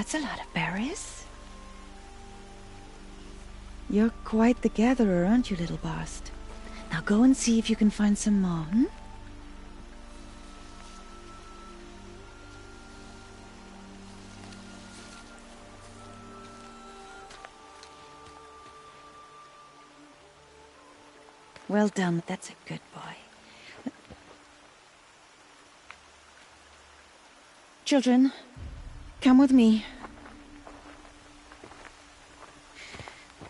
That's a lot of berries. You're quite the gatherer, aren't you, little Bast? Now go and see if you can find some more, hmm? Well done, that's a good boy. Children, come with me.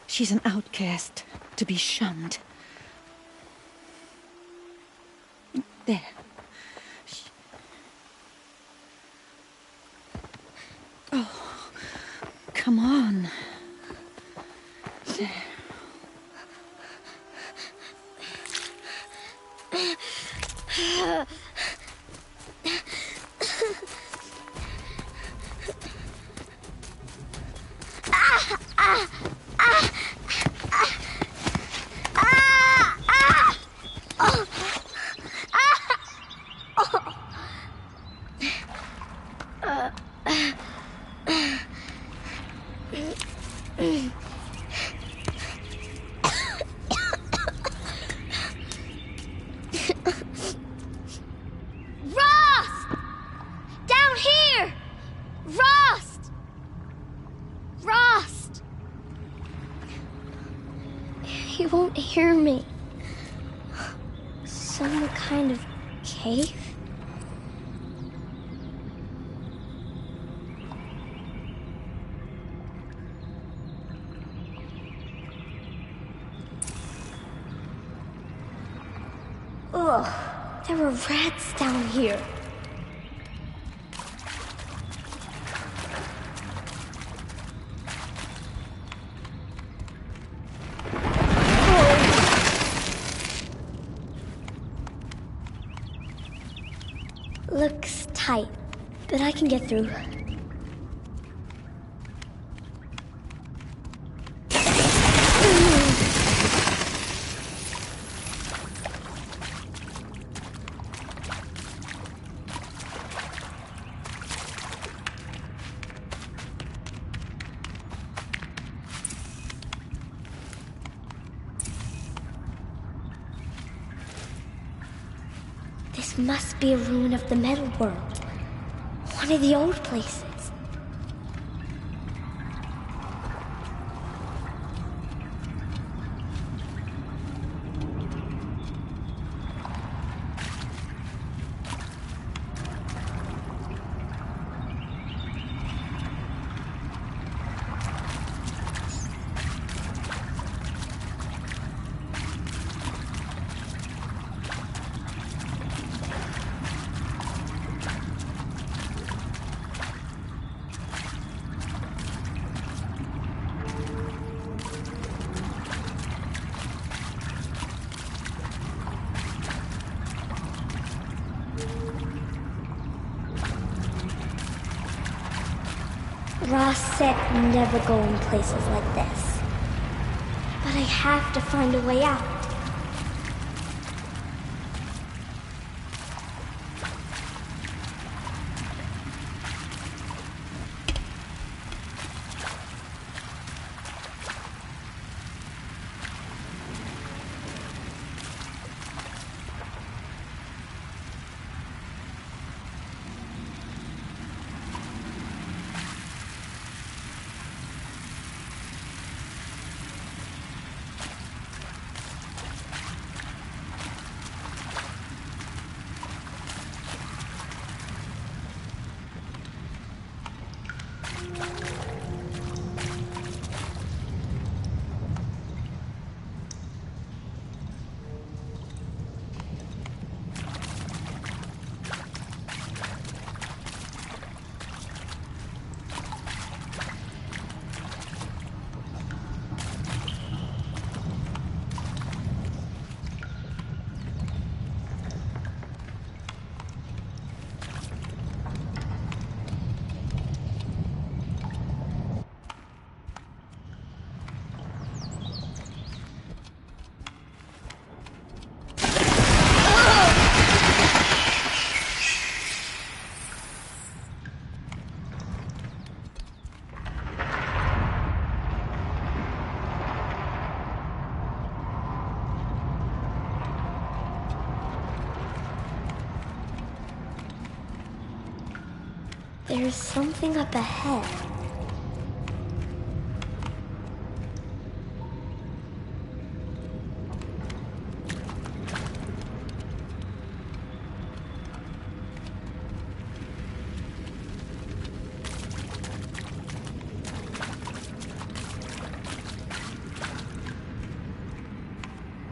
She's an outcast, to be shunned. There. Oh, come on. There. He won't hear me. Some kind of cave? Ugh, there were rats down here. Looks tight, but I can get through. This must be a ruin of the metal world. One of the old places. Ross said never go in places like this. But I have to find a way out. There's something up ahead.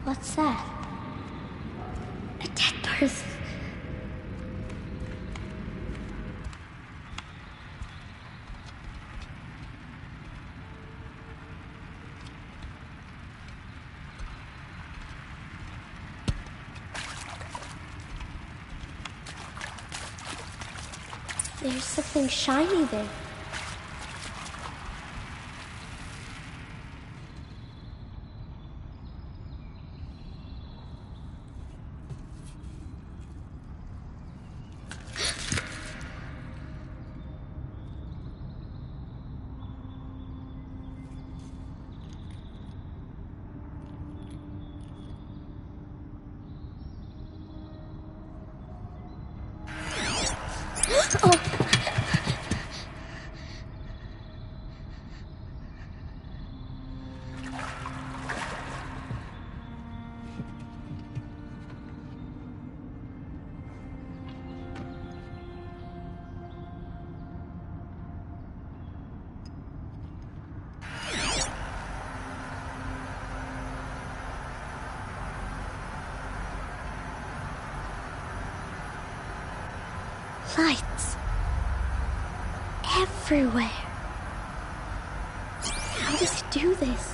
What's that? A dead person. There's something shiny there. Lights. Everywhere. How does it do this?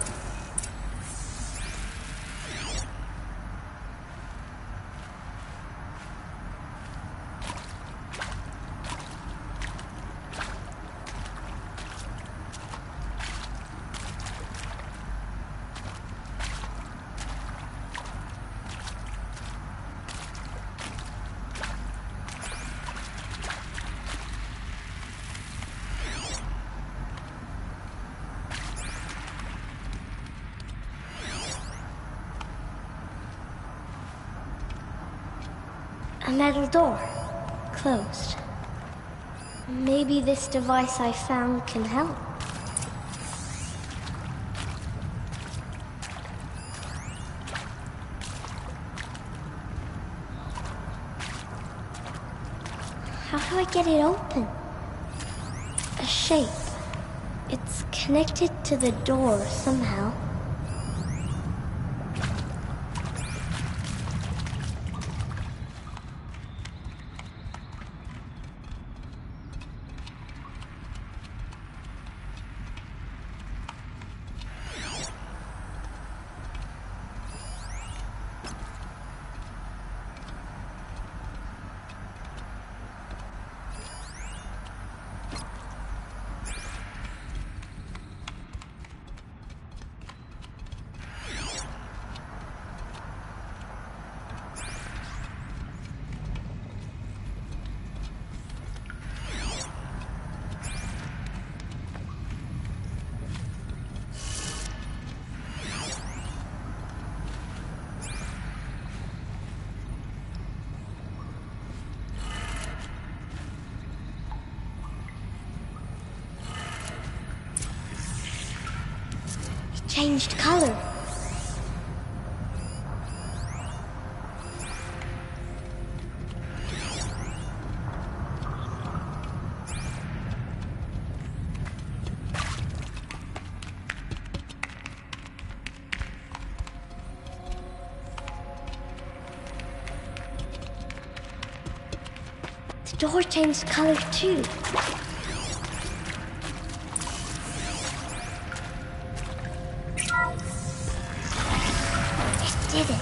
A metal door. Closed. Maybe this device I found can help. How do I get it open? A shape. It's connected to the door somehow. Changed color. The door changed color too. Did it?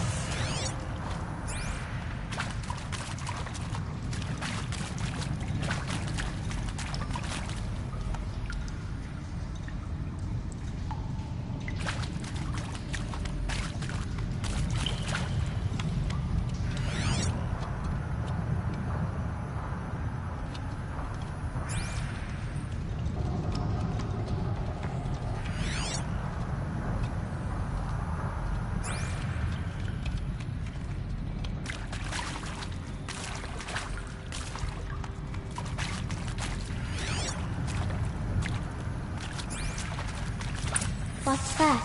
What's that?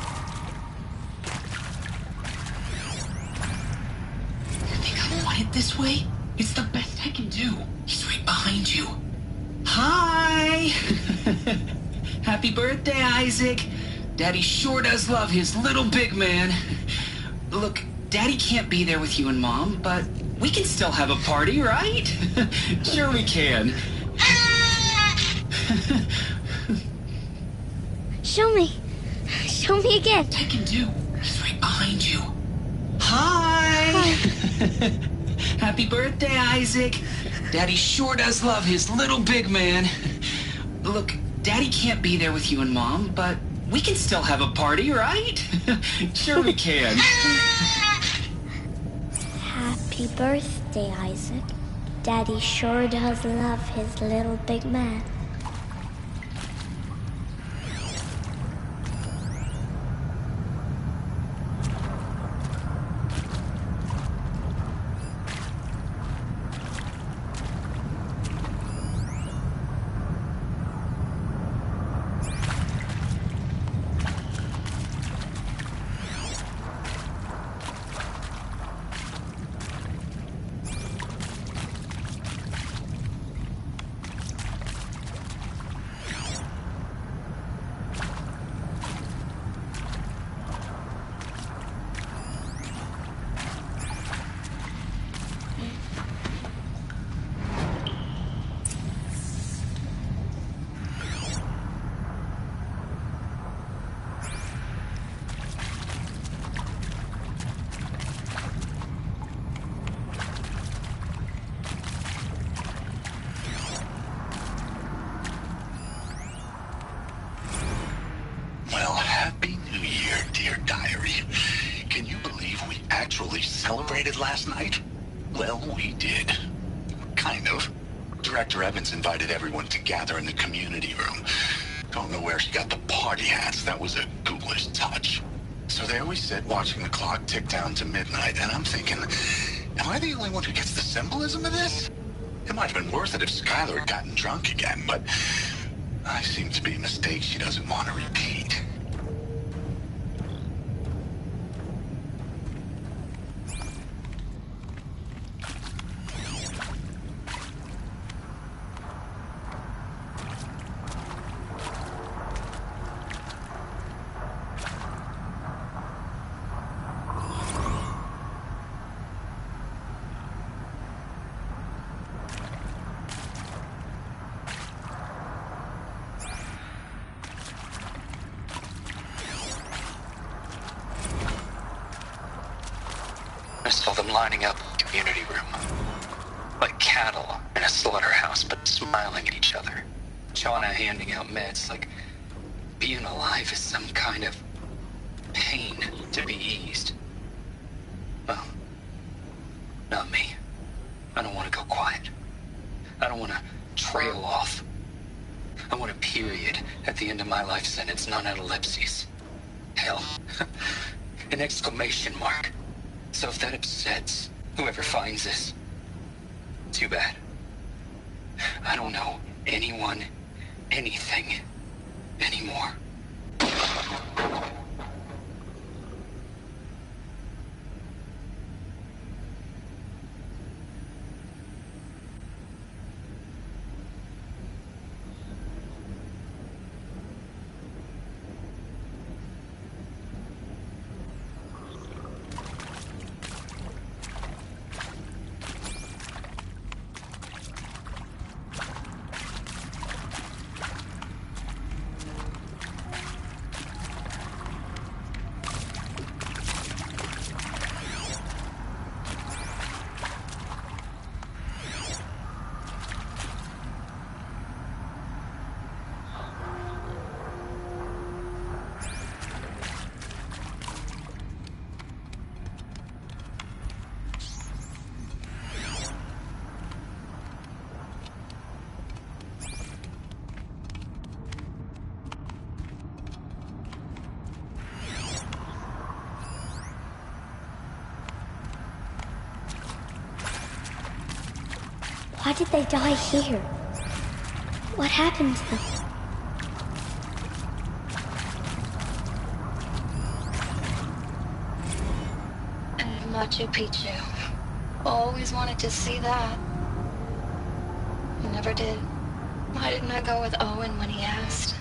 You think I want it this way? It's the best I can do. He's right behind you. Hi! Happy birthday, Isaac. Daddy sure does love his little big man. Look, Daddy can't be there with you and Mom, but we can still have a party, right? Sure we can. Show me. Show me again. I can do. He's right behind you. Hi! Happy birthday, Isaac. Daddy sure does love his little big man. Look, Daddy can't be there with you and Mom, but we can still have a party, right? Sure we can. Happy birthday, Isaac. Daddy sure does love his little big man. Celebrated last night? Well, we did. Kind of. Director Evans invited everyone to gather in the community room. Don't know where she got the party hats. That was a ghoulish touch. So there we sit, watching the clock tick down to midnight, and I'm thinking, am I the only one who gets the symbolism of this? It might have been worth it if Skylar had gotten drunk again, but I seem to be a mistake she doesn't want to repeat. I saw them lining up in the community room. Like cattle in a slaughterhouse, but smiling at each other. Shauna handing out meds, like being alive is some kind of pain to be eased. Well, not me. I don't want to go quiet. I don't want to trail off. I want a period at the end of my life sentence, not an ellipses. Hell, an exclamation mark. So if that upsets whoever finds this, too bad. I don't know anyone, anything, anymore. Why did they die here? What happened to them? Machu Picchu. Always wanted to see that. Never did. Why didn't I go with Owen when he asked?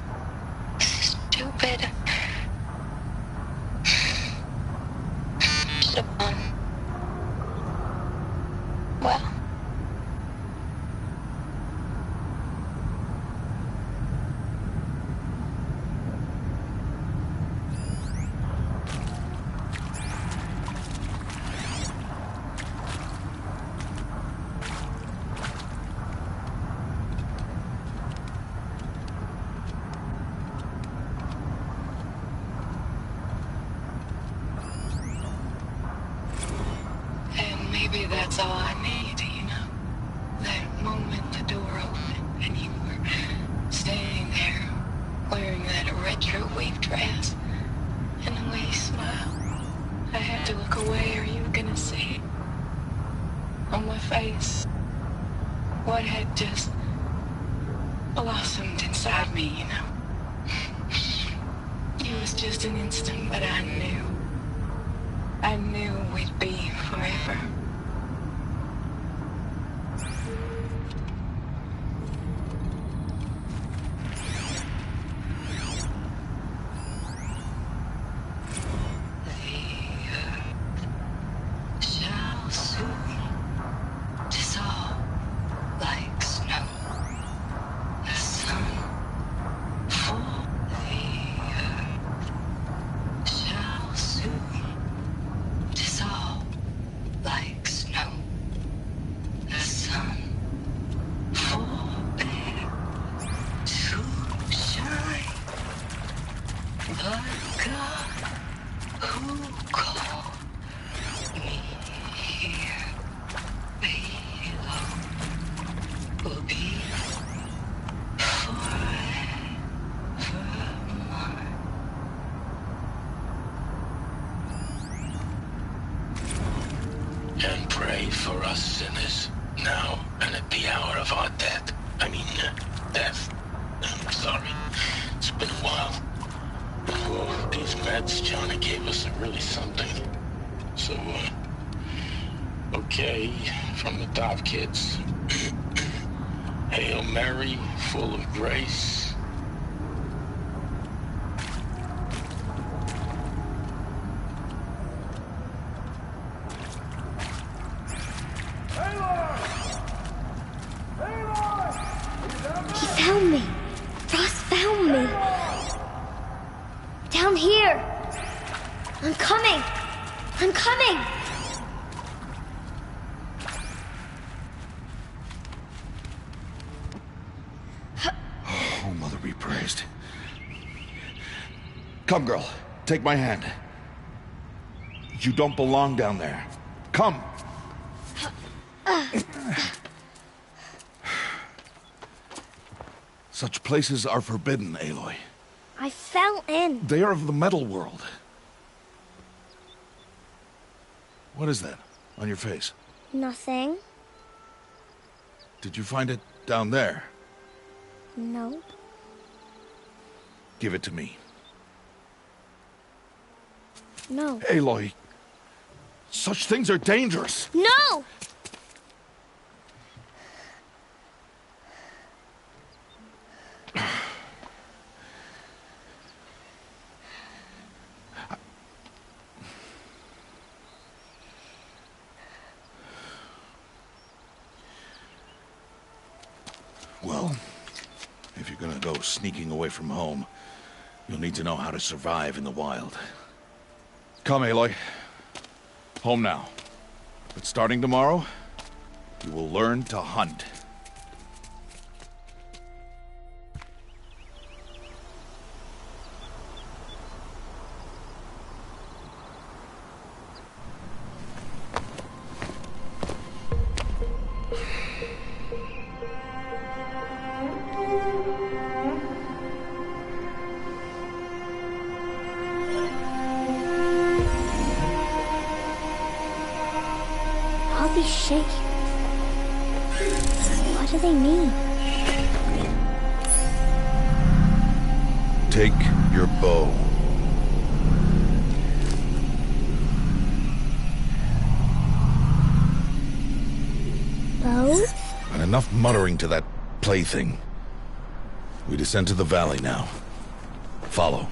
Stupid. Should have gone. Well. Maybe that's all I need, you know? That moment the door opened and you were standing there wearing that retro weave dress and the way you smiled. I had to look away or you were gonna see on my face what had just blossomed inside me, you know? It was just an instant, but I knew we'd be forever. And pray for us sinners, now and at the hour of our death. Death. I'm sorry. It's been a while. Oh, these meds Johnny gave us are really something. So, okay, from the top, kids. Hail Mary, full of grace. He found me. Ross found me. Down here. I'm coming. I'm coming. Oh, Mother be praised. Come, girl. Take my hand. You don't belong down there. Come. Such places are forbidden, Aloy. I fell in. They are of the metal world. What is that on your face? Nothing. Did you find it down there? No. Give it to me. No. Aloy, such things are dangerous. No! Well, if you're gonna go sneaking away from home, you'll need to know how to survive in the wild. Come, Aloy. Home now. But starting tomorrow, you will learn to hunt. All these shapes. What do they mean? Take your bow. Oh? And enough muttering to that plaything. We descend to the valley now. Follow.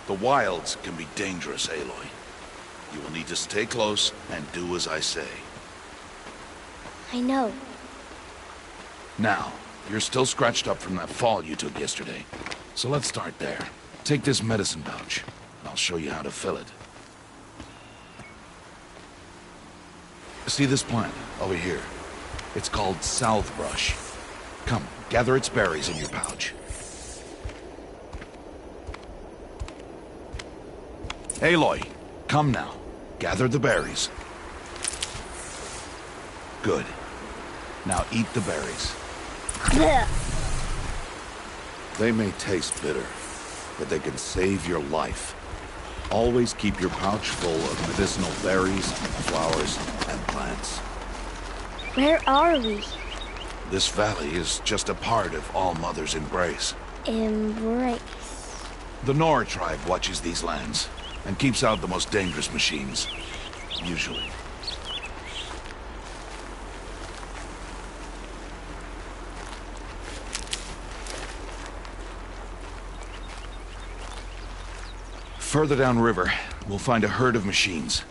The wilds can be dangerous, Aloy. You will need to stay close and do as I say. I know. Now, you're still scratched up from that fall you took yesterday. So let's start there. Take this medicine pouch, and I'll show you how to fill it. See this plant over here? It's called southbrush. Come, gather its berries in your pouch. Aloy, come now. Gather the berries. Good. Now eat the berries. Blech. They may taste bitter, but they can save your life. Always keep your pouch full of medicinal berries, flowers, and plants. Where are we? This valley is just a part of All Mother's embrace. Embrace. The Nora tribe watches these lands and keeps out the most dangerous machines. Usually. Further downriver, we'll find a herd of machines,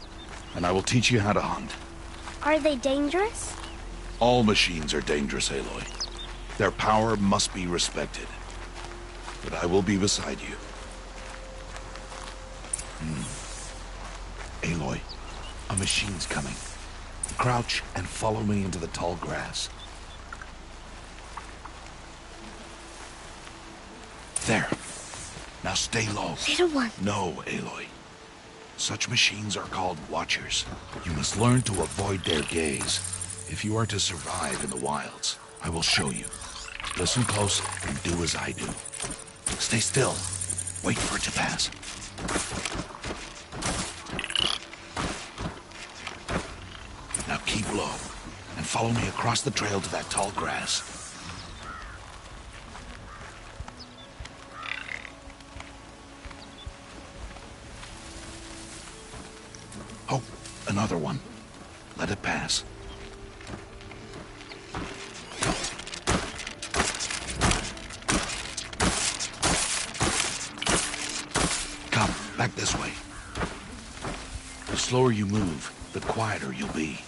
and I will teach you how to hunt. Are they dangerous? All machines are dangerous, Aloy. Their power must be respected. But I will be beside you. Aloy, a machine's coming. Crouch and follow me into the tall grass. There. Now stay low. Little one. No, Aloy. Such machines are called Watchers. You must learn to avoid their gaze if you are to survive in the wilds. I will show you. Listen close and do as I do. Stay still. Wait for it to pass. Now keep low and follow me across the trail to that tall grass. Oh, another one. Let it pass. Come, back this way. The slower you move, the quieter you'll be.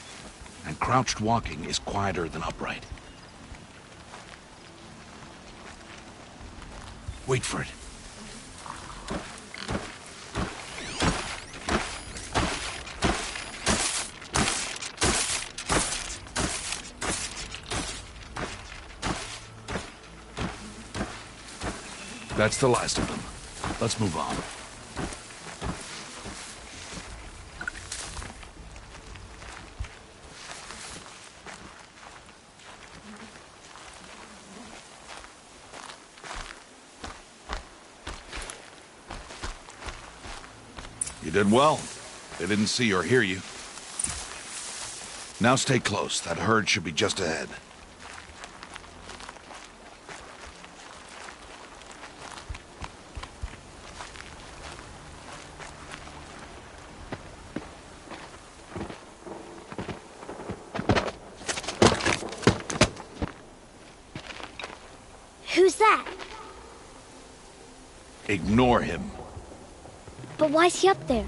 And crouched walking is quieter than upright. Wait for it. That's the last of them. Let's move on. You did well. They didn't see or hear you. Now stay close. That herd should be just ahead. Who's that? Ignore him. But why's he up there?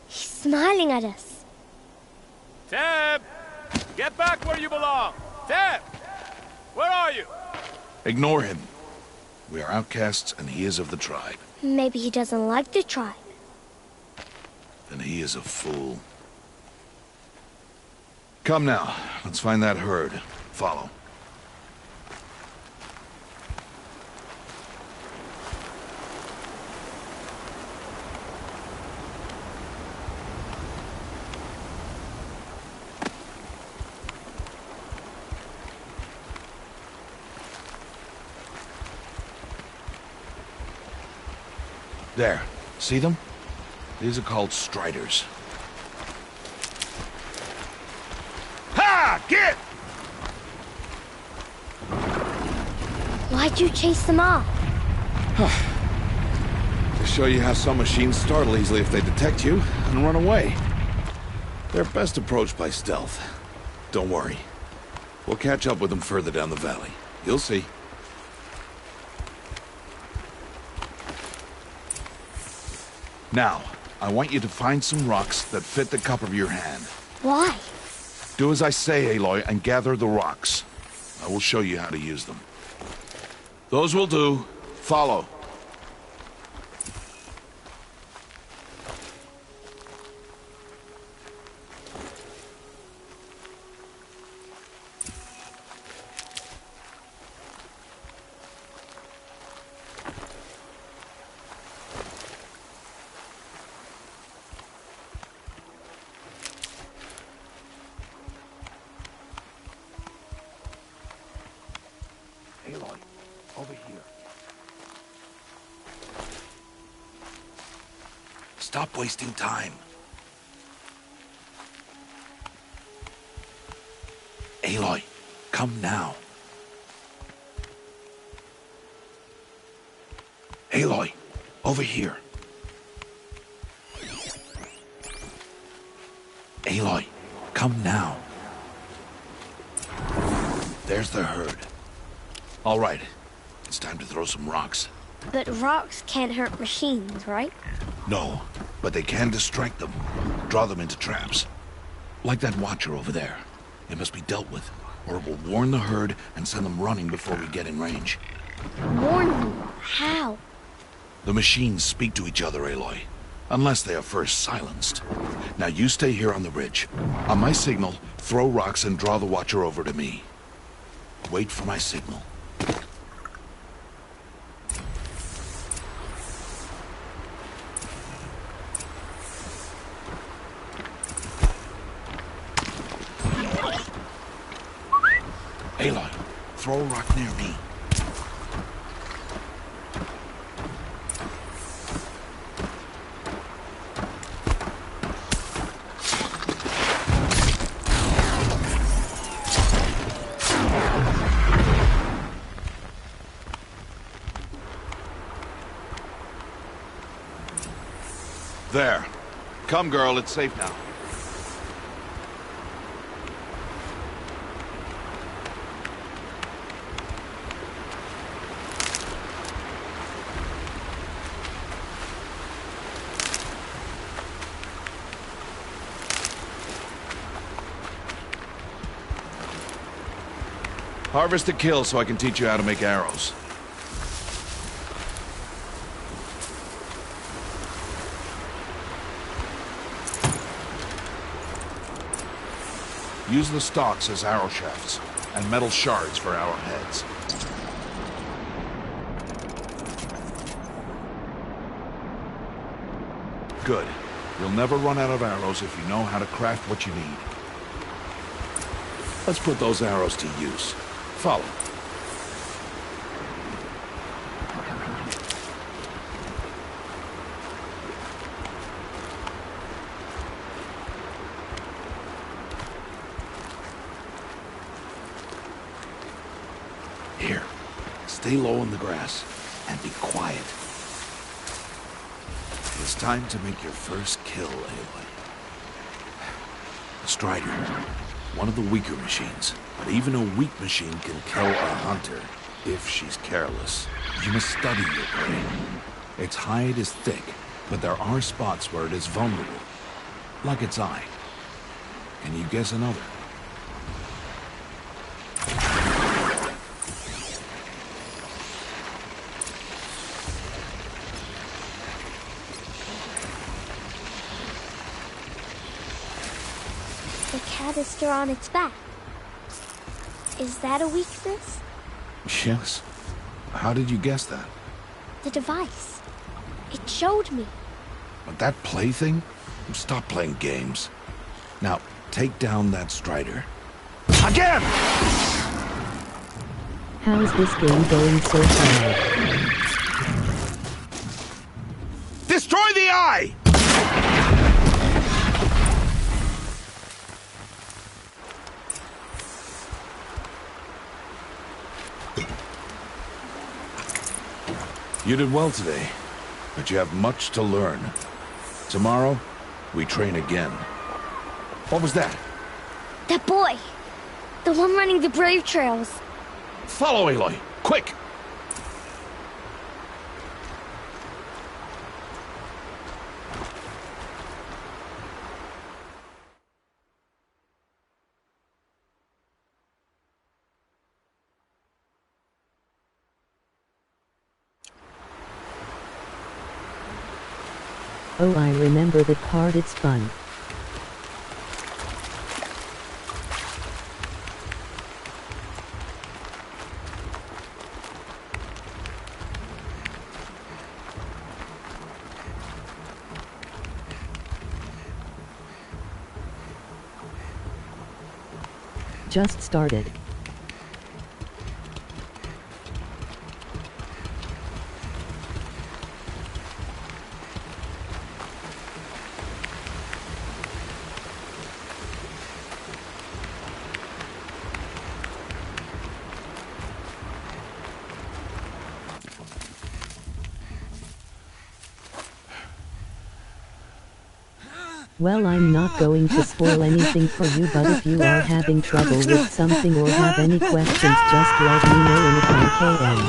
He's smiling at us. Teb! Get back where you belong! Teb! Where are you? Ignore him. We are outcasts and he is of the tribe. Maybe he doesn't like the tribe. Then he is a fool. Come now, let's find that herd. Follow. There. See them? These are called striders. Ha! Get! Why'd you chase them off? To show you how some machines startle easily if they detect you and run away. They're best approached by stealth. Don't worry. We'll catch up with them further down the valley. You'll see. Now, I want you to find some rocks that fit the cup of your hand. Why? Do as I say, Aloy, and gather the rocks. I will show you how to use them. Those will do. Follow. Aloy, over here. Stop wasting time. Aloy, come now. Aloy, over here. Aloy, come now. There's the herd. All right, it's time to throw some rocks. But rocks can't hurt machines, right? No, but they can distract them, draw them into traps. Like that watcher over there. It must be dealt with, or it will warn the herd and send them running before we get in range. Warn them? How? The machines speak to each other, Aloy, unless they are first silenced. Now you stay here on the ridge. On my signal, throw rocks and draw the watcher over to me. Wait for my signal. Aloy, throw a rock near me. There. Come, girl, it's safe now. Harvest a kill so I can teach you how to make arrows. Use the stalks as arrow shafts, and metal shards for arrowheads. Good. You'll never run out of arrows if you know how to craft what you need. Let's put those arrows to use. Follow. Here, stay low in the grass and be quiet. It's time to make your first kill, Aloy. A Strider, one of the weaker machines, but even a weak machine can kill a hunter if she's careless. You must study your prey. Its hide is thick, but there are spots where it is vulnerable, like its eye. Can you guess another? The canister on its back. Is that a weakness? Yes. How did you guess that? The device. It showed me. But that plaything? Stop playing games. Now, take down that Strider. Again! How's this game going so far? Destroy the eye! You did well today, but you have much to learn. Tomorrow, we train again. What was that? That boy! The one running the brave trails. Follow Aloy! Quick! Oh, I remember that part, it's fun. Just started. Well, I'm not going to spoil anything for you, but if you are having trouble with something or have any questions, just let me know in a KM.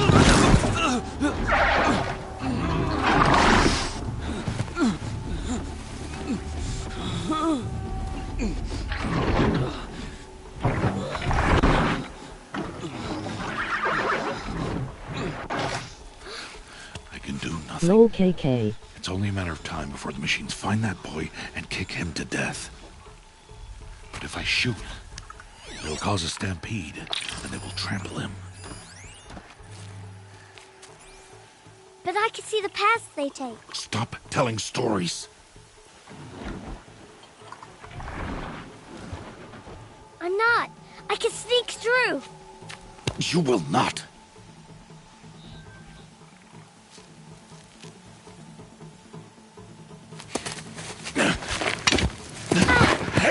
I can do nothing. Lol KK. It's only a matter of time before the machines find that boy and kick him to death. But if I shoot, it'll cause a stampede, and they will trample him. But I can see the paths they take. Stop telling stories. I'm not. I can sneak through. You will not.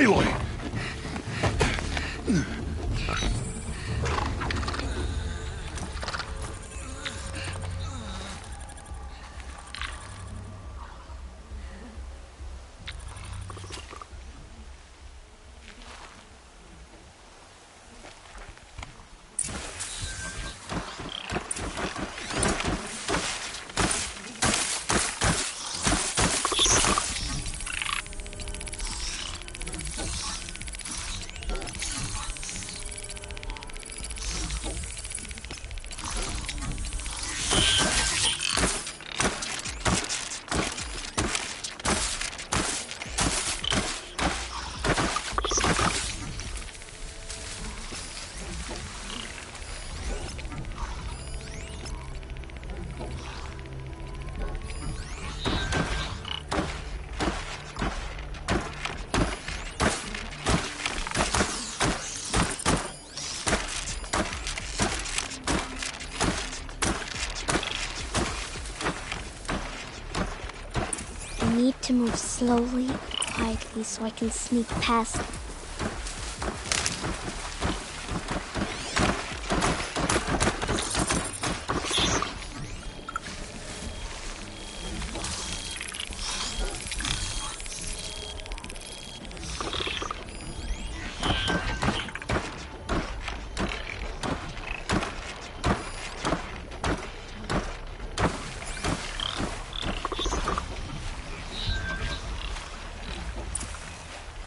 Aloy! I need to move slowly and quietly so I can sneak past them.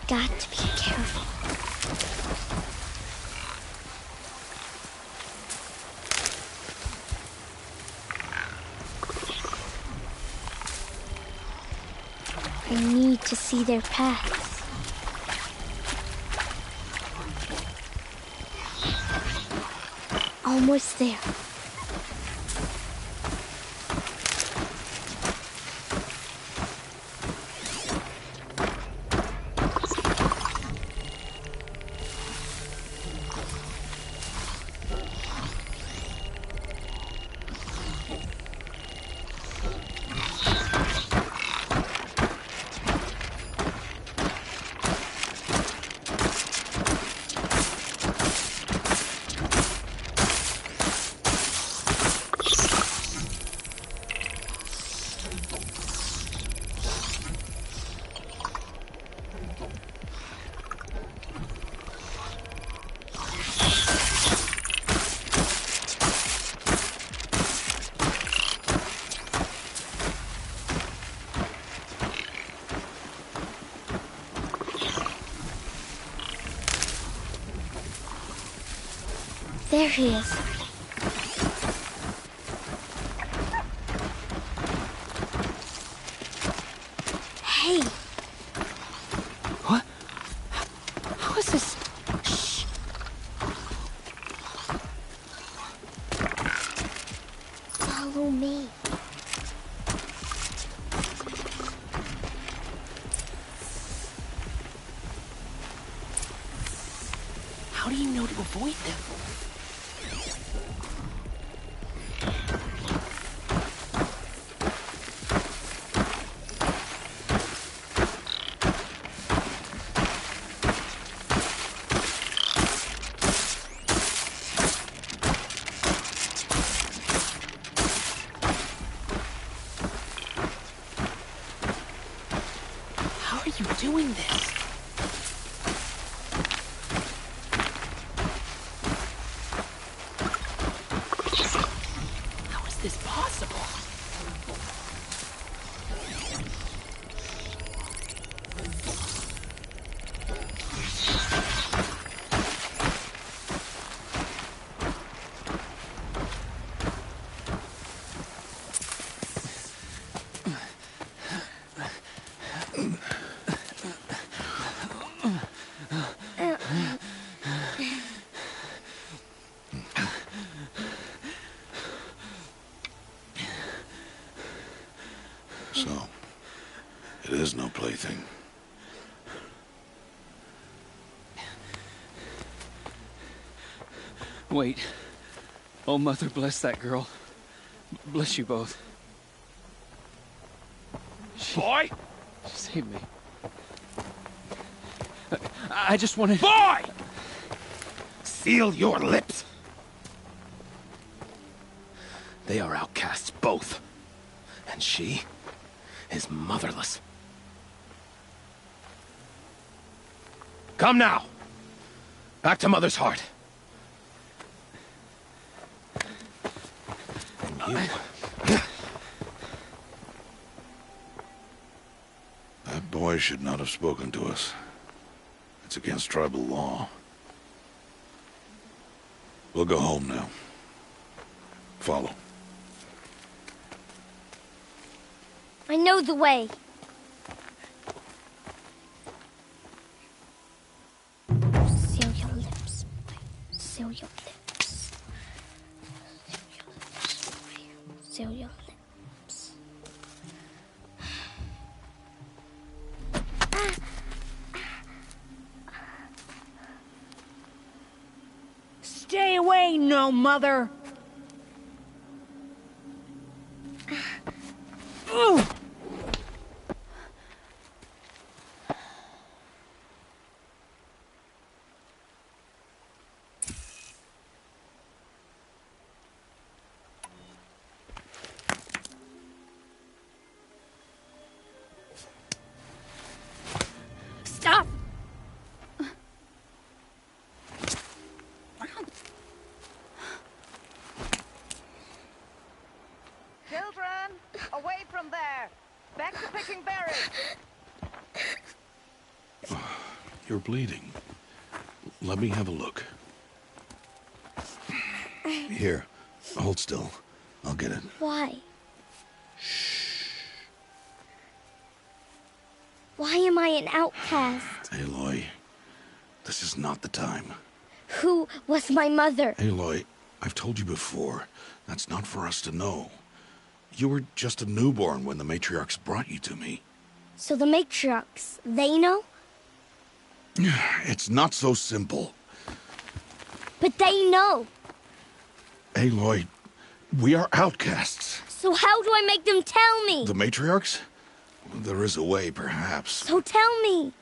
Got to be careful. I need to see their paths. Almost there. There he is. Hey. What? How is this? Shh. Follow me. How do you know to avoid them? How are you doing this? How is this possible? So, it is no plaything. Wait. Oh, Mother, bless that girl. Bless you both. Boy! She saved me. I just wanted... Boy! Seal your lips! They are outcasts, both. And she is motherless. Come now! Back to Mother's heart. And you... That boy should not have spoken to us. It's against tribal law. We'll go home now. Follow. I know the way. Seal your lips. Seal your lips. Seal your lips. Stay away, no mother! Stop! Children, away from there! Back to picking berries! You're bleeding. Let me have a look. Here, hold still. I'll get it. Why? Why am I an outcast? Aloy, this is not the time. Who was my mother? Aloy, I've told you before, that's not for us to know. You were just a newborn when the matriarchs brought you to me. So the matriarchs, they know? It's not so simple. But they know. Aloy, we are outcasts. So how do I make them tell me? The matriarchs? There is a way, perhaps. So tell me.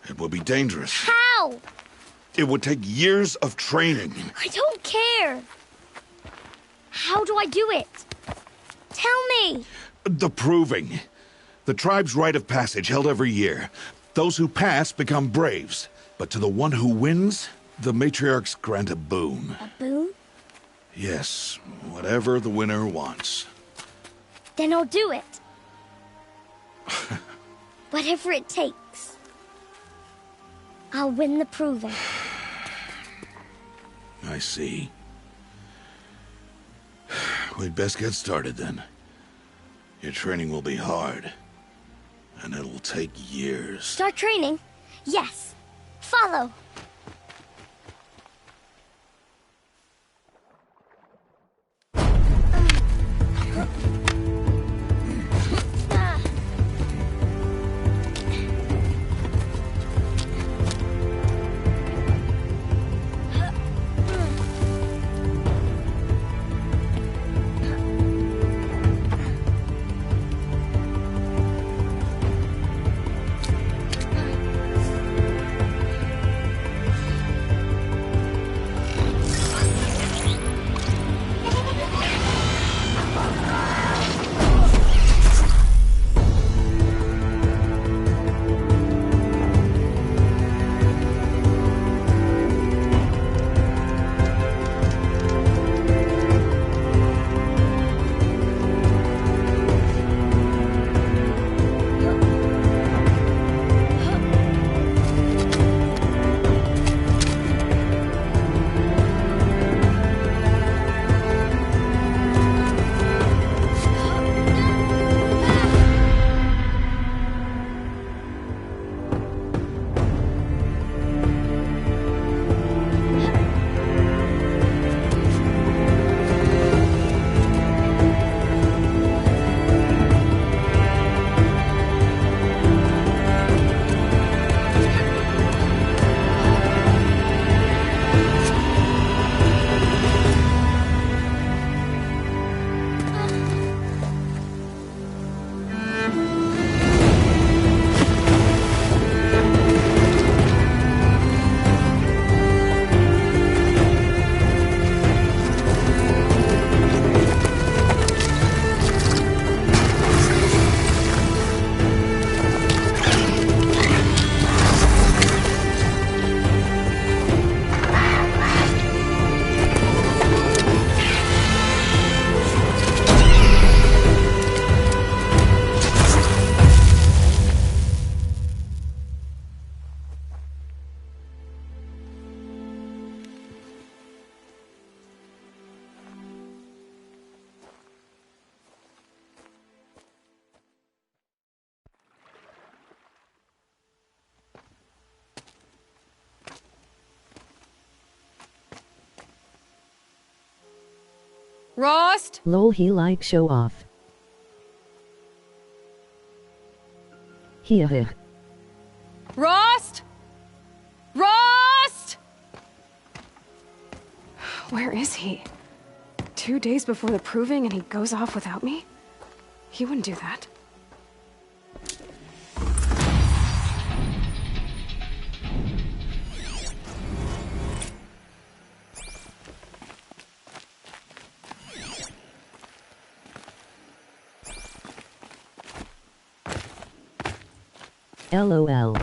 It would be dangerous. How? It would take years of training. I don't care. How do I do it? Tell me. The proving. The tribe's rite of passage held every year. Those who pass become braves. But to the one who wins, the matriarchs grant a boon. A boon? Yes, whatever the winner wants. Then I'll do it. Whatever it takes. I'll win the proving. I see. We'd best get started then. Your training will be hard, and it'll take years. Start training? Yes. Follow. Rost? Lol, he like show off. Here. Rost? Rost? Where is he? 2 days before the proving and he goes off without me? He wouldn't do that. LOL.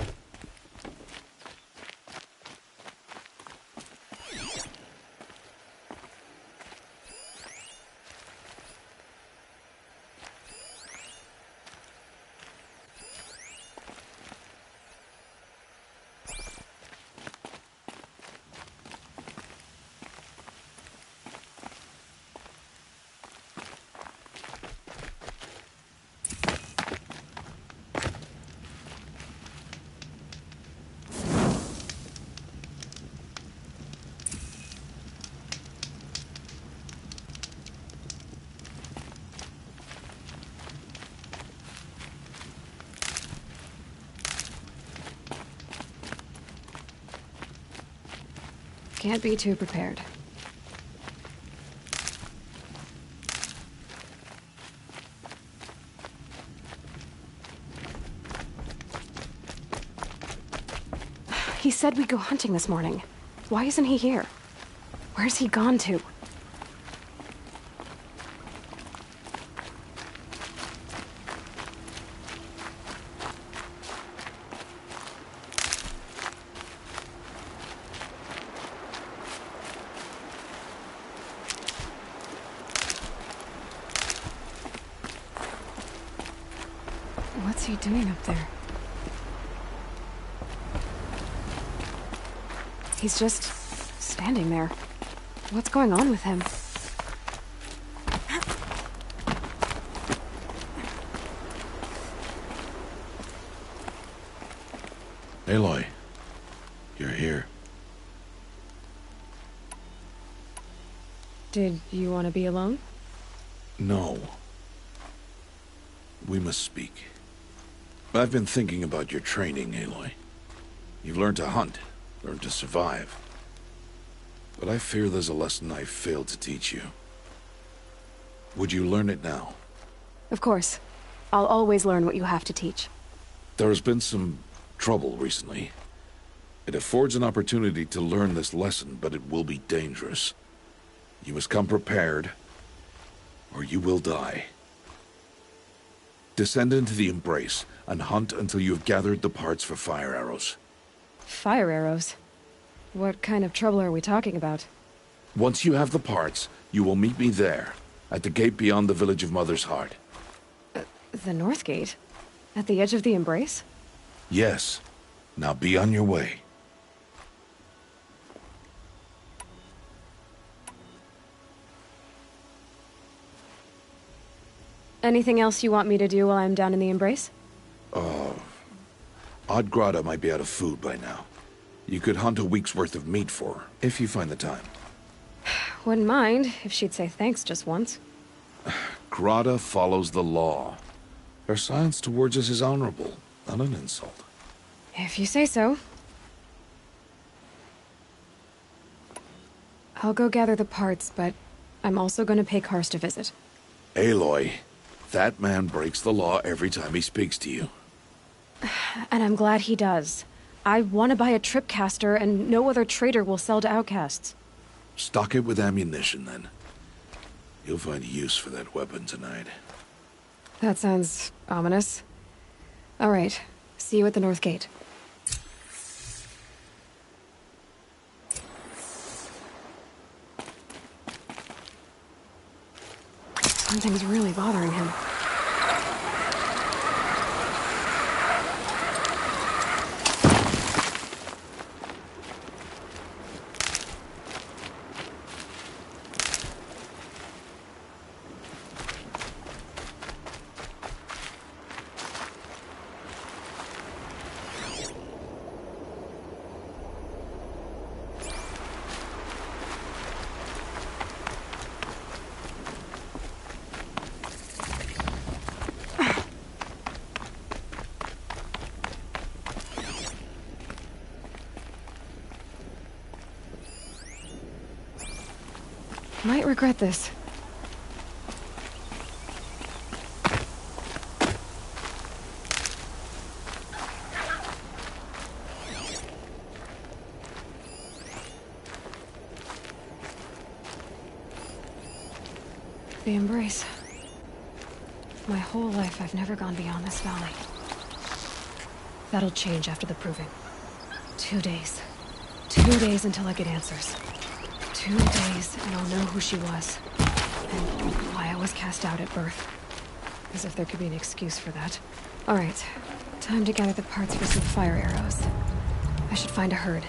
Can't be too prepared. He said we'd go hunting this morning. Why isn't he here? Where's he gone to? What's he doing up there? He's just standing there. What's going on with him? Aloy, you're here. Did you want to be alone? No. We must speak. I've been thinking about your training, Aloy. You've learned to hunt, learned to survive. But I fear there's a lesson I failed to teach you. Would you learn it now? Of course. I'll always learn what you have to teach. There has been some trouble recently. It affords an opportunity to learn this lesson, but it will be dangerous. You must come prepared, or you will die. Descend into the Embrace, and hunt until you have gathered the parts for fire arrows. Fire arrows? What kind of trouble are we talking about? Once you have the parts, you will meet me there, at the gate beyond the village of Mother's Heart. The North Gate? At the edge of the Embrace? Yes. Now be on your way. Anything else you want me to do while I'm down in the Embrace? Odd Grata might be out of food by now. You could hunt a week's worth of meat for her, if you find the time. Wouldn't mind if she'd say thanks just once. Grata follows the law. Her silence towards us is honorable, not an insult. If you say so. I'll go gather the parts, but I'm also gonna pay Karst a visit. Aloy, that man breaks the law every time he speaks to you. And I'm glad he does. I want to buy a tripcaster, and no other trader will sell to outcasts. Stock it with ammunition, then. You'll find use for that weapon tonight. That sounds ominous. All right. See you at the North Gate. Something's really bothering him. Might regret this. The Embrace. My whole life, I've never gone beyond this valley. That'll change after the proving. 2 days. 2 days until I get answers. 2 days, and I'll know who she was. And why I was cast out at birth. As if there could be an excuse for that. Alright, time to gather the parts for some fire arrows. I should find a herd.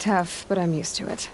tough, but I'm used to it.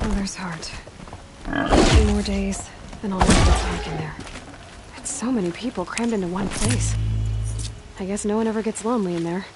Mother's heart. 2 more days, then I'll know what it's like in there. It's so many people crammed into one place. I guess no one ever gets lonely in there.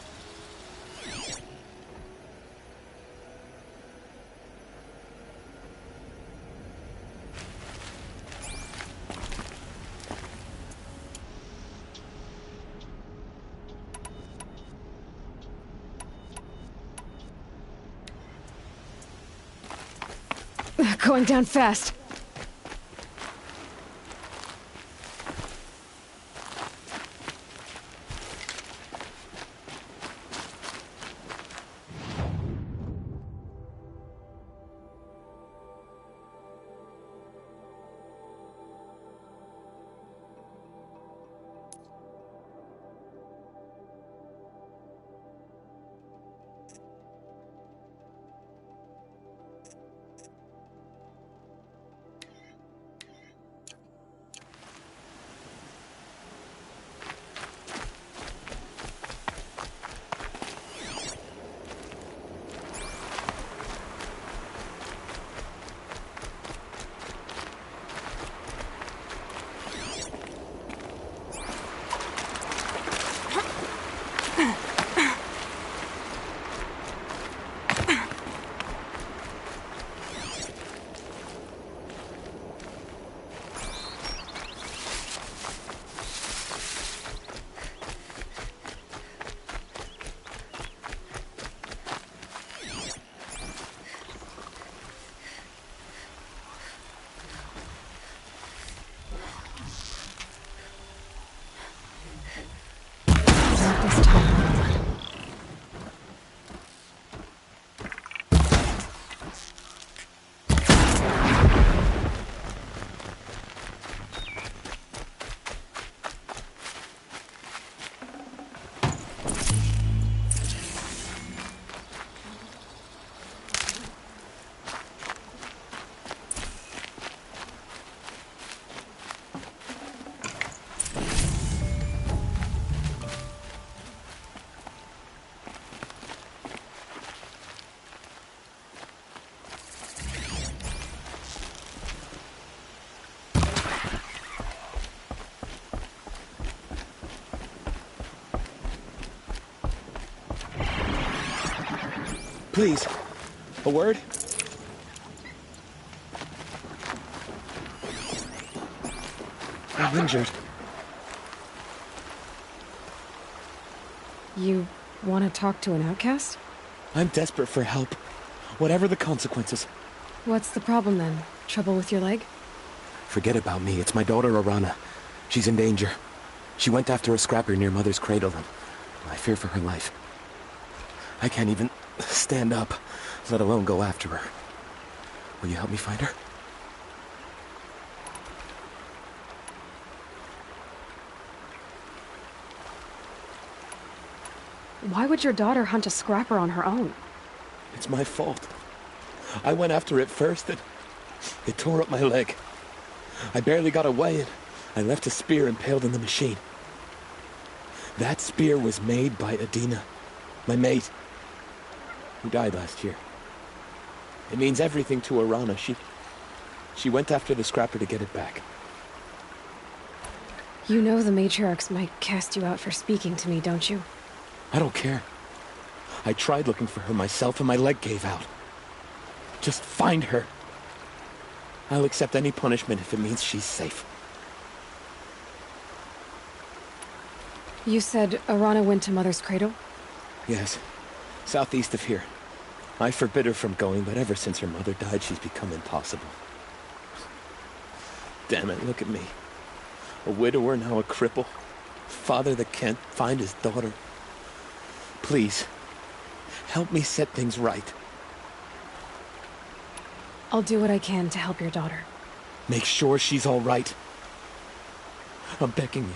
Going down fast. Please, a word? I'm injured. You want to talk to an outcast? I'm desperate for help, whatever the consequences. What's the problem then? Trouble with your leg? Forget about me, it's my daughter Arana. She's in danger. She went after a scrapper near Mother's cradle, and I fear for her life. I can't even stand up, let alone go after her. Will you help me find her? Why would your daughter hunt a scrapper on her own? It's my fault. I went after it first and it tore up my leg. I barely got away and I left a spear impaled in the machine. That spear was made by Adina, my mate, who died last year. It means everything to Arana. She went after the scrapper to get it back. You know the matriarchs might cast you out for speaking to me, don't you? I don't care. I tried looking for her myself and my leg gave out. Just find her. I'll accept any punishment if it means she's safe. You said Arana went to Mother's cradle? Yes, southeast of here. I forbid her from going, but ever since her mother died, she's become impossible. Damn it, look at me. A widower, now a cripple. Father that can't find his daughter. Please, help me set things right. I'll do what I can to help your daughter. Make sure she's all right. I'm begging you.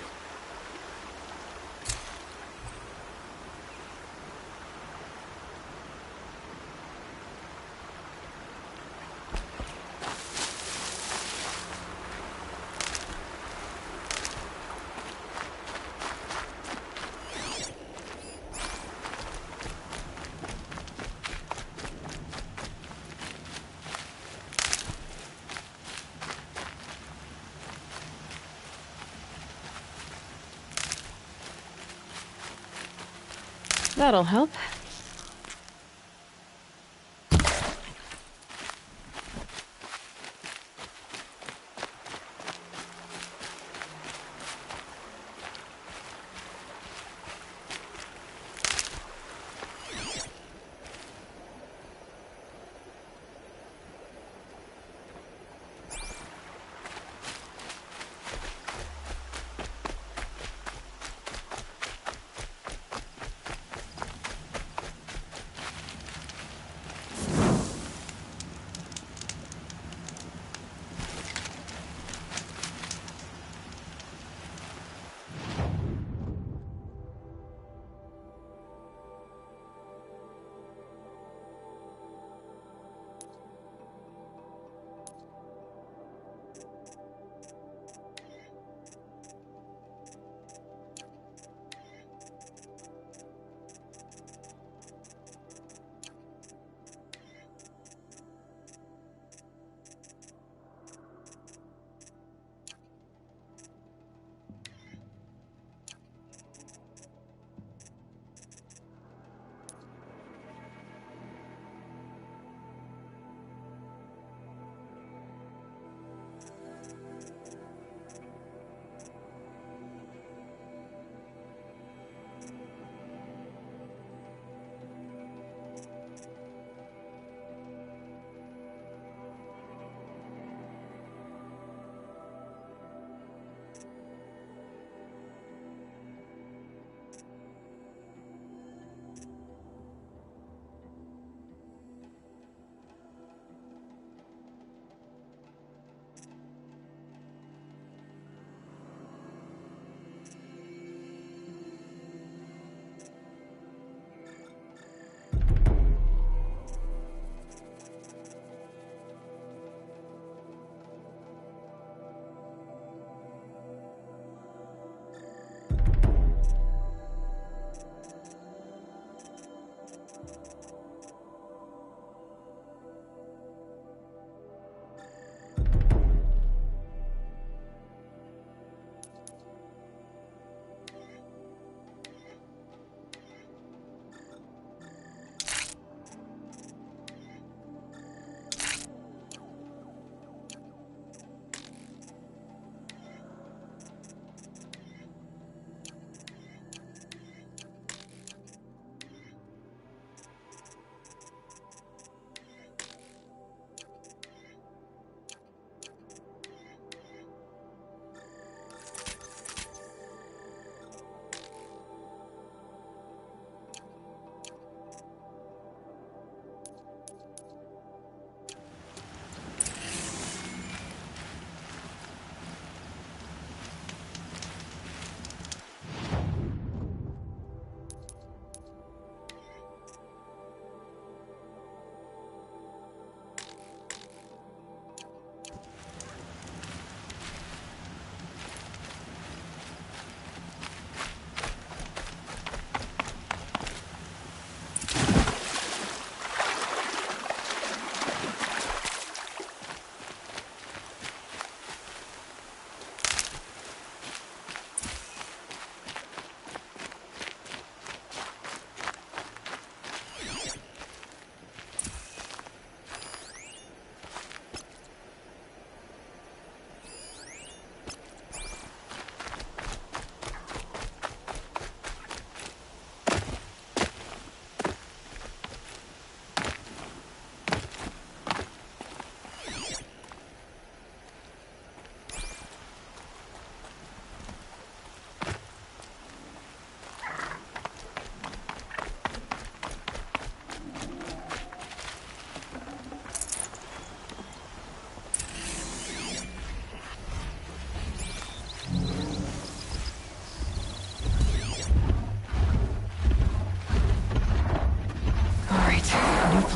That'll help.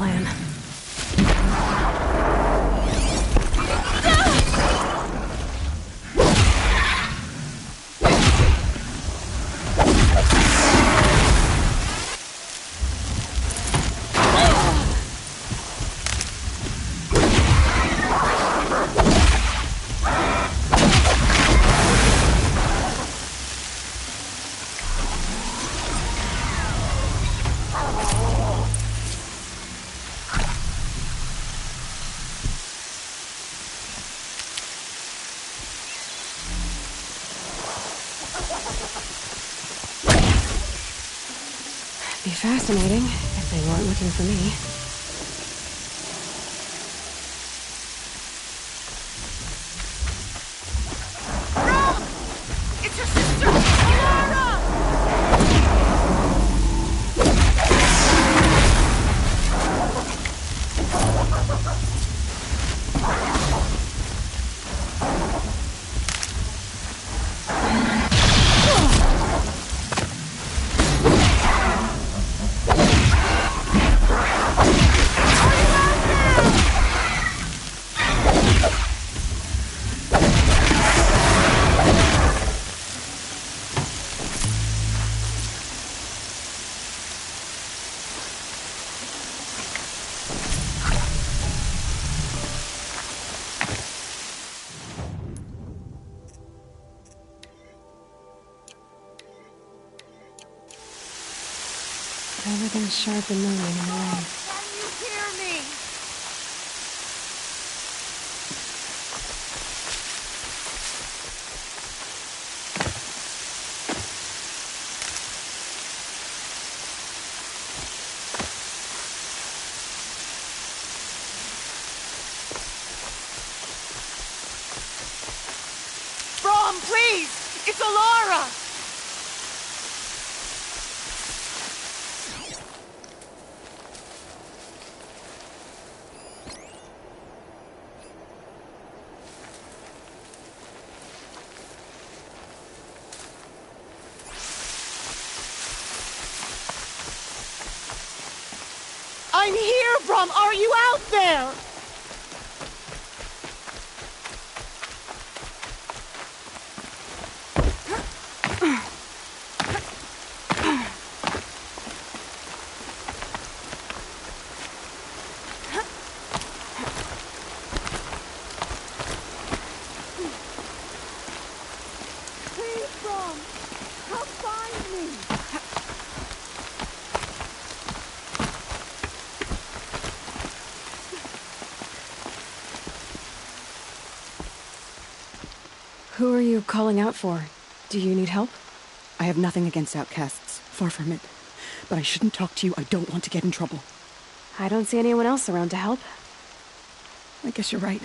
plan. Be fascinating if they weren't looking for me. It's your sister! Alara! Everything's sharp and moving in the rain. Can you hear me? Brom, please! It's Alara! I'm here, Brom! Are you out there? Please, Brom! Come find me! Who are you calling out for? Do you need help? I have nothing against outcasts. Far from it. But I shouldn't talk to you. I don't want to get in trouble. I don't see anyone else around to help. I guess you're right.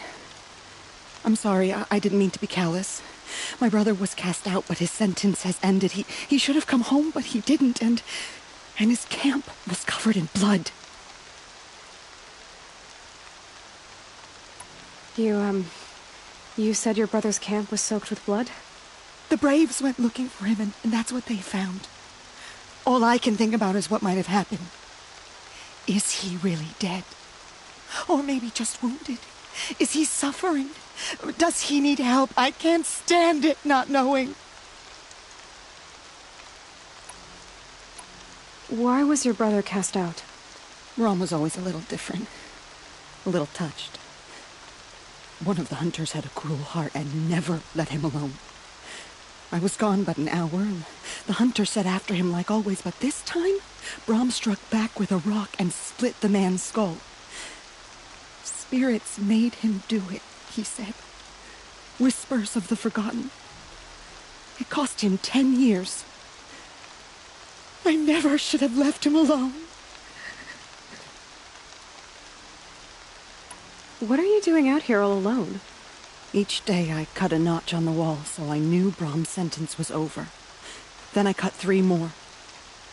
I'm sorry. I didn't mean to be callous. My brother was cast out, but his sentence has ended. He should have come home, but he didn't, and his camp was covered in blood. You said your brother's camp was soaked with blood? The Braves went looking for him, and that's what they found. All I can think about is what might have happened. Is he really dead? Or maybe just wounded? Is he suffering? Does he need help? I can't stand it not knowing. Why was your brother cast out? Rom was always a little different. A little touched. One of the hunters had a cruel heart and never let him alone. I was gone but an hour, and the hunter set after him like always, but this time, Brom struck back with a rock and split the man's skull. Spirits made him do it, he said. Whispers of the forgotten. It cost him 10 years. I never should have left him alone. What are you doing out here all alone? Each day I cut a notch on the wall, so I knew Brom's sentence was over. Then I cut 3 more,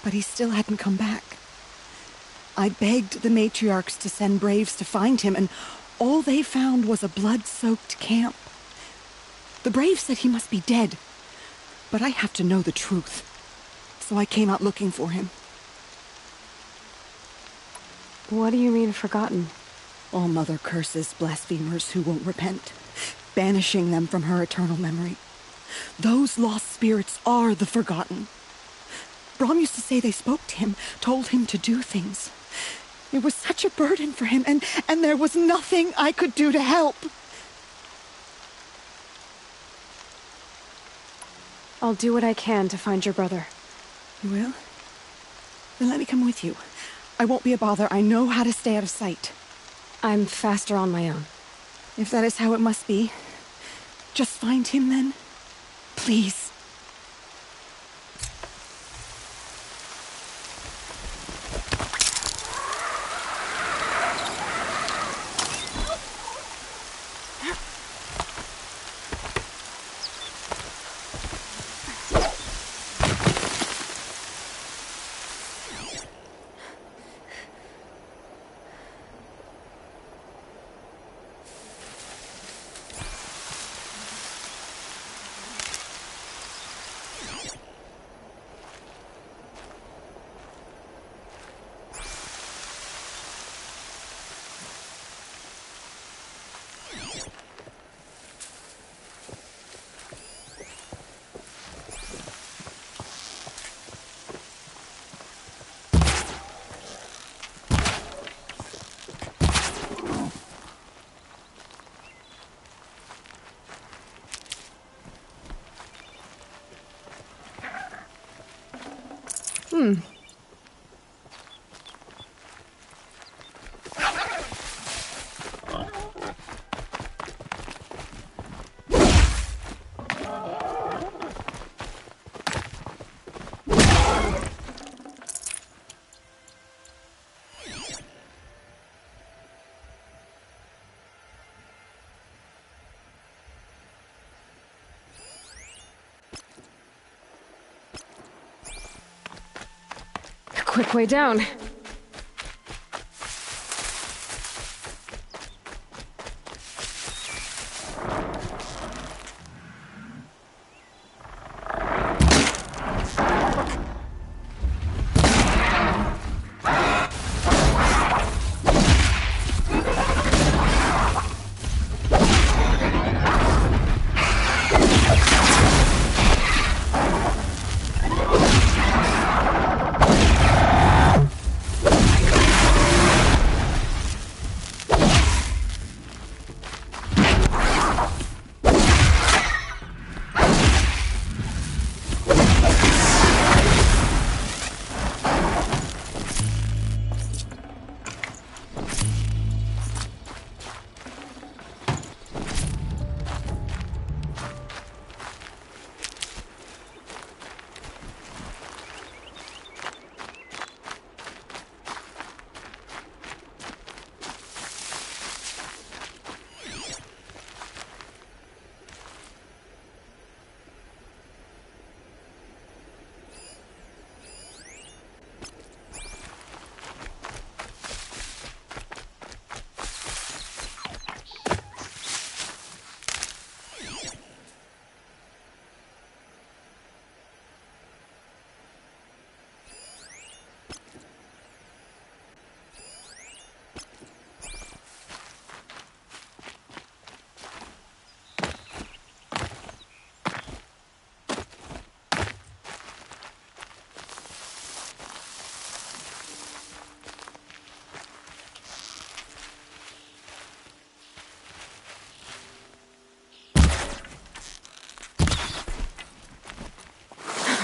but he still hadn't come back. I begged the matriarchs to send braves to find him, and all they found was a blood-soaked camp. The braves said he must be dead, but I have to know the truth, so I came out looking for him. What do you mean, forgotten? All Mother curses blasphemers who won't repent, banishing them from her eternal memory. Those lost spirits are the forgotten. Brom used to say they spoke to him, told him to do things. It was such a burden for him, and there was nothing I could do to help. I'll do what I can to find your brother. You will? Then let me come with you. I won't be a bother. I know how to stay out of sight. I'm faster on my own. If that is how it must be, just find him then. Please. Quick way down.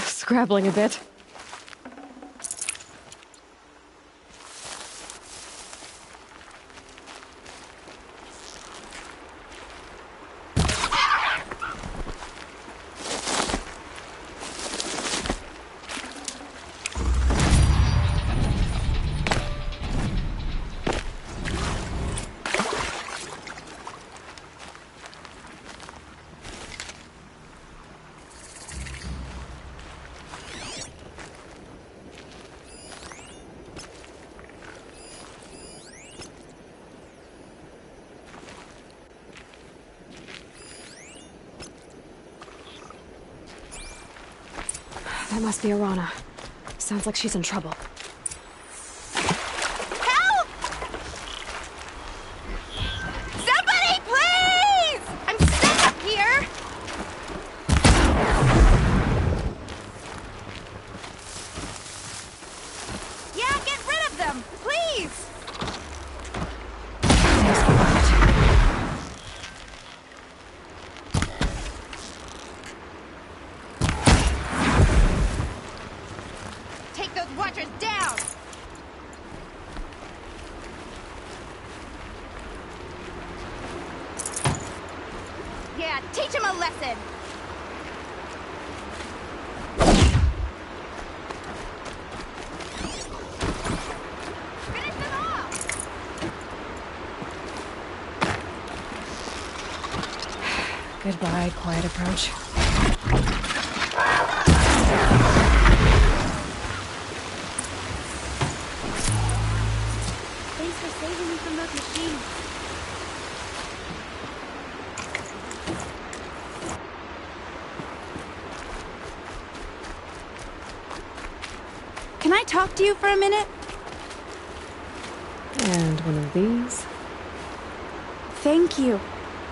Scrabbling a bit. That must be Arana. Sounds like she's in trouble. Help! Dad! Teach him a lesson! Finish them off! Goodbye, quiet approach. Thanks for saving me from those machines. Can I talk to you for a minute? And one of these. Thank you.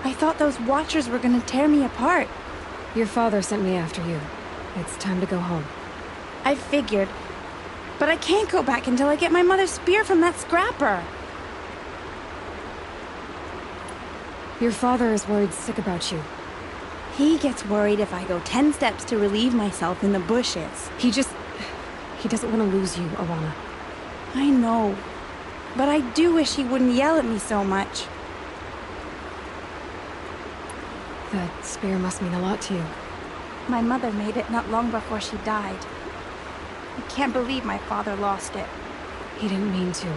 I thought those Watchers were gonna tear me apart. Your father sent me after you. It's time to go home. I figured. But I can't go back until I get my mother's spear from that scrapper. Your father is worried sick about you. He gets worried if I go 10 steps to relieve myself in the bushes. He doesn't want to lose you, Arana. I know. But I do wish he wouldn't yell at me so much. That spear must mean a lot to you. My mother made it not long before she died. I can't believe my father lost it. He didn't mean to.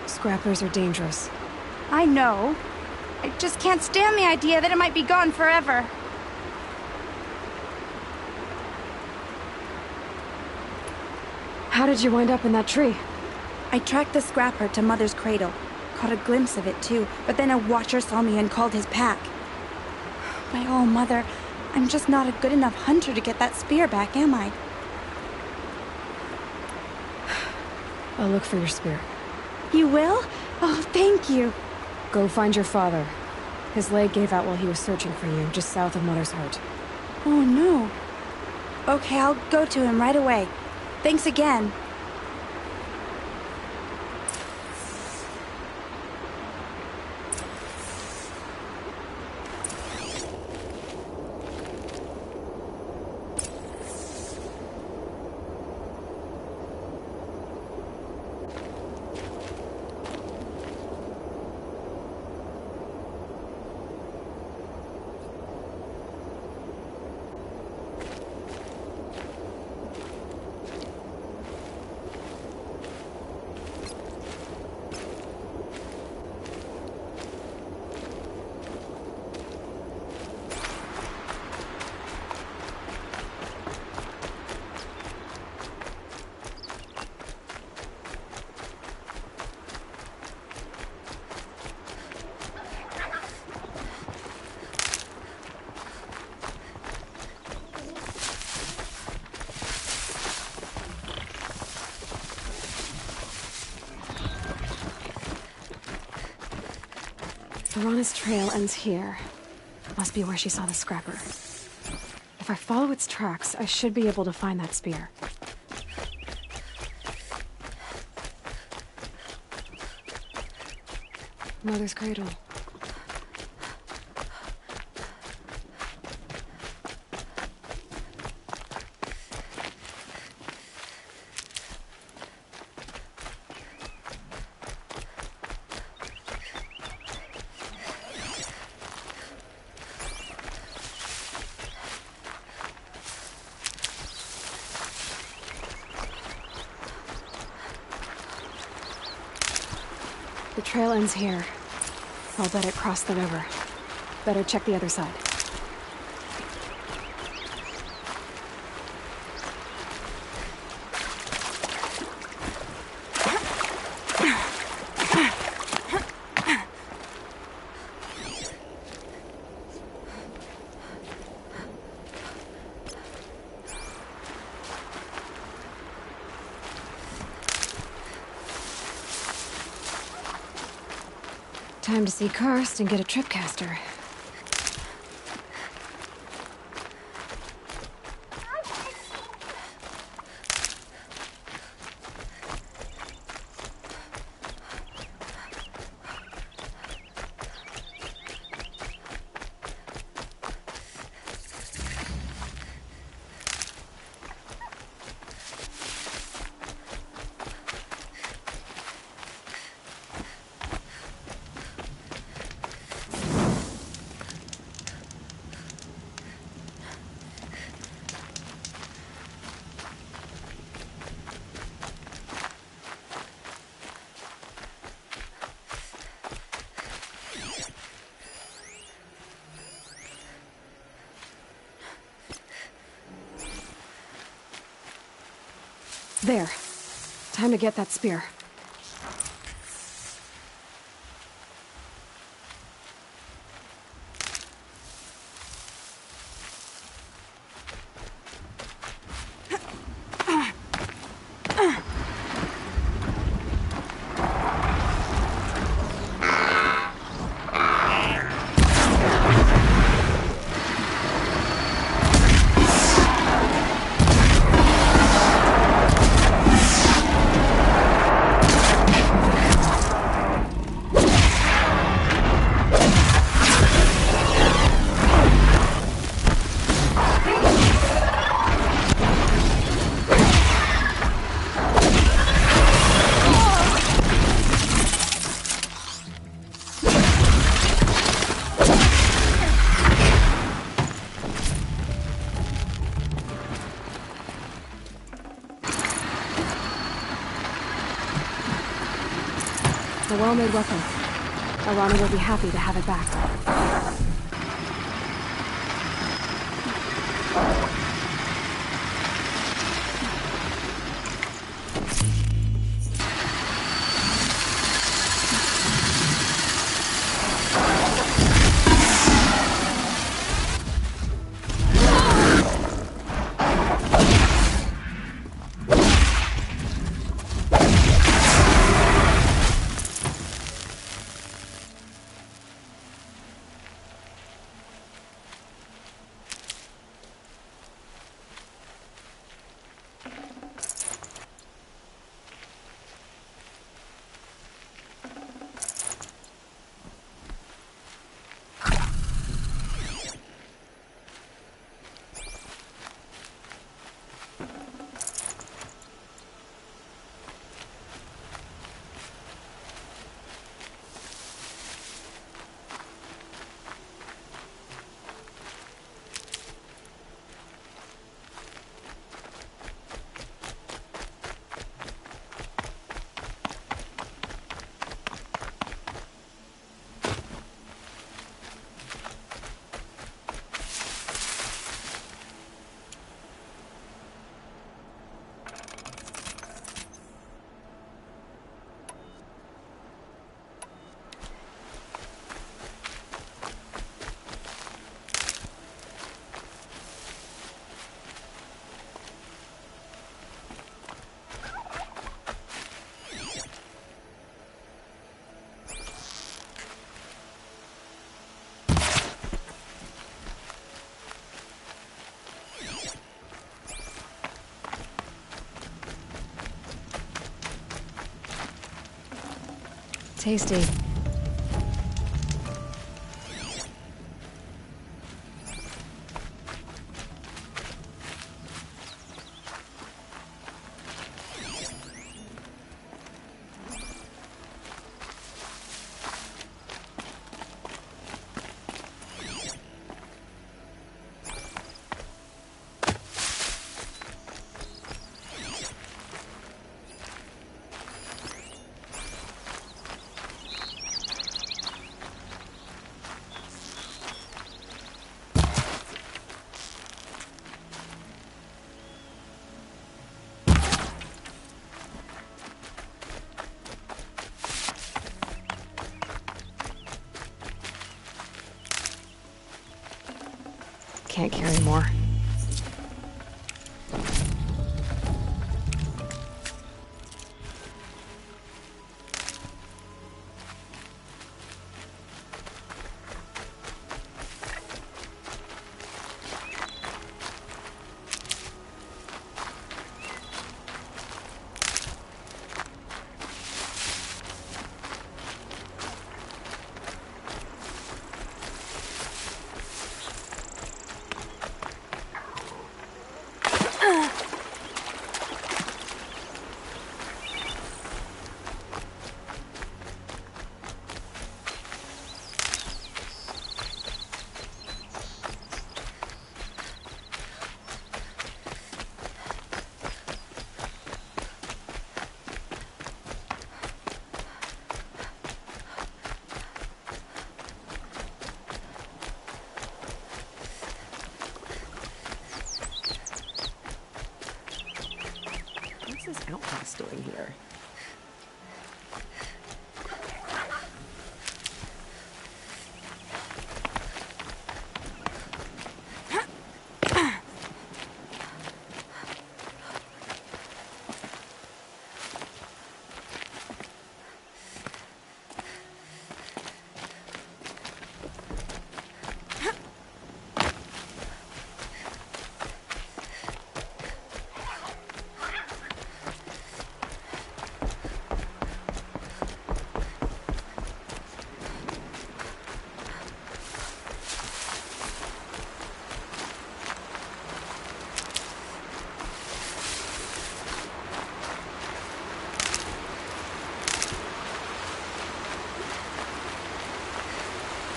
Scrappers are dangerous. I know. I just can't stand the idea that it might be gone forever. How did you wind up in that tree? I tracked the scrapper to Mother's cradle. Caught a glimpse of it too, but then a Watcher saw me and called his pack. My oh, Mother, I'm just not a good enough hunter to get that spear back, am I? I'll look for your spear. You will? Oh, thank you. Go find your father. His leg gave out while he was searching for you, just south of Mother's Heart. Oh, no. Okay, I'll go to him right away. Thanks again. Arana's trail ends here. Must be where she saw the scrapper. If I follow its tracks, I should be able to find that spear. Mother's cradle. The trail ends here. I'll bet it crossed the river. Better check the other side. Time to see Karst and get a tripcaster. There. Time to get that spear. A well-made weapon. Arana will be happy to have it back. Tasty. Can't carry more. outcast doing here?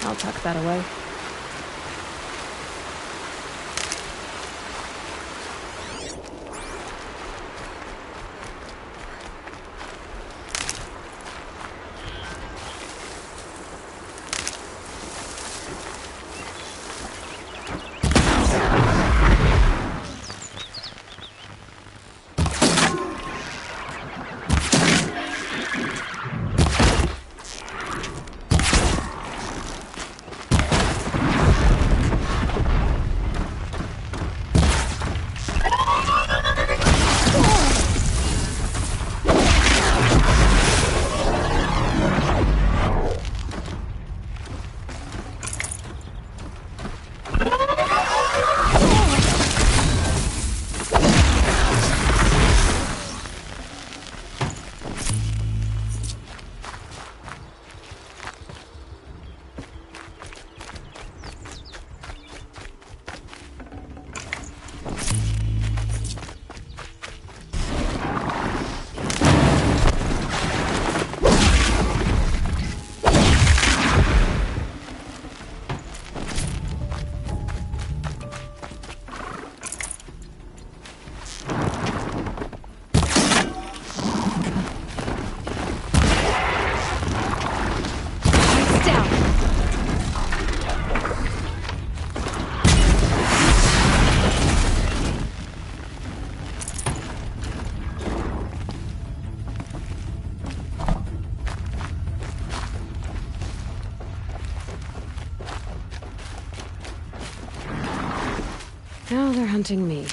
I'll tuck that away. Now they're hunting me.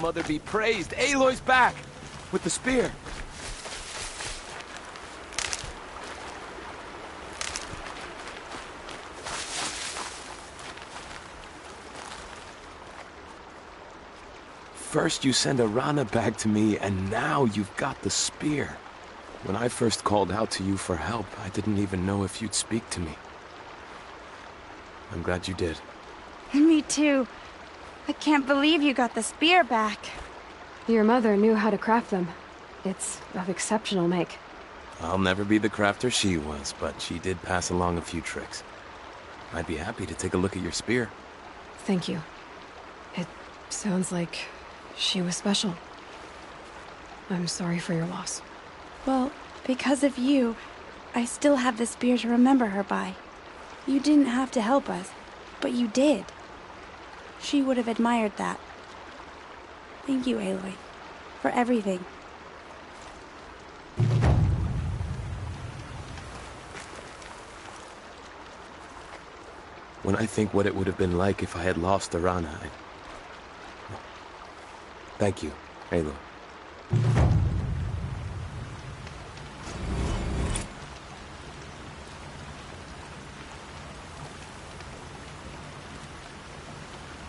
Mother be praised. Aloy's back! With the spear. First you send Arana back to me, and now you've got the spear. When I first called out to you for help, I didn't even know if you'd speak to me. I'm glad you did. Me too. I can't believe you got the spear back. Your mother knew how to craft them. It's of exceptional make. I'll never be the crafter she was, but she did pass along a few tricks. I'd be happy to take a look at your spear. Thank you. It sounds like she was special. I'm sorry for your loss. Well, because of you, I still have the spear to remember her by. You didn't have to help us, but you did. She would have admired that. Thank you, Aloy, for everything. When I think what it would have been like if I had lost Arana, Thank you, Aloy.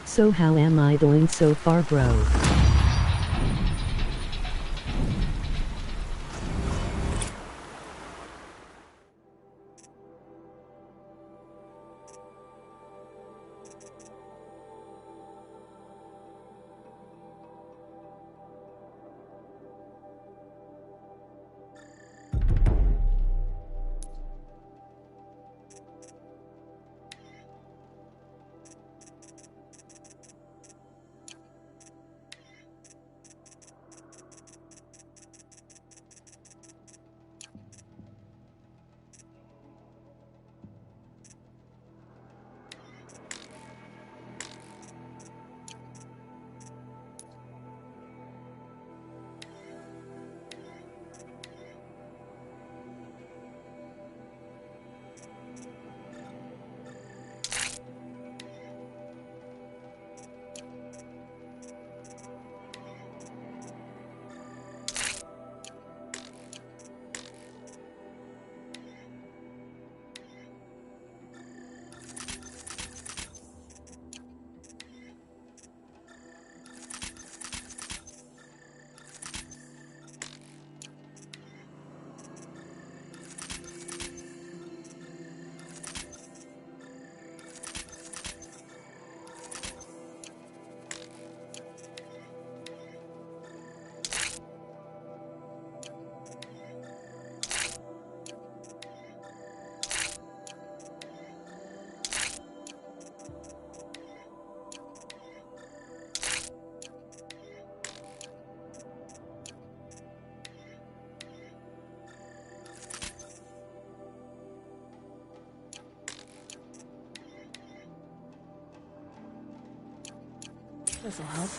So how am I doing so far, bro? This'll help.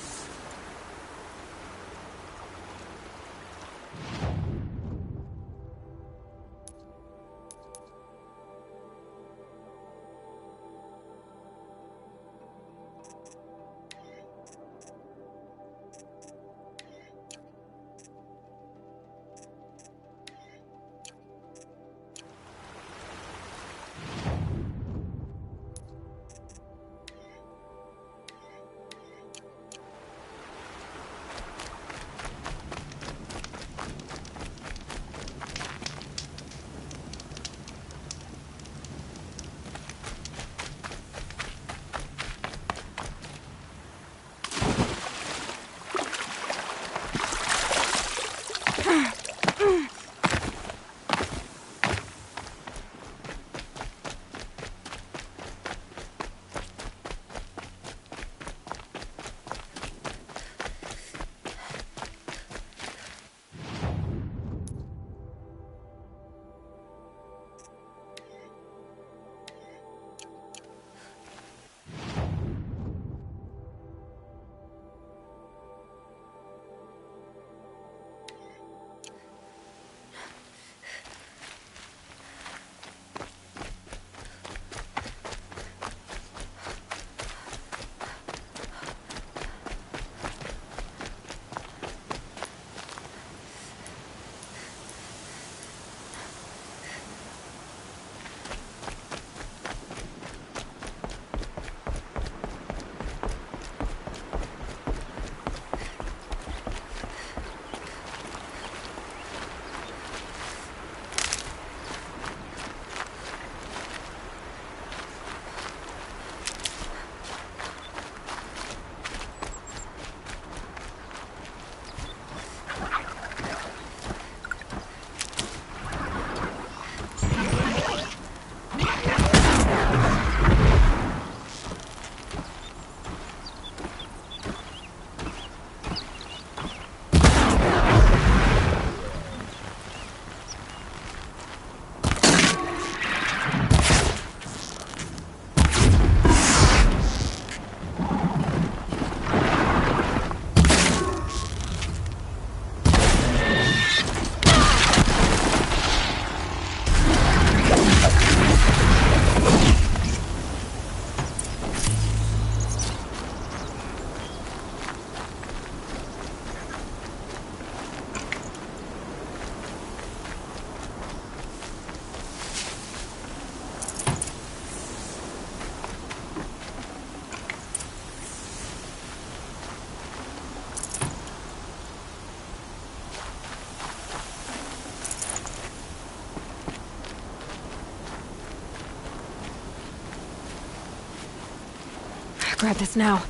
grab this now.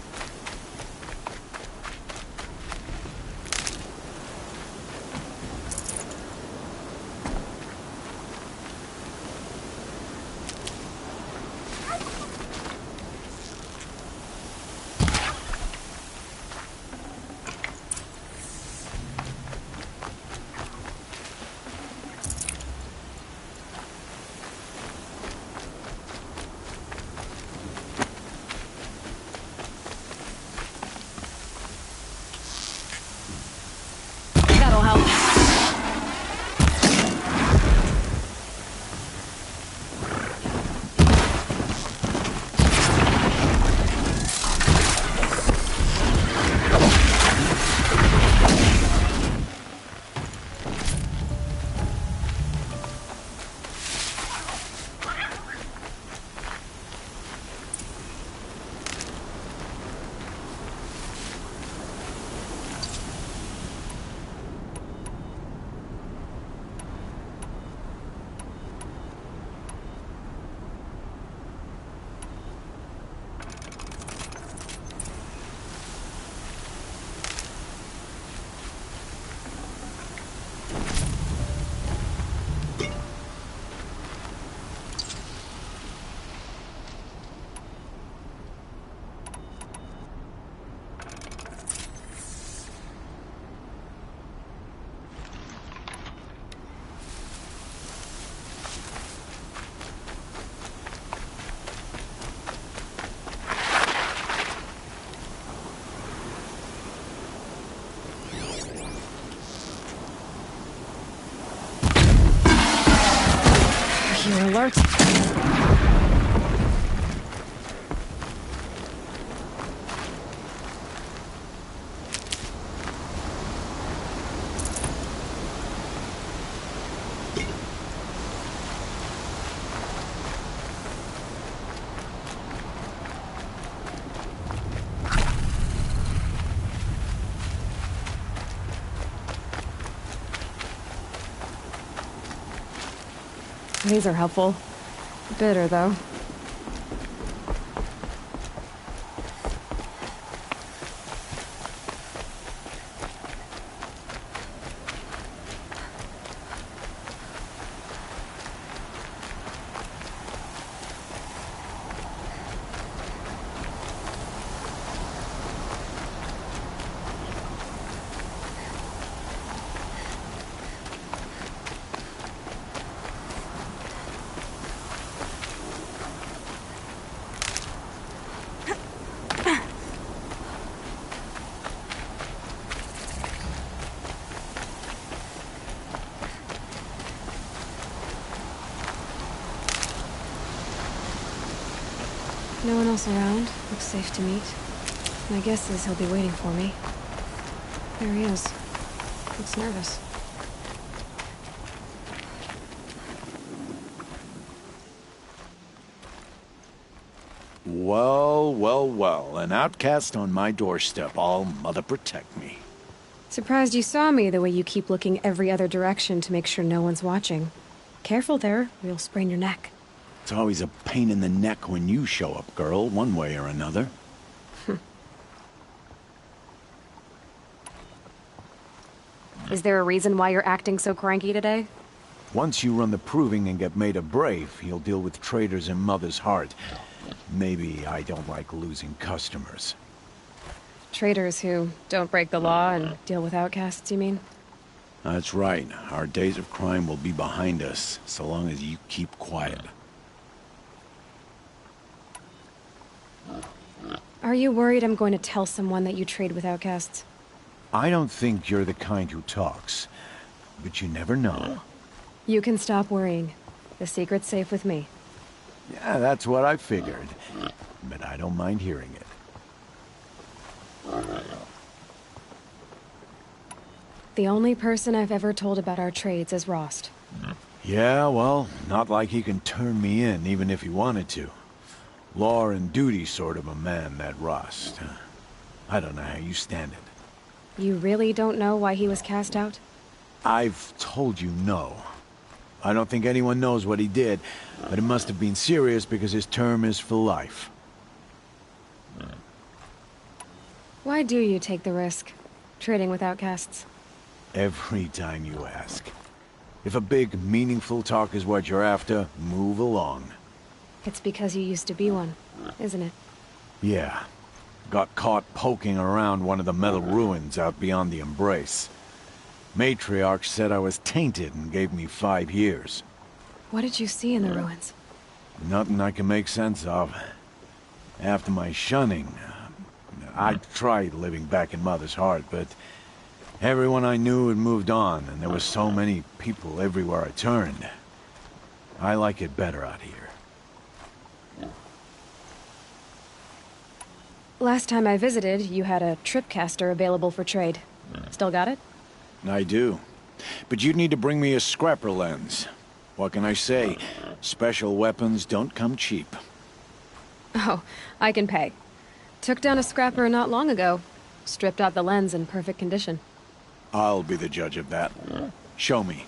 That'll help. You're alert. These are helpful. Bitter, though. No one else around. Looks safe to meet. My guess is he'll be waiting for me. There he is. Looks nervous. Well, well, well. An outcast on my doorstep. All mother protect me. Surprised you saw me the way you keep looking every other direction to make sure no one's watching. Careful there, or you'll sprain your neck. It's always a pain in the neck when you show up, girl, one way or another. Is there a reason why you're acting so cranky today? Once you run the proving and get made a brave, you'll deal with traitors in Mother's heart. Maybe I don't like losing customers. Traitors who don't break the law and deal with outcasts, you mean? That's right. Our days of crime will be behind us, so long as you keep quiet. Are you worried I'm going to tell someone that you trade with outcasts? I don't think you're the kind who talks, but you never know. You can stop worrying. The secret's safe with me. Yeah, that's what I figured, but I don't mind hearing it. The only person I've ever told about our trades is Rost. Yeah, well, not like he can turn me in, even if he wanted to. Law and duty sort of a man, that Rost. I don't know how you stand it. You really don't know why he was cast out? I've told you no. I don't think anyone knows what he did, but it must have been serious because his term is for life. Why do you take the risk, trading with outcasts? Every time you ask. If a big, meaningful talk is what you're after, move along. It's because you used to be one, isn't it? Yeah. Got caught poking around one of the metal ruins out beyond the Embrace. Matriarch said I was tainted and gave me 5 years. What did you see in the ruins? Nothing I can make sense of. After my shunning, I tried living back in Mother's heart, but everyone I knew had moved on, and there were so many people everywhere I turned. I like it better out here. Last time I visited, you had a tripcaster available for trade. Still got it? I do. But you'd need to bring me a scrapper lens. What can I say? Special weapons don't come cheap. Oh, I can pay. Took down a scrapper not long ago. Stripped out the lens in perfect condition. I'll be the judge of that. Show me.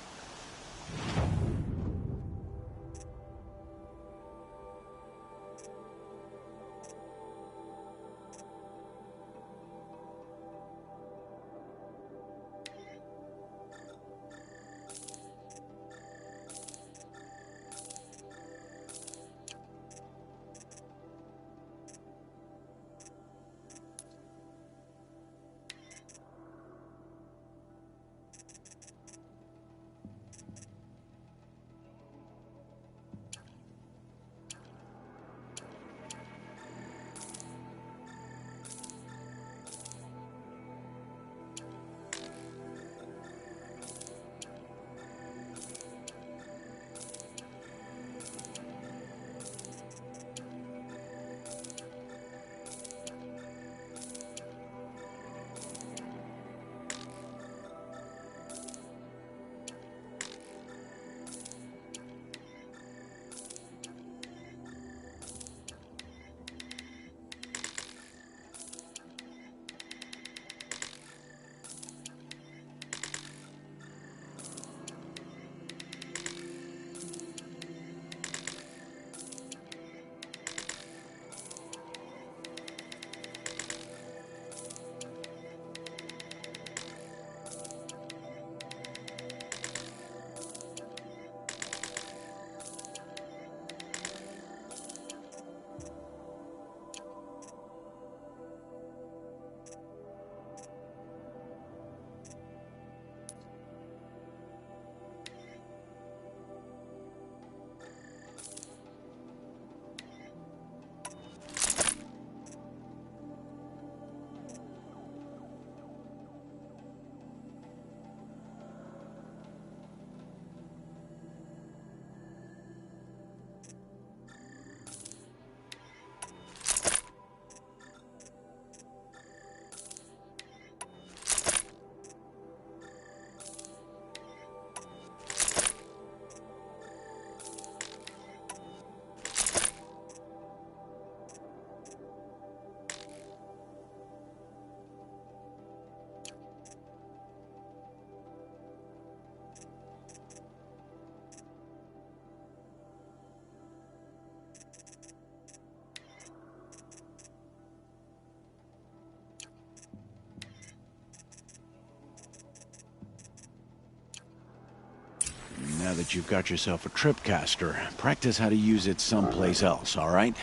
Now that you've got yourself a tripcaster, practice how to use it someplace else, all right?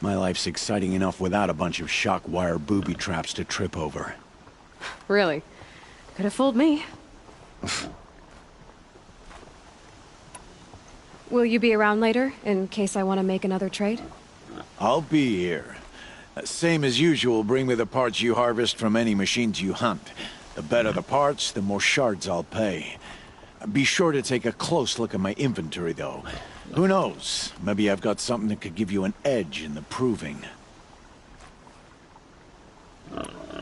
My life's exciting enough without a bunch of shock wire booby traps to trip over. Really? Could have fooled me. Will you be around later, in case I want to make another trade? I'll be here. Same as usual, bring me the parts you harvest from any machines you hunt. The better the parts, the more shards I'll pay. Be sure to take a close look at my inventory, though. Who knows? Maybe I've got something that could give you an edge in the proving.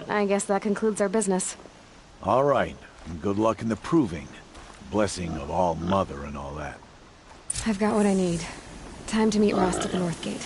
I guess that concludes our business. All right. Good luck in the proving. Blessing of All Mother and all that. I've got what I need. Time to meet Rost at the North Gate.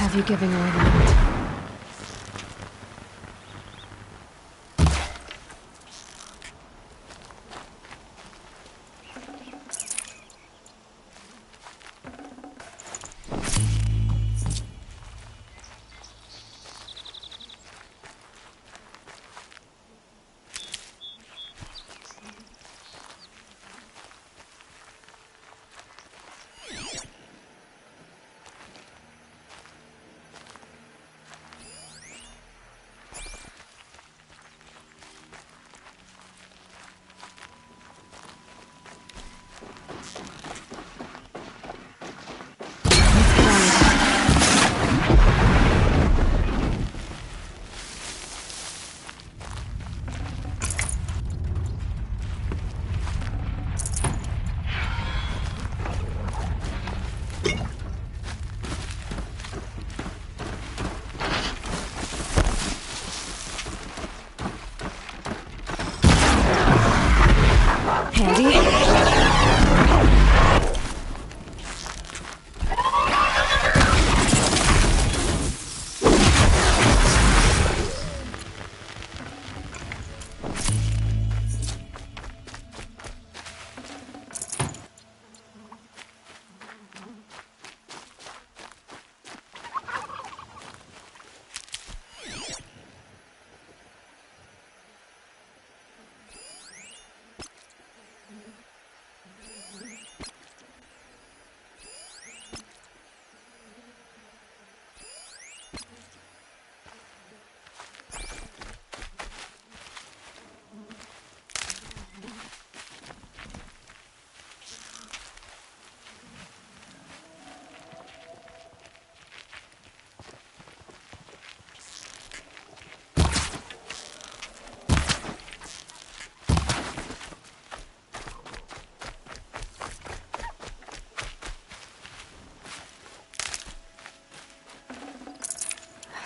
have you giving away the note.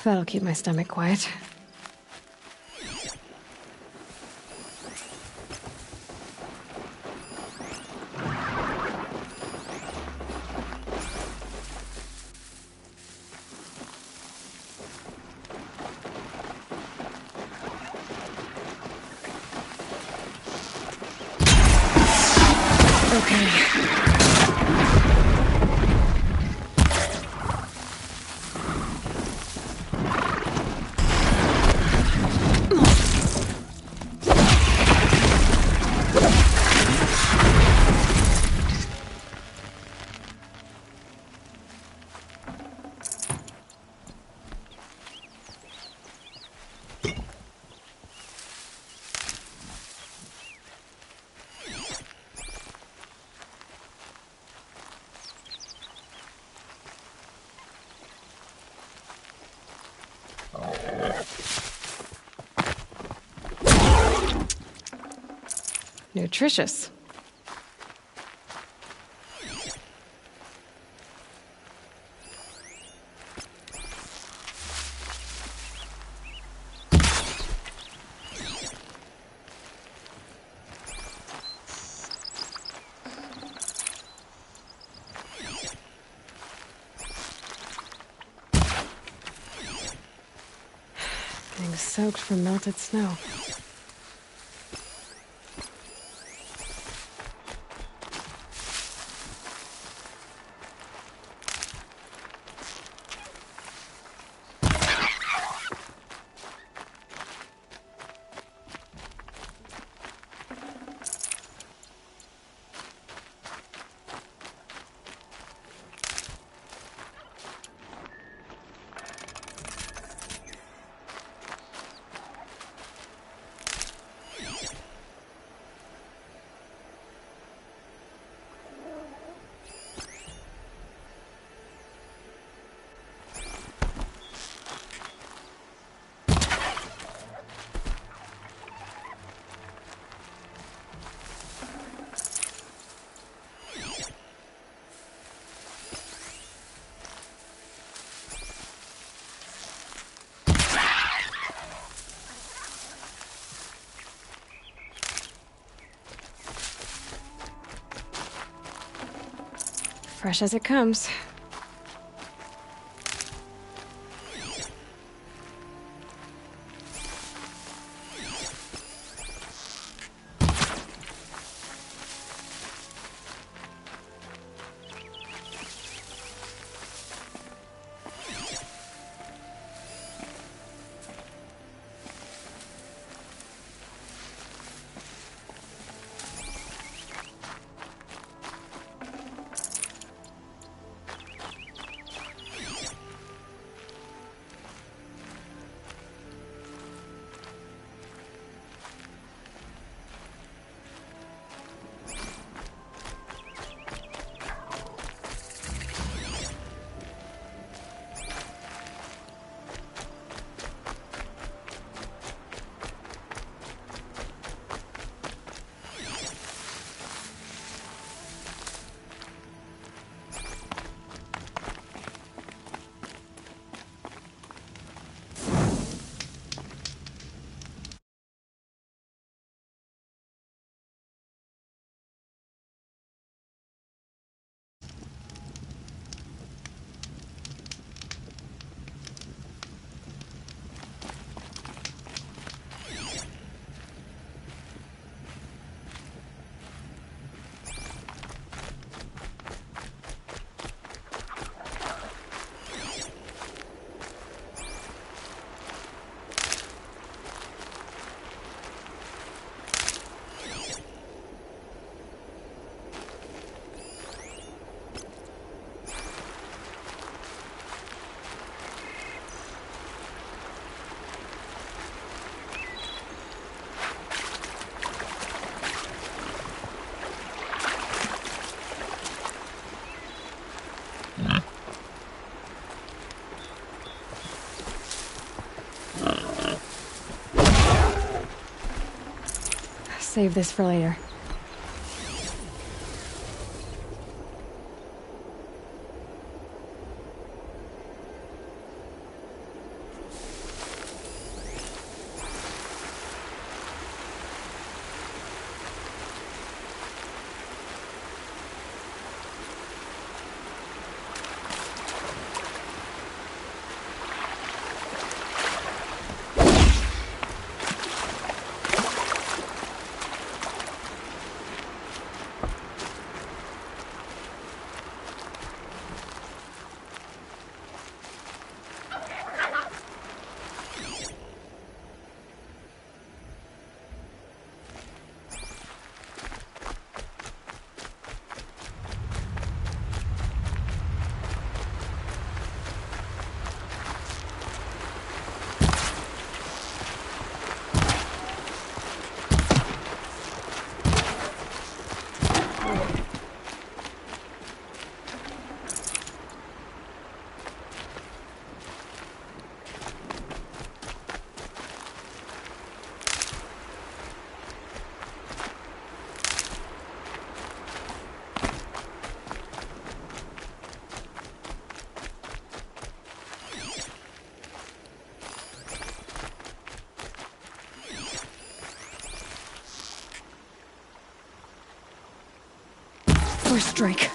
That'll keep my stomach quiet. Nutritious. Getting soaked from melted snow. Fresh as it comes. save this for later. First strike.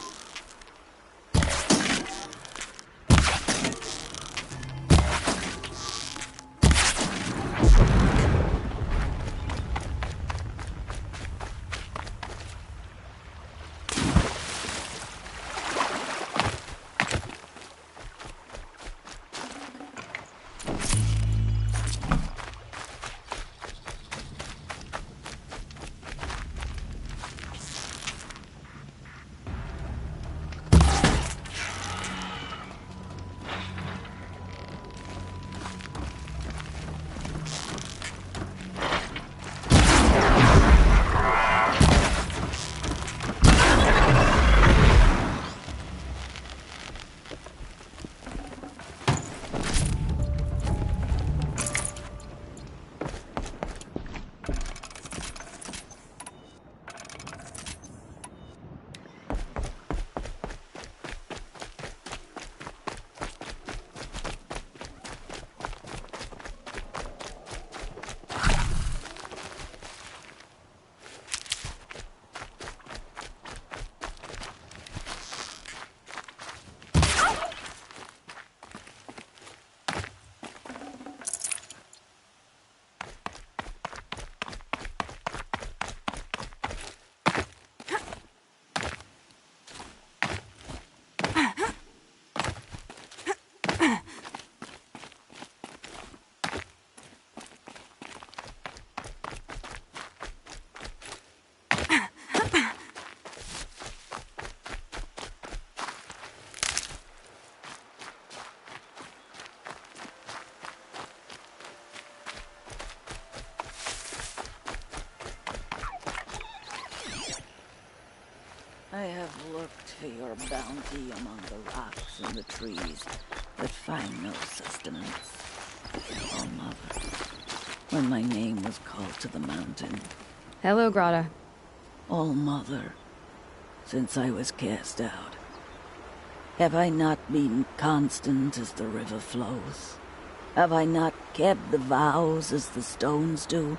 I have looked for your bounty among the rocks and the trees, but find no sustenance. Oh, Mother, when my name was called to the mountain. Hello, Grata. Oh, Mother, since I was cast out, have I not been constant as the river flows? Have I not kept the vows as the stones do?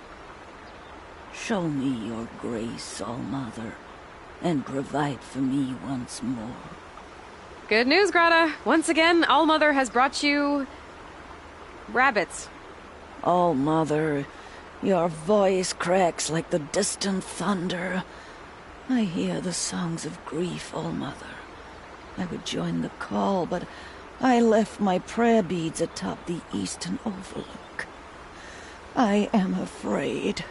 Show me your grace, All Mother, and provide for me once more. Good news, Grata. Once again, All Mother has brought you... rabbits. All Mother, your voice cracks like the distant thunder. I hear the songs of grief, All Mother. I would join the call, but I left my prayer beads atop the eastern overlook. I am afraid.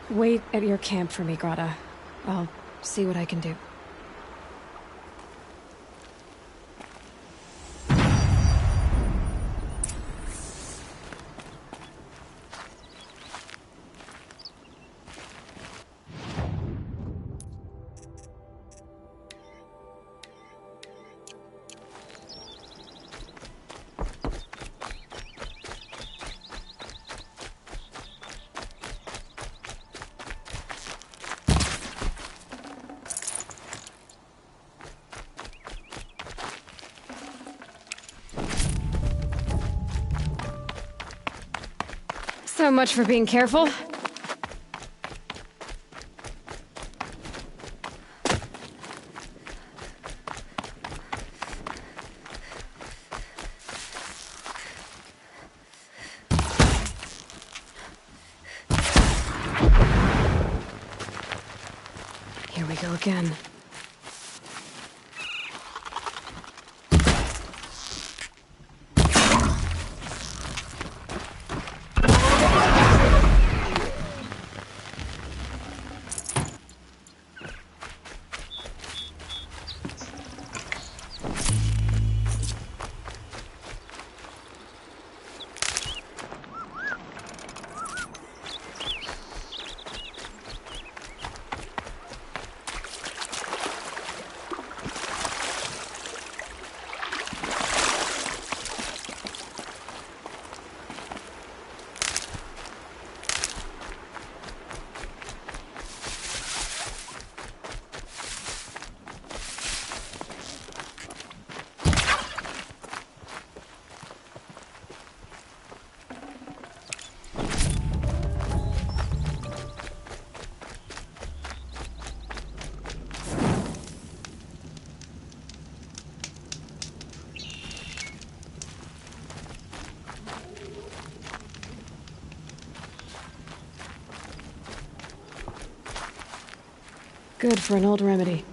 Wait at your camp for me, Grata. I'll see what I can do. So much for being careful. Here we go again. Good for an old remedy.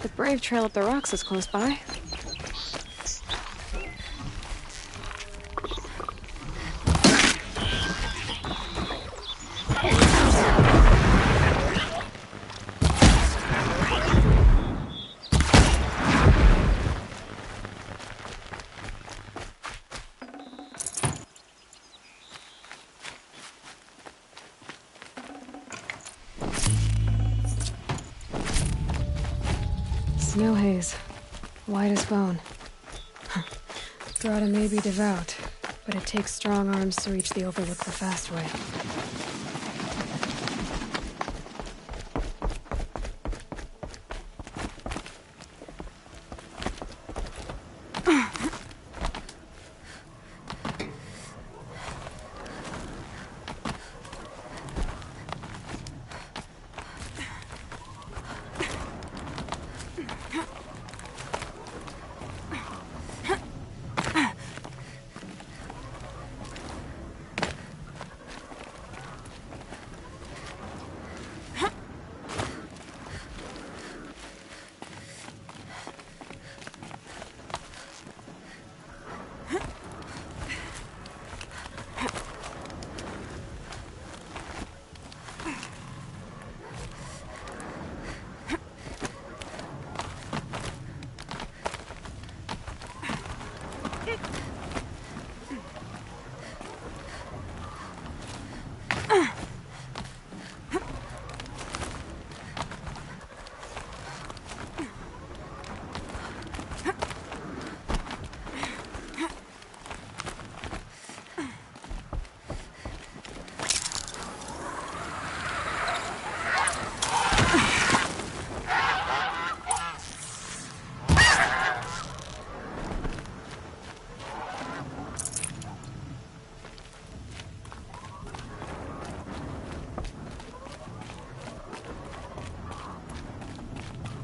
The Brave Trail up the rocks is close by. Snow haze. White as bone. Grata may be devout, but it takes strong arms to reach the Overlook the fast way.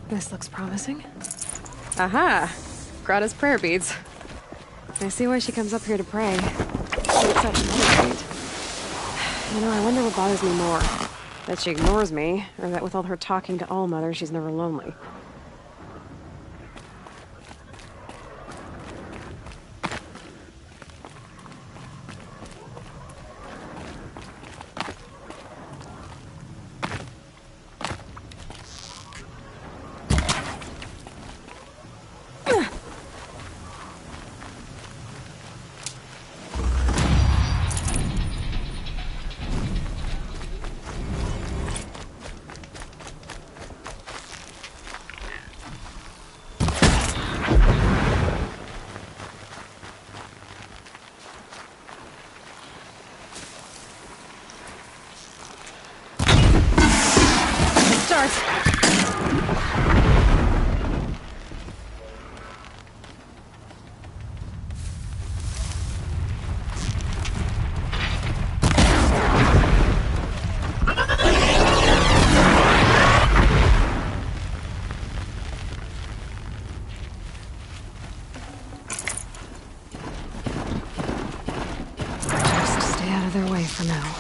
This looks promising. Aha! Grata's prayer beads. I see why she comes up here to pray. It's such an meditate. You know, I wonder what bothers me more. That she ignores me, or that with all her talking to All-Mother, she's never lonely. start. Just stay out of their way for now.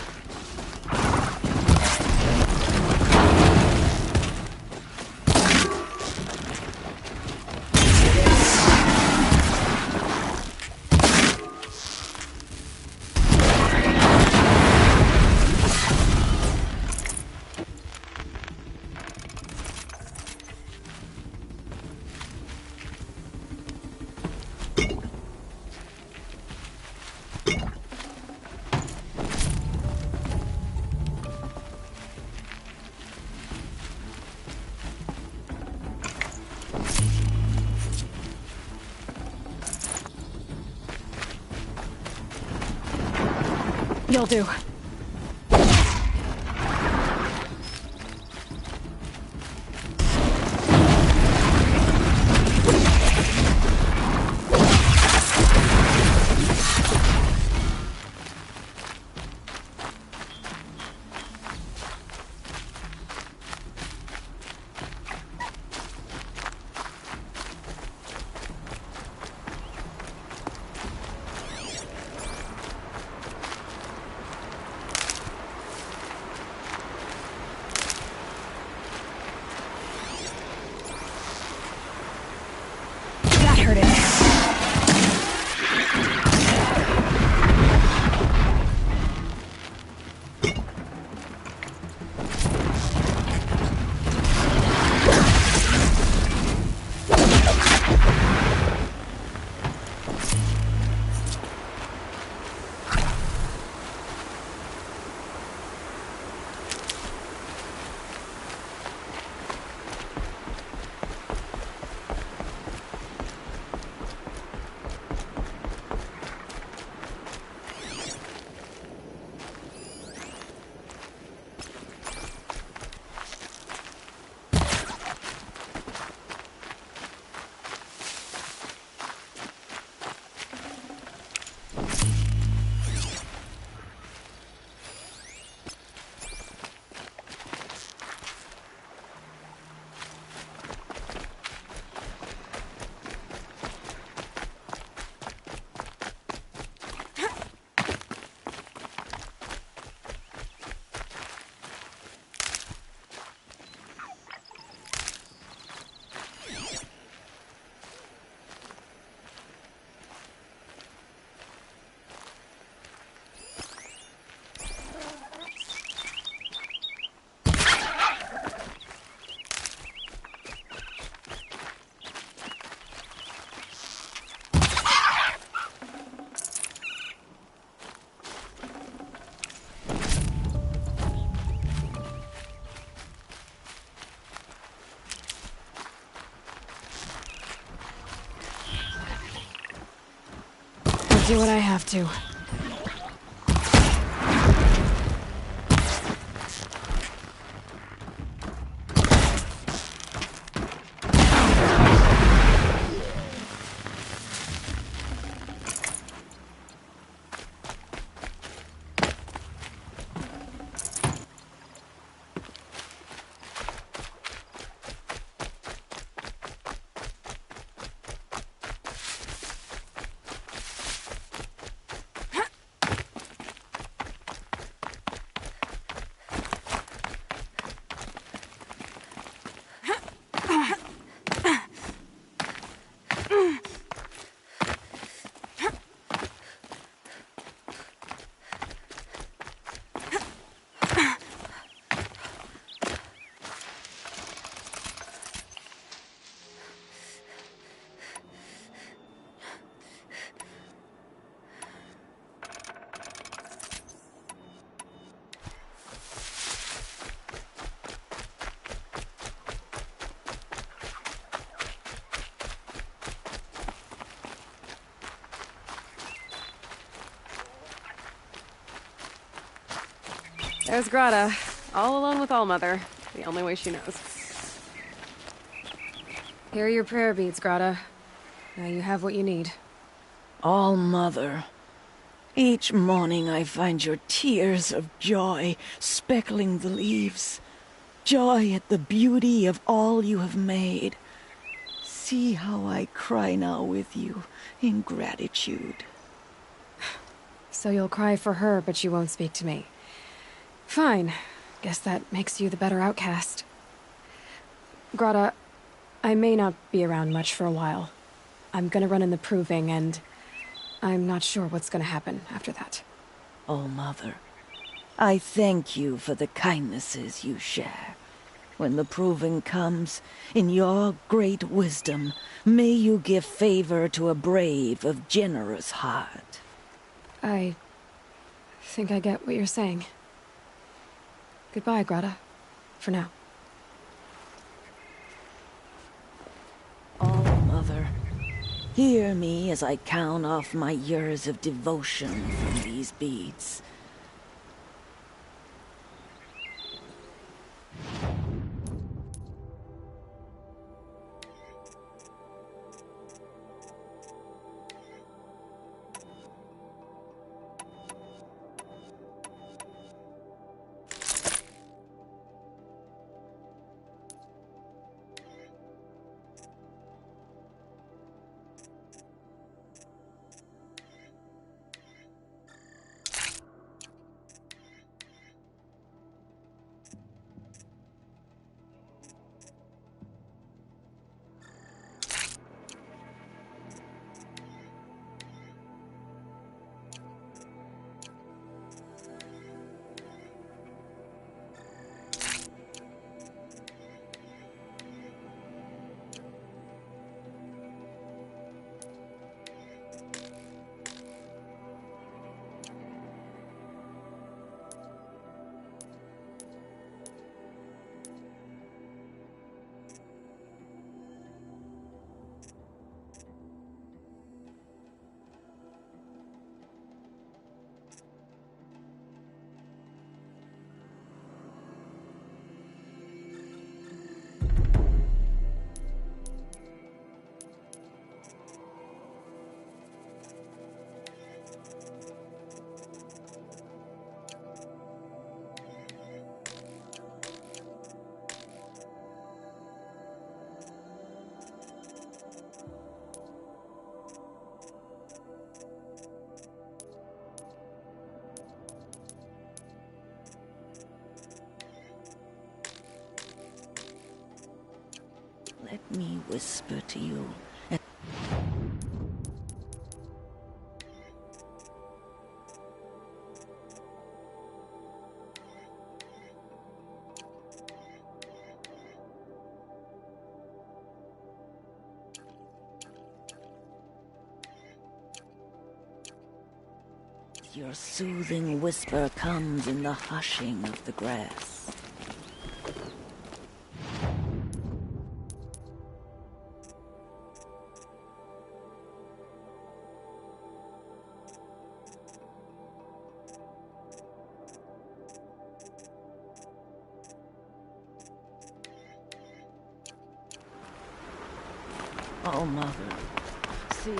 You'll do. That hurt it. I'll do what I have to. There's Grata, all alone with Allmother. The only way she knows. Here are your prayer beads, Grata. Now you have what you need. All Mother. Each morning I find your tears of joy speckling the leaves. Joy at the beauty of all you have made. See how I cry now with you in gratitude. So you'll cry for her, but you won't speak to me. Fine. Guess that makes you the better outcast. Grata, I may not be around much for a while. I'm gonna run in the proving, and I'm not sure what's gonna happen after that. Oh, Mother, I thank you for the kindnesses you share. When the proving comes, in your great wisdom, may you give favor to a brave of generous heart. I think I get what you're saying. Goodbye, Grata. For now. Oh, Mother, hear me as I count off my years of devotion from these beads. Let me whisper to you. Your soothing whisper comes in the hushing of the grass. Oh, Mother, see.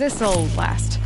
This'll last.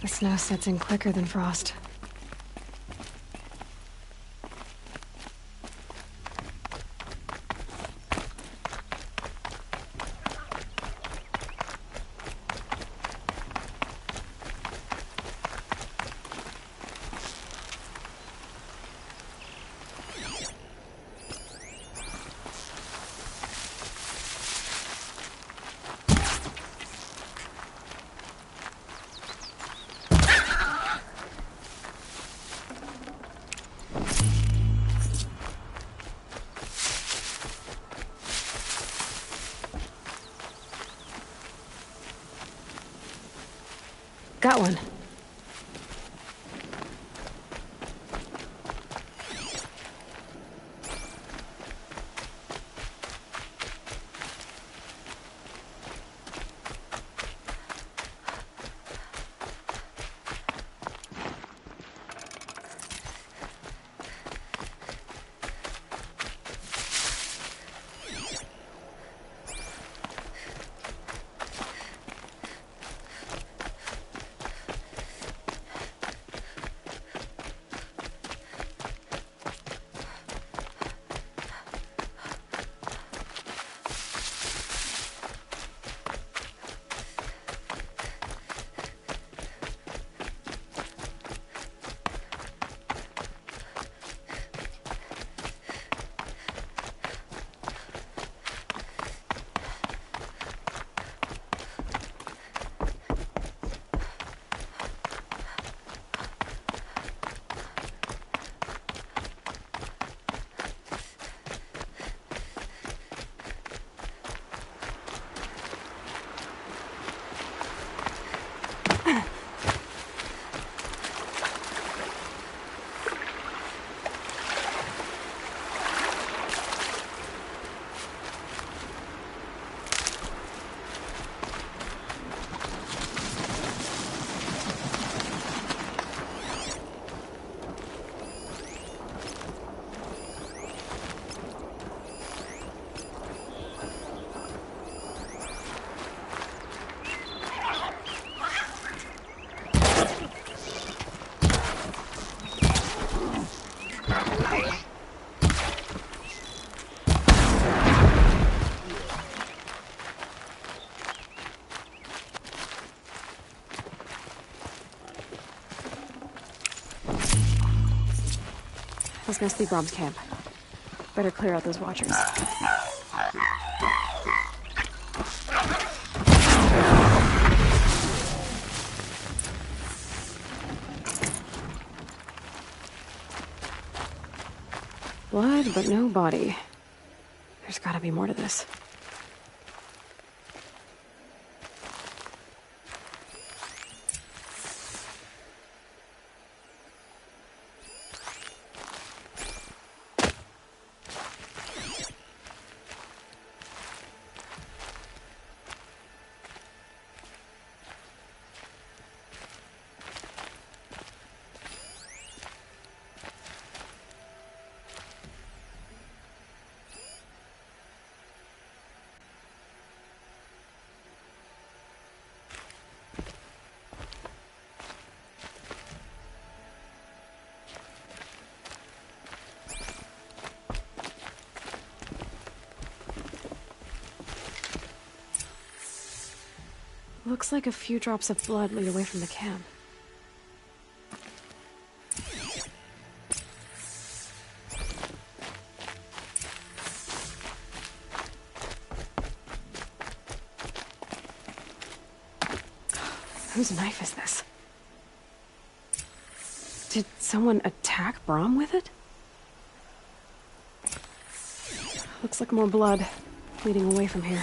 The snow sets in quicker than frost. Got one. This must be Brom's camp. Better clear out those watchers. Blood, but no body. There's gotta be more to this. Looks like a few drops of blood lead away from the camp. Whose knife is this? Did someone attack Brom with it? Looks like more blood leading away from here.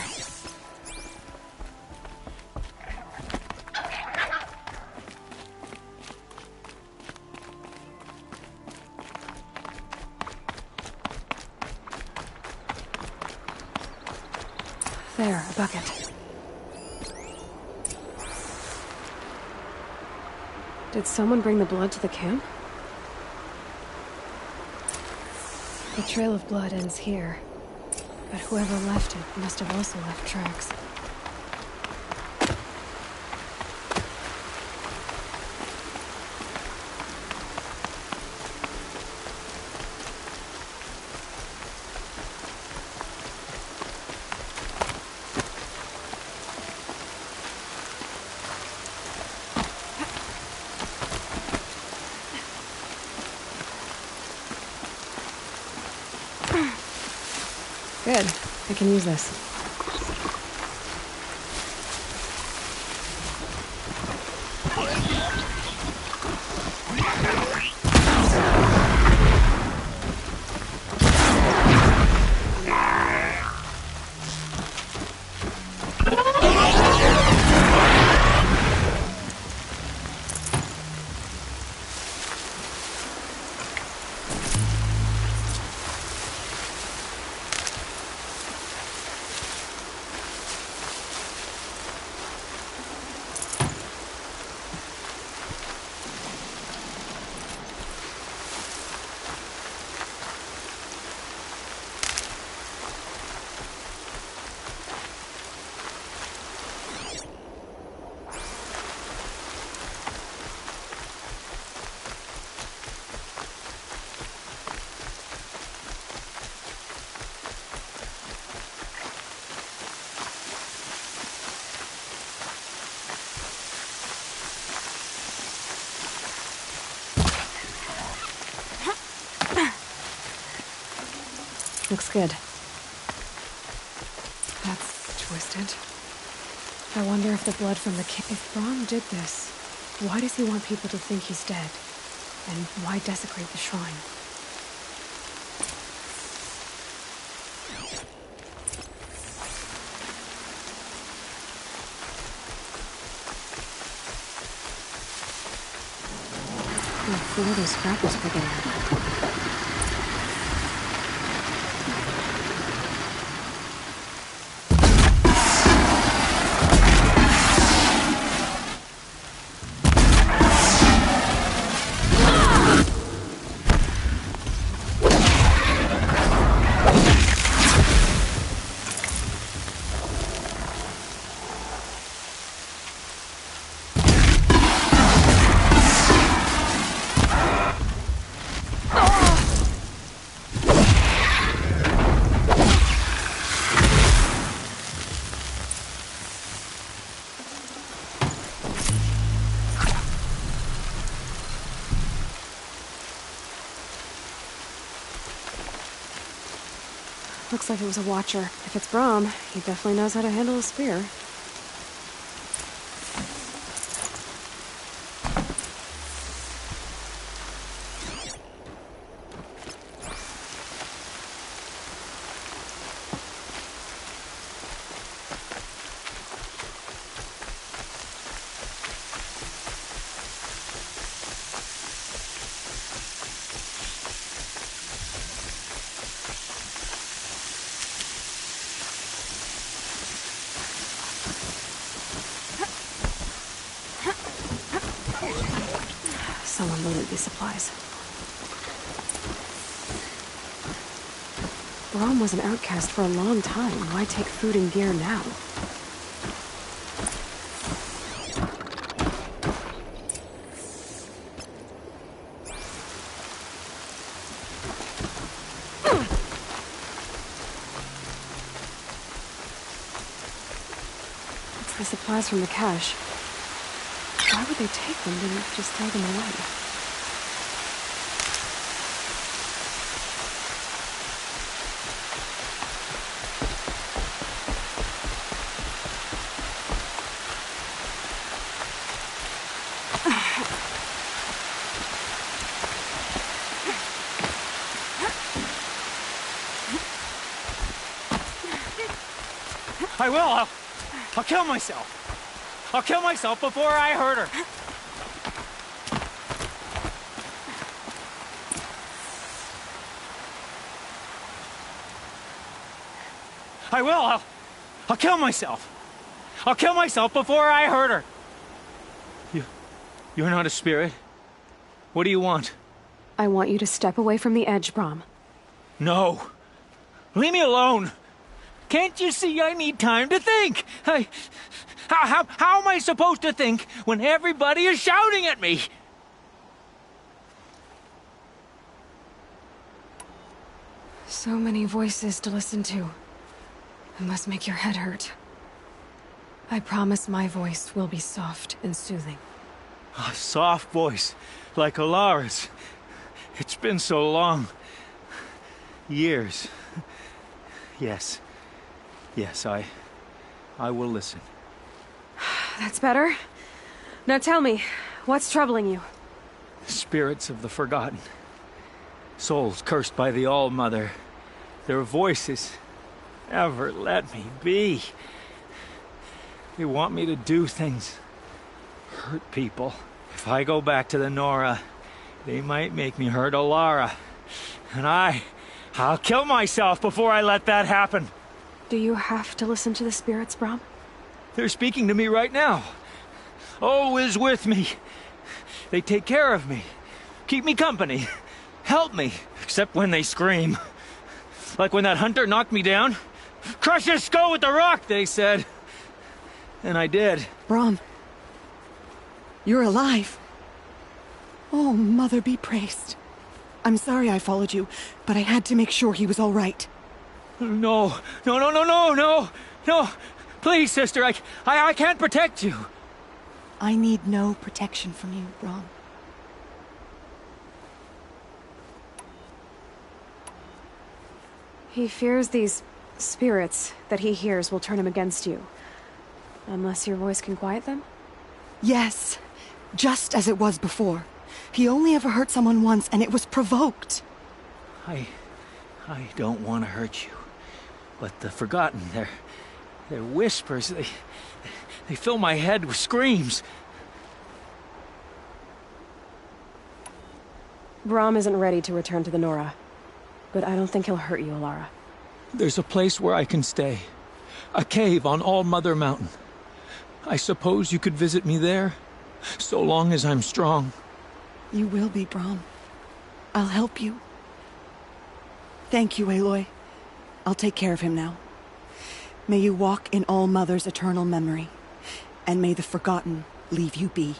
There, a bucket. Did someone bring the blood to the camp? The trail of blood ends here, but whoever left it must have also left tracks. Good. I can use this. Looks good. That's twisted. I wonder if the blood from the If Brom did this, why does he want people to think he's dead? And why desecrate the shrine? Who are those scrappers picking at? Looks like it was a watcher. If it's Brom, he definitely knows how to handle a spear. Someone loaded these supplies. Brom was an outcast for a long time. Why take food and gear now? It's the supplies from the cache. Why would they take them and just throw them away? I will. I'll kill myself. I'll kill myself before I hurt her. I will. I'll kill myself. I'll kill myself before I hurt her. You're not a spirit. What do you want? I want you to step away from the edge, Brom. No. Leave me alone. Can't you see I need time to think? How am I supposed to think when everybody is shouting at me? So many voices to listen to. It must make your head hurt. I promise my voice will be soft and soothing. A soft voice, like Alara's. It's been so long. Years. Yes. Yes, I will listen. That's better. Now tell me, what's troubling you? Spirits of the forgotten. Souls cursed by the All-Mother. Their voices never let me be. They want me to do things. Hurt people. If I go back to the Nora, they might make me hurt Alara. And I'll kill myself before I let that happen. Do you have to listen to the spirits, Brom? They're speaking to me right now. Oh is with me. They take care of me. Keep me company. Help me. Except when they scream. Like when that hunter knocked me down. Crush his skull with the rock, they said. And I did. Brom. You're alive. Oh, Mother be praised. I'm sorry I followed you, but I had to make sure he was all right. No. Please, sister, I can't protect you. I need no protection from you, Brom. He fears these spirits that he hears will turn him against you. Unless your voice can quiet them? Yes. Just as it was before. He only ever hurt someone once, and it was provoked. I don't want to hurt you. But the Forgotten, their whispers, they fill my head with screams. Brom isn't ready to return to the Nora. But I don't think he'll hurt you, Alara. There's a place where I can stay. A cave on All-Mother Mountain. I suppose you could visit me there? So long as I'm strong. You will be, Brom. I'll help you. Thank you, Aloy. I'll take care of him now. May you walk in All-Mother's eternal memory. And may the Forgotten leave you be.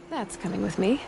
That's coming with me.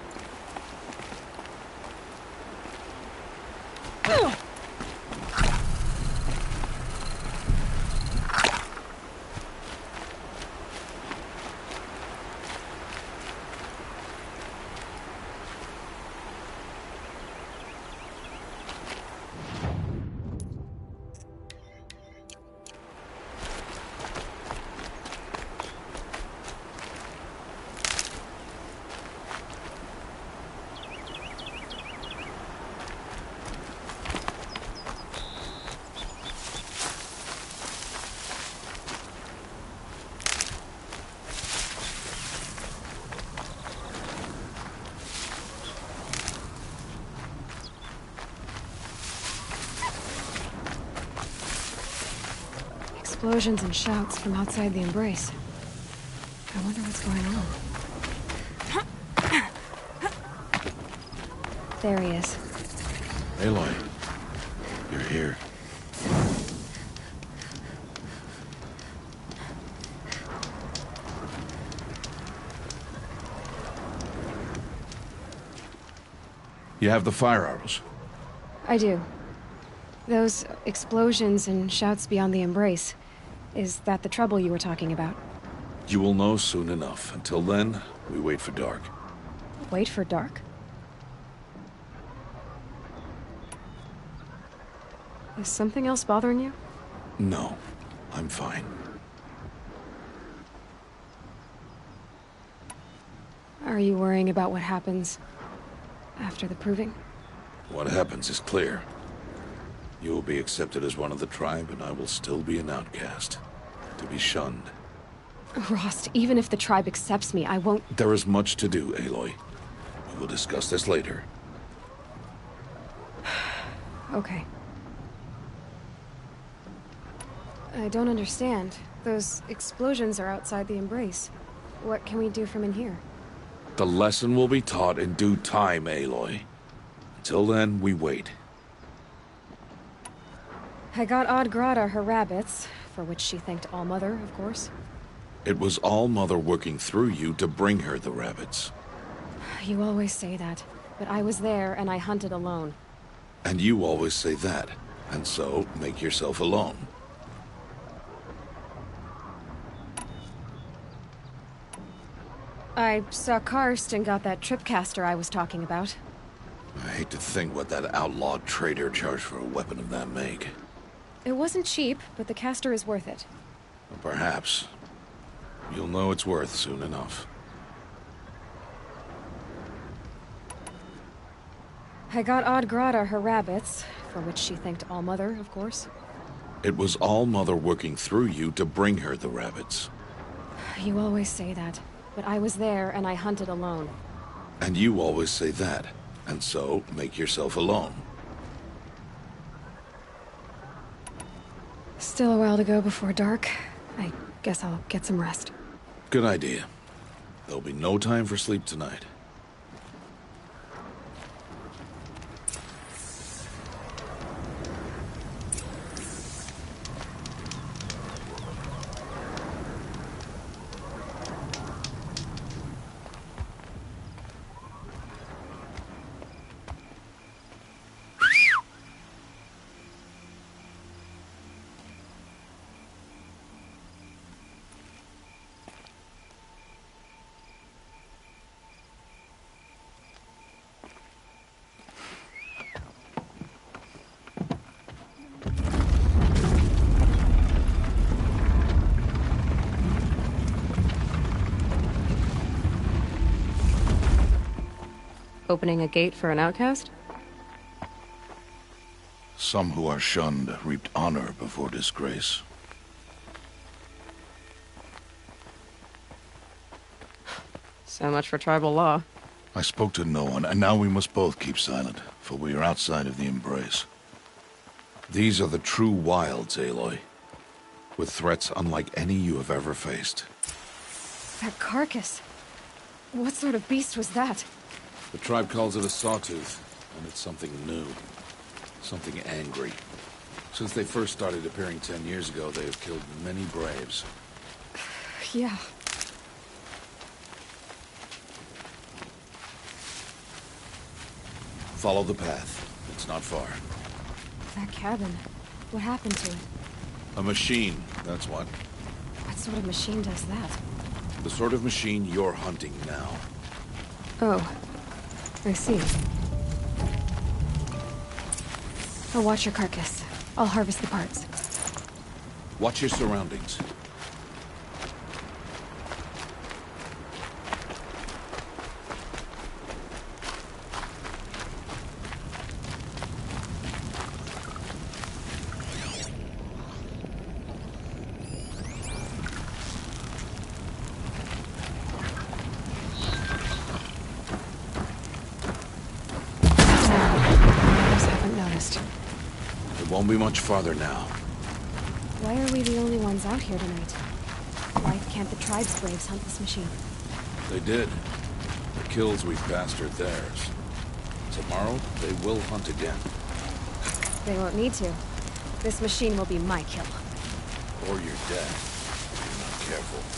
Explosions and shouts from outside the embrace. I wonder what's going on. There he is. Aloy, you're here. You have the fire arrows? I do. Those explosions and shouts beyond the embrace. Is that the trouble you were talking about? You will know soon enough. Until then, we wait for dark. Wait for dark? Is something else bothering you? No, I'm fine. Are you worrying about what happens after the proving? What happens is clear. You will be accepted as one of the tribe, and I will still be an outcast. To be shunned. Rost, even if the tribe accepts me, I won't— There is much to do, Aloy. We will discuss this later. Okay. I don't understand. Those explosions are outside the embrace. What can we do from in here? The lesson will be taught in due time, Aloy. Until then, we wait. I got Odd Grata her rabbits, for which she thanked All-Mother, of course. It was All-Mother working through you to bring her the rabbits. You always say that, but I was there and I hunted alone. And you always say that, and so make yourself alone. I saw Karst and got that tripcaster I was talking about. I hate to think what that outlawed trader charged for a weapon of that make. It wasn't cheap, but the caster is worth it. Perhaps. You'll know it's worth soon enough. I got Odd Grata her rabbits, for which she thanked All-Mother, of course. It was All-Mother working through you to bring her the rabbits. You always say that, but I was there and I hunted alone. And you always say that, and so make yourself alone. Still a while to go before dark. I guess I'll get some rest. Good idea. There'll be no time for sleep tonight. Opening a gate for an outcast? Some who are shunned reaped honor before disgrace. So much for tribal law. I spoke to no one, and now we must both keep silent, for we are outside of the embrace. These are the true wilds, Aloy, with threats unlike any you have ever faced. That carcass. What sort of beast was that? The tribe calls it a sawtooth, and it's something new. Something angry. Since they first started appearing 10 years ago, they have killed many braves. Yeah. Follow the path. It's not far. That cabin. What happened to it? A machine, that's what. What sort of machine does that? The sort of machine you're hunting now. Oh. I see. I'll watch your carcass. I'll harvest the parts. Watch your surroundings. Won't be much farther now. Why are we the only ones out here tonight? Why can't the tribe's braves hunt this machine? They did. The kills we've passed are theirs. Tomorrow, they will hunt again. They won't need to. This machine will be my kill. Or your death, if you're not careful.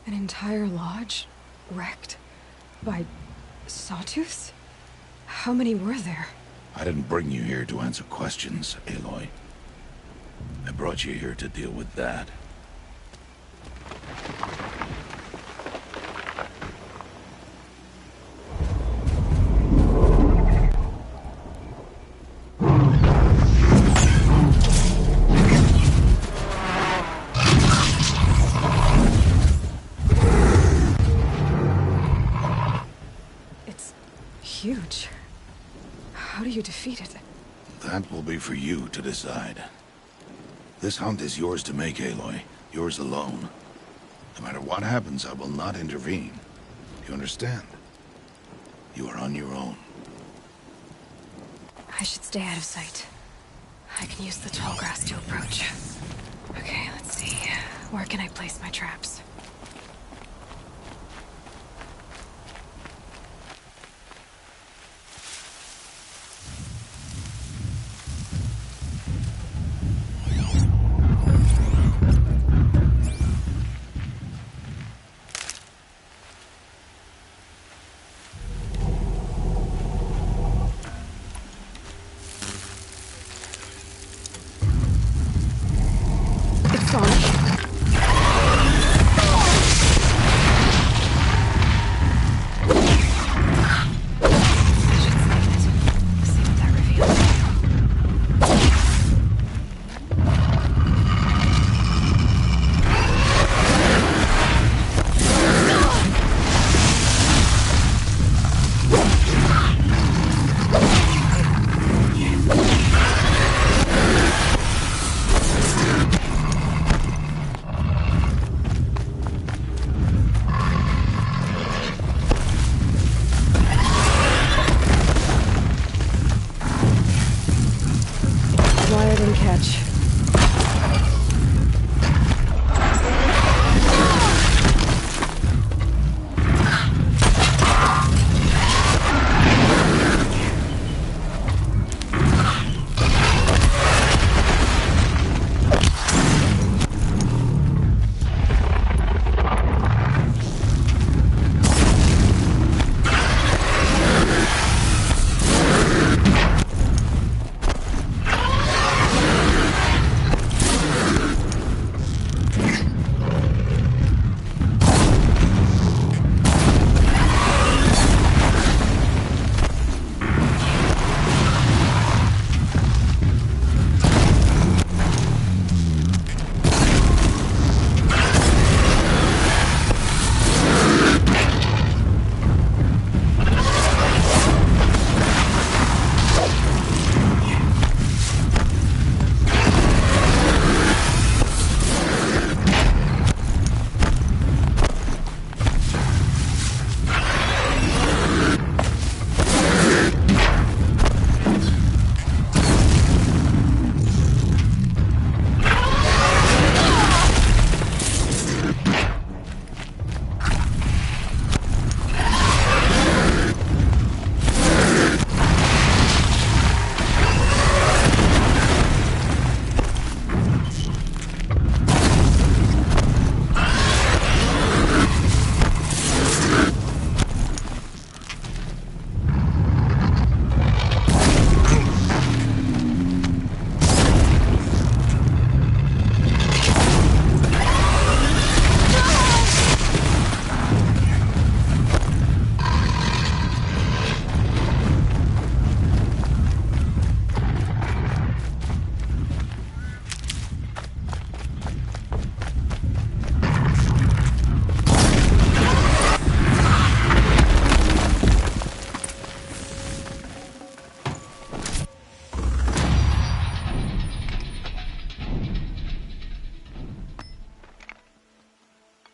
An entire lodge? Wrecked? By sawtooths? How many were there? I didn't bring you here to answer questions, Aloy. I brought you here to deal with that. Huge. How do you defeat it? That will be for you to decide. This hunt is yours to make, Aloy. Yours alone. No matter what happens, I will not intervene. You understand? You are on your own. I should stay out of sight. I can use the tall grass to approach. Okay, let's see. Where can I place my traps?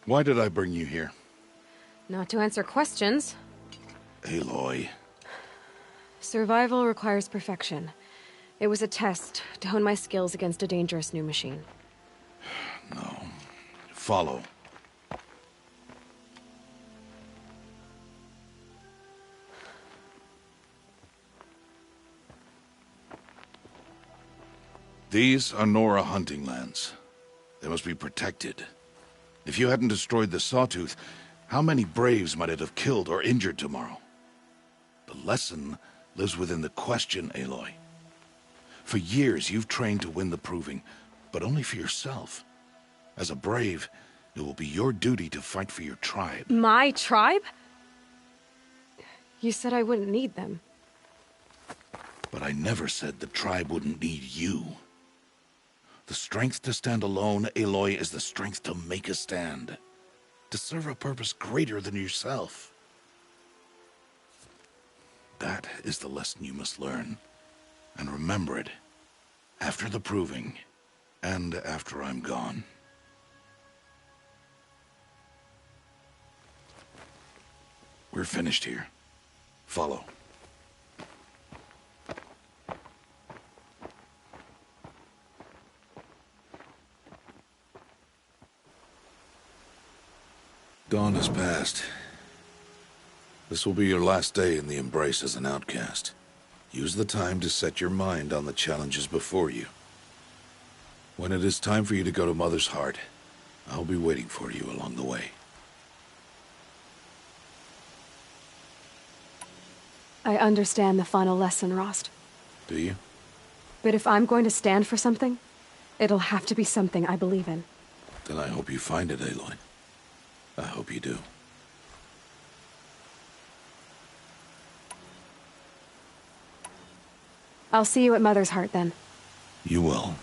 Why did I bring you here? Not to answer questions. Aloy. Survival requires perfection. It was a test to hone my skills against a dangerous new machine. No. Follow. These are Nora hunting lands. They must be protected. If you hadn't destroyed the Sawtooth, how many Braves might it have killed or injured tomorrow? The lesson lives within the question, Aloy. For years, you've trained to win the Proving, but only for yourself. As a Brave, it will be your duty to fight for your tribe. My tribe? You said I wouldn't need them. But I never said the tribe wouldn't need you. The strength to stand alone, Aloy, is the strength to make a stand. To serve a purpose greater than yourself. That is the lesson you must learn. And remember it. After the Proving. And after I'm gone. We're finished here. Follow. Dawn has passed. This will be your last day in the Embrace as an outcast. Use the time to set your mind on the challenges before you. When it is time for you to go to Mother's Heart, I'll be waiting for you along the way. I understand the final lesson, Rost. Do you? But if I'm going to stand for something, it'll have to be something I believe in. Then I hope you find it, Aloy. I hope you do. I'll see you at Mother's Heart, then. You will.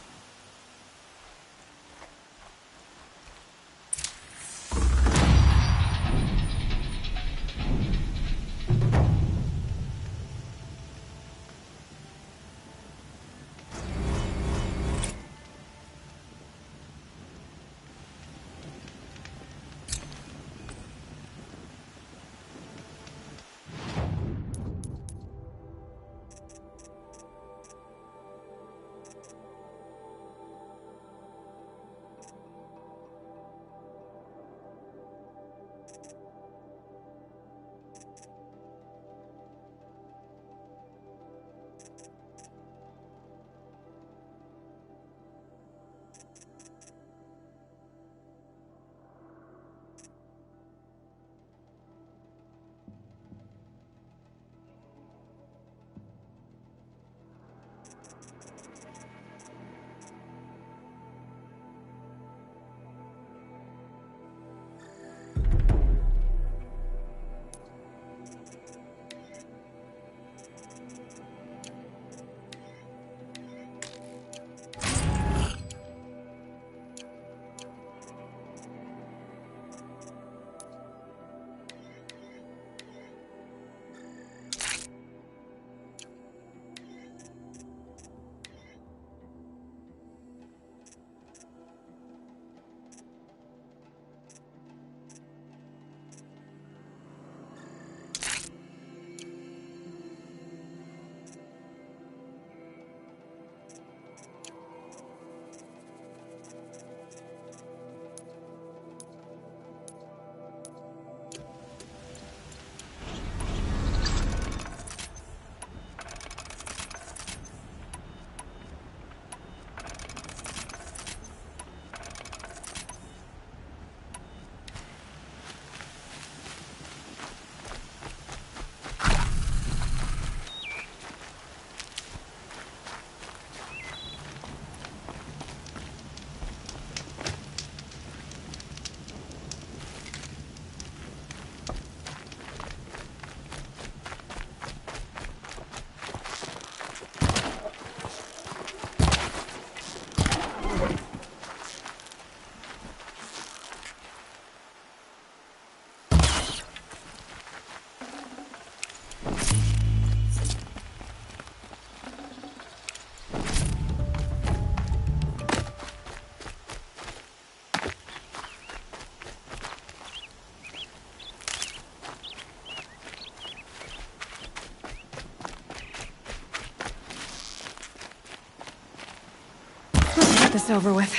get this over with.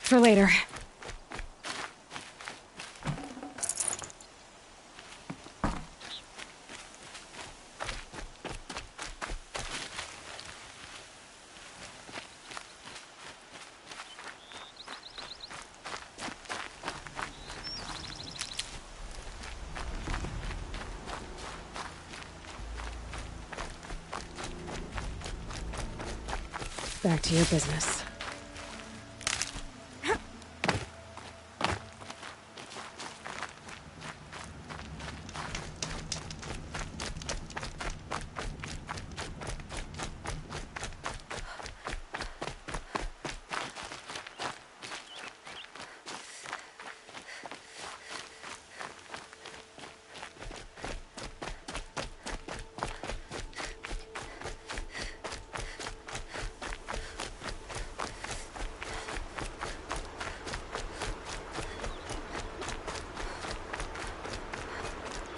For later. Back to your business.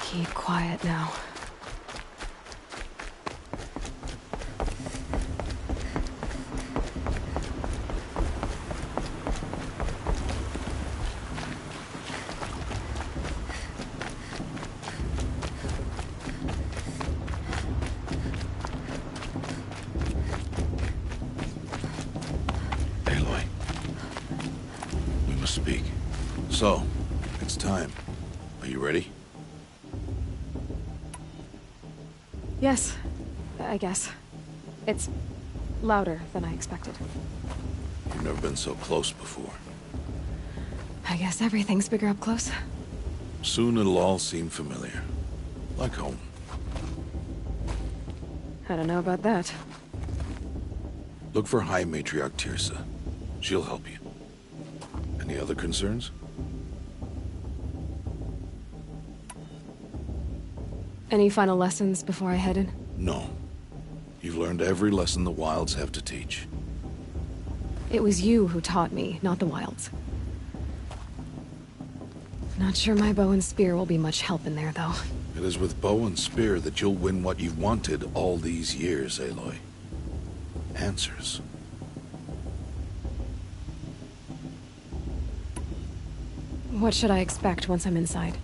Keep quiet now. Aloy. We must speak. So, it's time. Are you ready? Yes, I guess. It's louder than I expected. You've never been so close before. I guess everything's bigger up close. Soon it'll all seem familiar. Like home. I don't know about that. Look for High Matriarch Tirsa. She'll help you. Any other concerns? Any final lessons before I head in? No. You've learned every lesson the Wilds have to teach. It was you who taught me, not the Wilds. Not sure my bow and spear will be much help in there, though. It is with bow and spear that you'll win what you've wanted all these years, Aloy. Answers. What should I expect once I'm inside?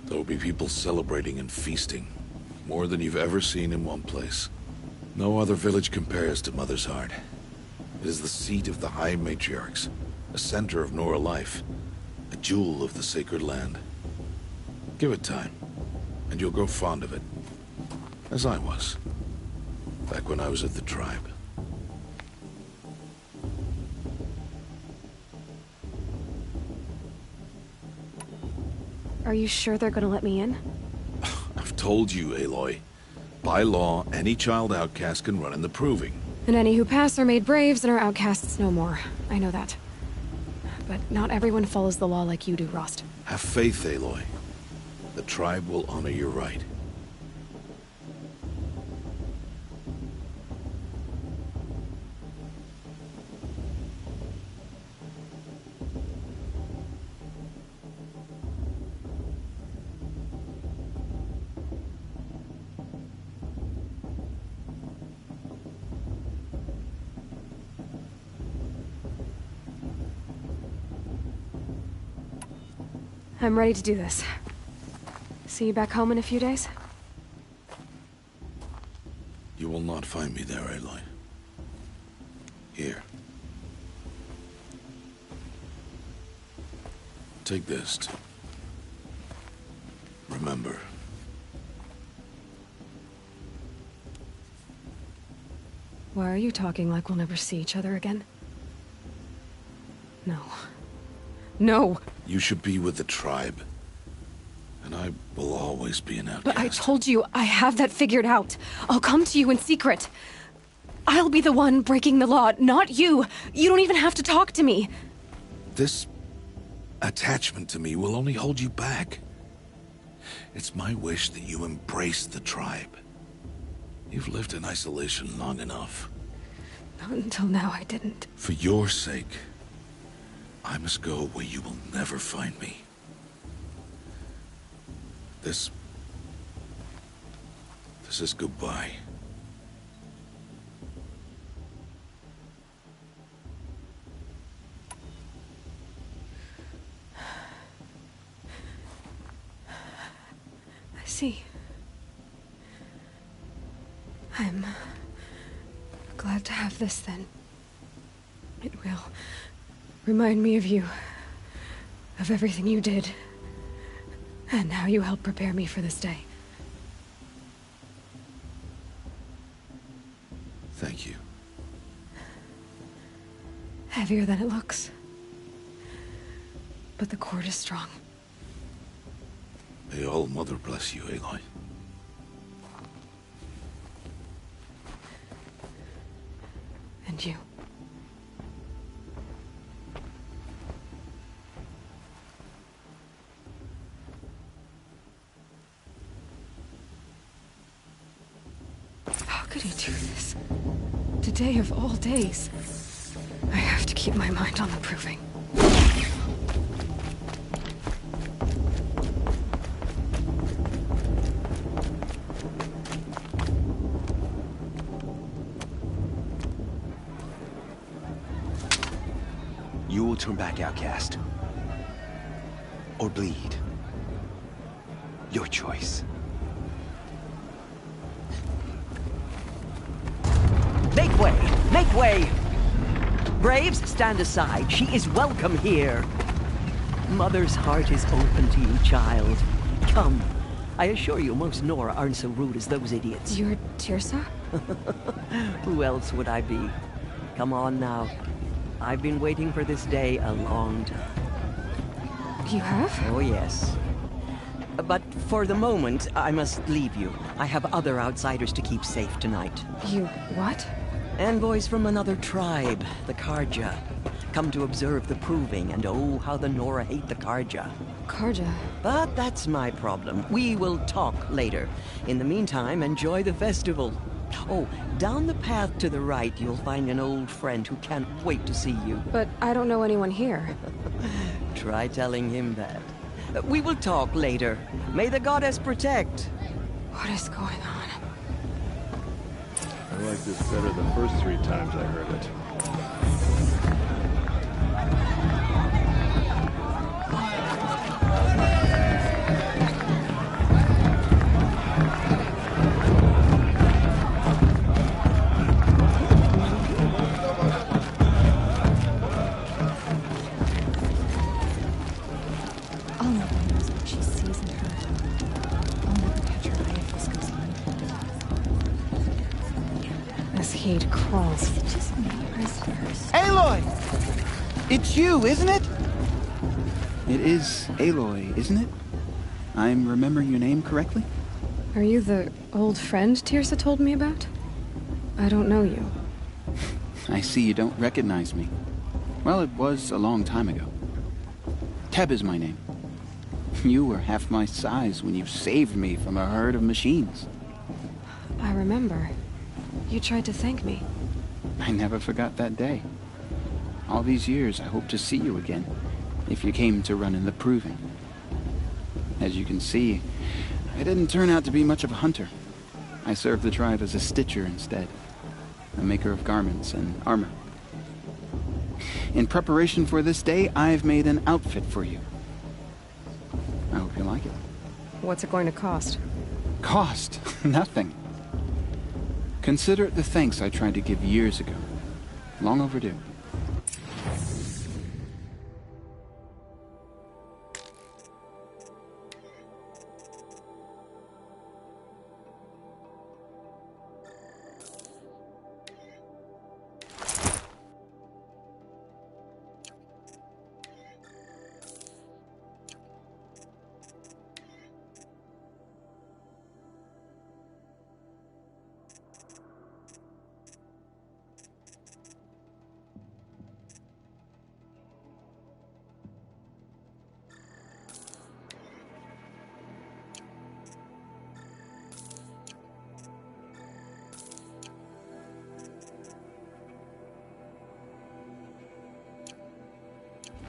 There'll be people celebrating and feasting. More than you've ever seen in one place. No other village compares to Mother's Heart. It is the seat of the High Matriarchs, a center of Nora life, a jewel of the sacred land. Give it time, and you'll grow fond of it. As I was, back when I was at the tribe. Are you sure they're gonna let me in? I've told you, Aloy. By law, any child outcast can run in the Proving. And any who pass are made braves and are outcasts no more. I know that. But not everyone follows the law like you do, Rost. Have faith, Aloy. The tribe will honor your right. I'm ready to do this. See you back home in a few days? You will not find me there, Aloy. Here. Take this. Remember, Why are you talking like we'll never see each other again? No. No! You should be with the tribe. And I will always be an outcast. But I told you, I have that figured out. I'll come to you in secret. I'll be the one breaking the law, not you. You don't even have to talk to me. This attachment to me will only hold you back. It's my wish that you embrace the tribe. You've lived in isolation long enough. Not until now, I didn't. For your sake, I must go where you will never find me. This is goodbye. I see. I'm glad to have this then. It will remind me of you, of everything you did, and how you helped prepare me for this day. Thank you. Heavier than it looks. But the cord is strong. May All Mother bless you, Aloy. And you. How could he do this? Today of all days. I have to keep my mind on the proving. You will turn back, outcast. Or bleed. Your choice. Make way! Make way! Braves, stand aside. She is welcome here. Mother's heart is open to you, child. Come. I assure you, most Nora aren't so rude as those idiots. You're Tirsa? Who else would I be? Come on now. I've been waiting for this day a long time. You have? Oh, yes. But for the moment, I must leave you. I have other outsiders to keep safe tonight. You what? Envoys from another tribe, the Karja. Come to observe the proving, and oh, how the Nora hate the Karja. Karja? But that's my problem. We will talk later. In the meantime, enjoy the festival. Oh, down the path to the right, you'll find an old friend who can't wait to see you. But I don't know anyone here. Try telling him that. We will talk later. May the goddess protect. What is going on? I like this better the first 3 times I heard it. Heat crawls. Aloy! It's you, isn't it? It is Aloy, isn't it? I'm remembering your name correctly? Are you the old friend Tirsa told me about? I don't know you. I see you don't recognize me. Well, it was a long time ago. Teb is my name. You were half my size when you saved me from a herd of machines. I remember. You tried to thank me. I never forgot that day. All these years, I hope to see you again, if you came to run in the proving. As you can see, I didn't turn out to be much of a hunter. I served the tribe as a stitcher instead, a maker of garments and armor. In preparation for this day, I've made an outfit for you. I hope you like it. What's it going to cost? Cost? Nothing. Consider it the thanks I tried to give years ago. Long overdue.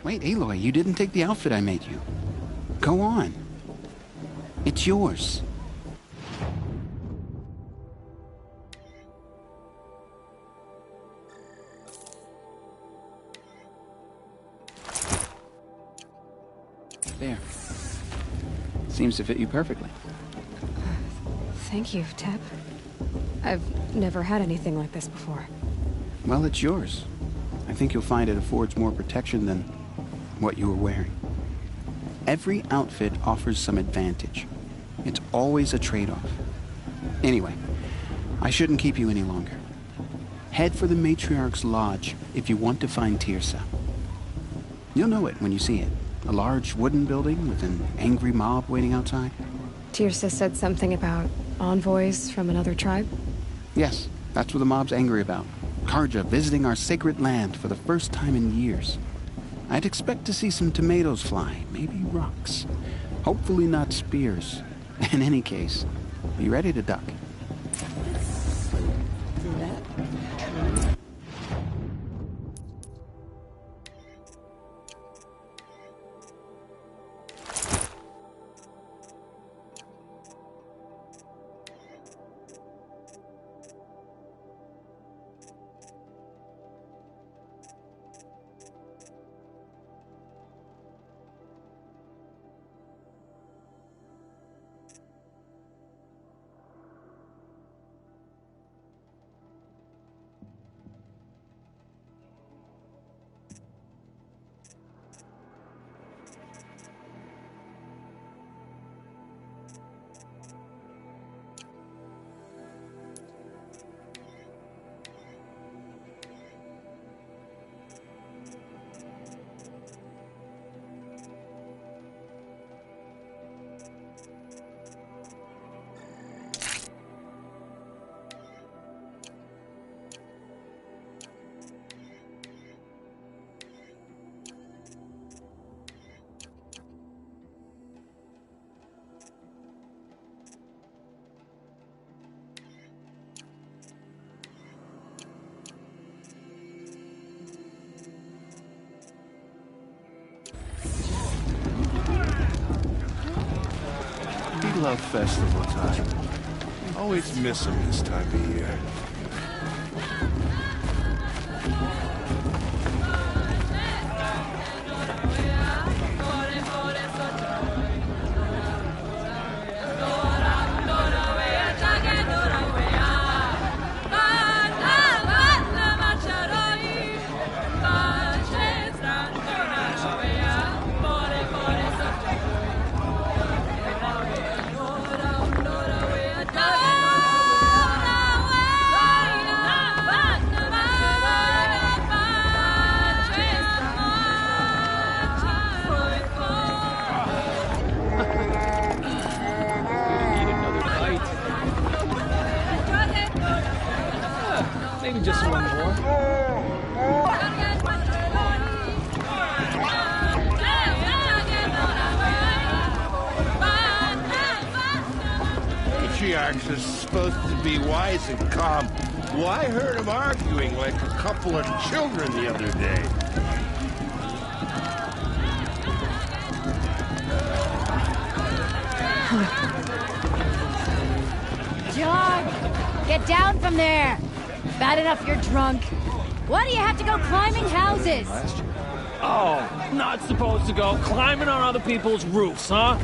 Wait, Aloy, you didn't take the outfit I made you. Go on. It's yours. There. Seems to fit you perfectly. Thank you, Teb. I've never had anything like this before. Well, it's yours. I think you'll find it affords more protection than what you were wearing. Every outfit offers some advantage. It's always a trade-off. Anyway, I shouldn't keep you any longer. Head for the Matriarch's Lodge if you want to find Tirsa. You'll know it when you see it. A large wooden building with an angry mob waiting outside. Tirsa said something about envoys from another tribe? Yes, that's what the mob's angry about. Karja visiting our sacred land for the first time in years. I'd expect to see some tomatoes fly, maybe rocks. Hopefully not spears. In any case, be ready to duck. We love festival time. Always miss them this time of year. Maybe just one more. Patriarchs are supposed to be wise and calm. Well, I heard them arguing like a couple of children the other day. John, get down from there. Bad enough you're drunk. Why do you have to go climbing houses? Oh, not supposed to go climbing on other people's roofs, huh?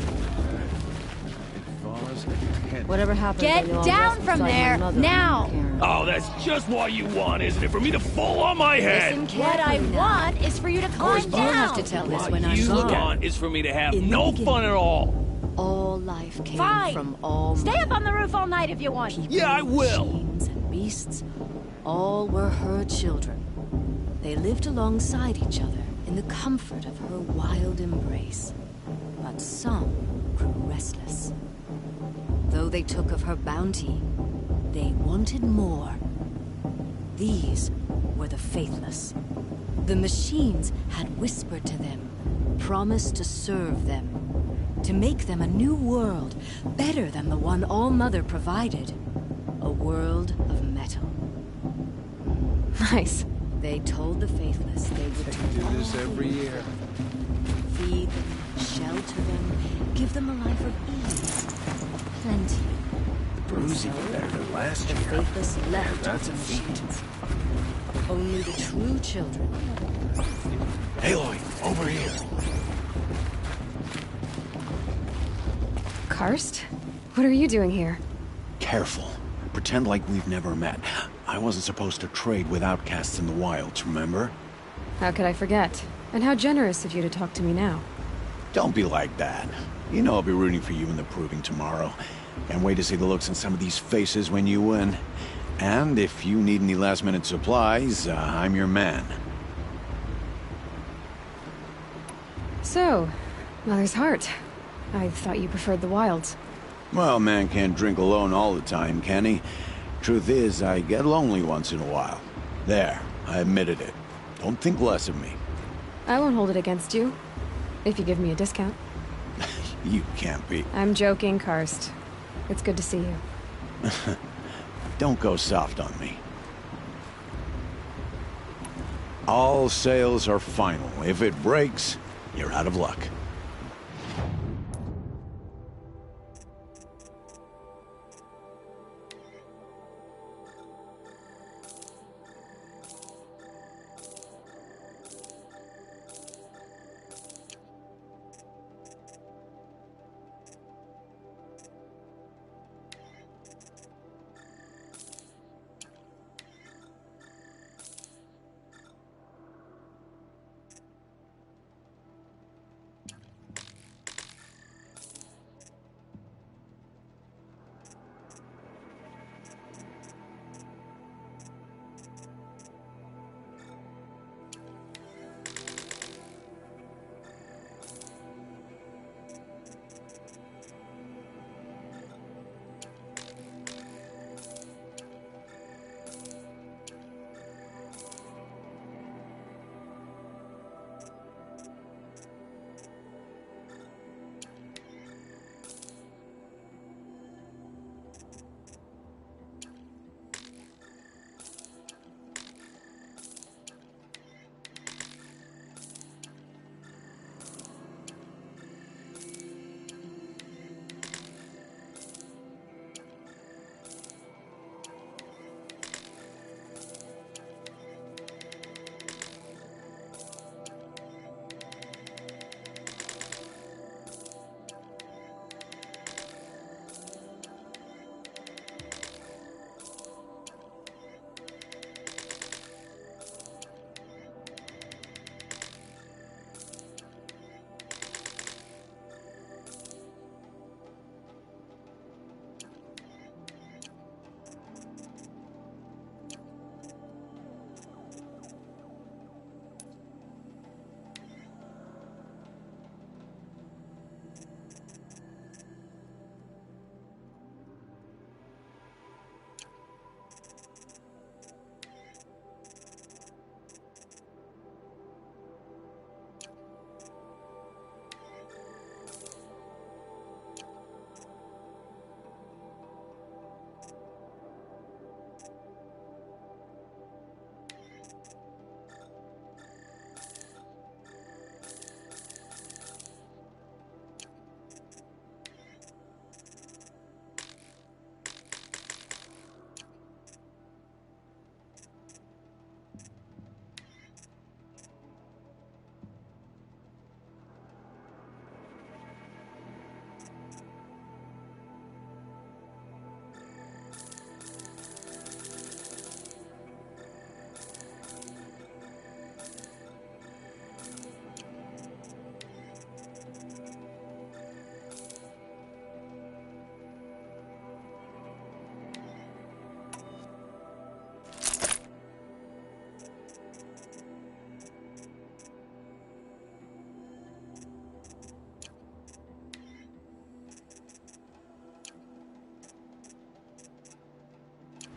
Whatever happens, get down from there, now! Oh, that's just what you want, isn't it? For me to fall on my head! Listen, what I want is for you to climb down! You have to tell this when I'm gone. gone. What you want is for me to have no fun at all! All life came Fine. from all... Stay up on the roof all night if you want. People, yeah, I will! Machines and beasts, all were her children. They lived alongside each other in the comfort of her wild embrace. But some grew restless. Though they took of her bounty, they wanted more. These were the faithless. The machines had whispered to them, promised to serve them, to make them a new world, better than the one All-Mother provided. A world of metal. Nice. They told the faithless they would do this every year. Feed them, shelter them, give them a life of ease. Plenty. The brew's even better than last The year. faithless left That's a of the feat. machines. Only the true children. Aloy, over here. Karst? What are you doing here? Careful. Pretend like we've never met. I wasn't supposed to trade with outcasts in the wilds, remember? How could I forget? And how generous of you to talk to me now. Don't be like that. You know I'll be rooting for you in the proving tomorrow. Can't wait to see the looks on some of these faces when you win. And if you need any last-minute supplies, I'm your man. So, Mother's Heart. I thought you preferred the wilds. Well, man can't drink alone all the time, can he? Truth is, I get lonely once in a while. There, I admitted it. Don't think less of me. I won't hold it against you. If you give me a discount. You can't be. I'm joking, Karst. It's good to see you. Don't go soft on me. All sales are final. If it breaks, you're out of luck.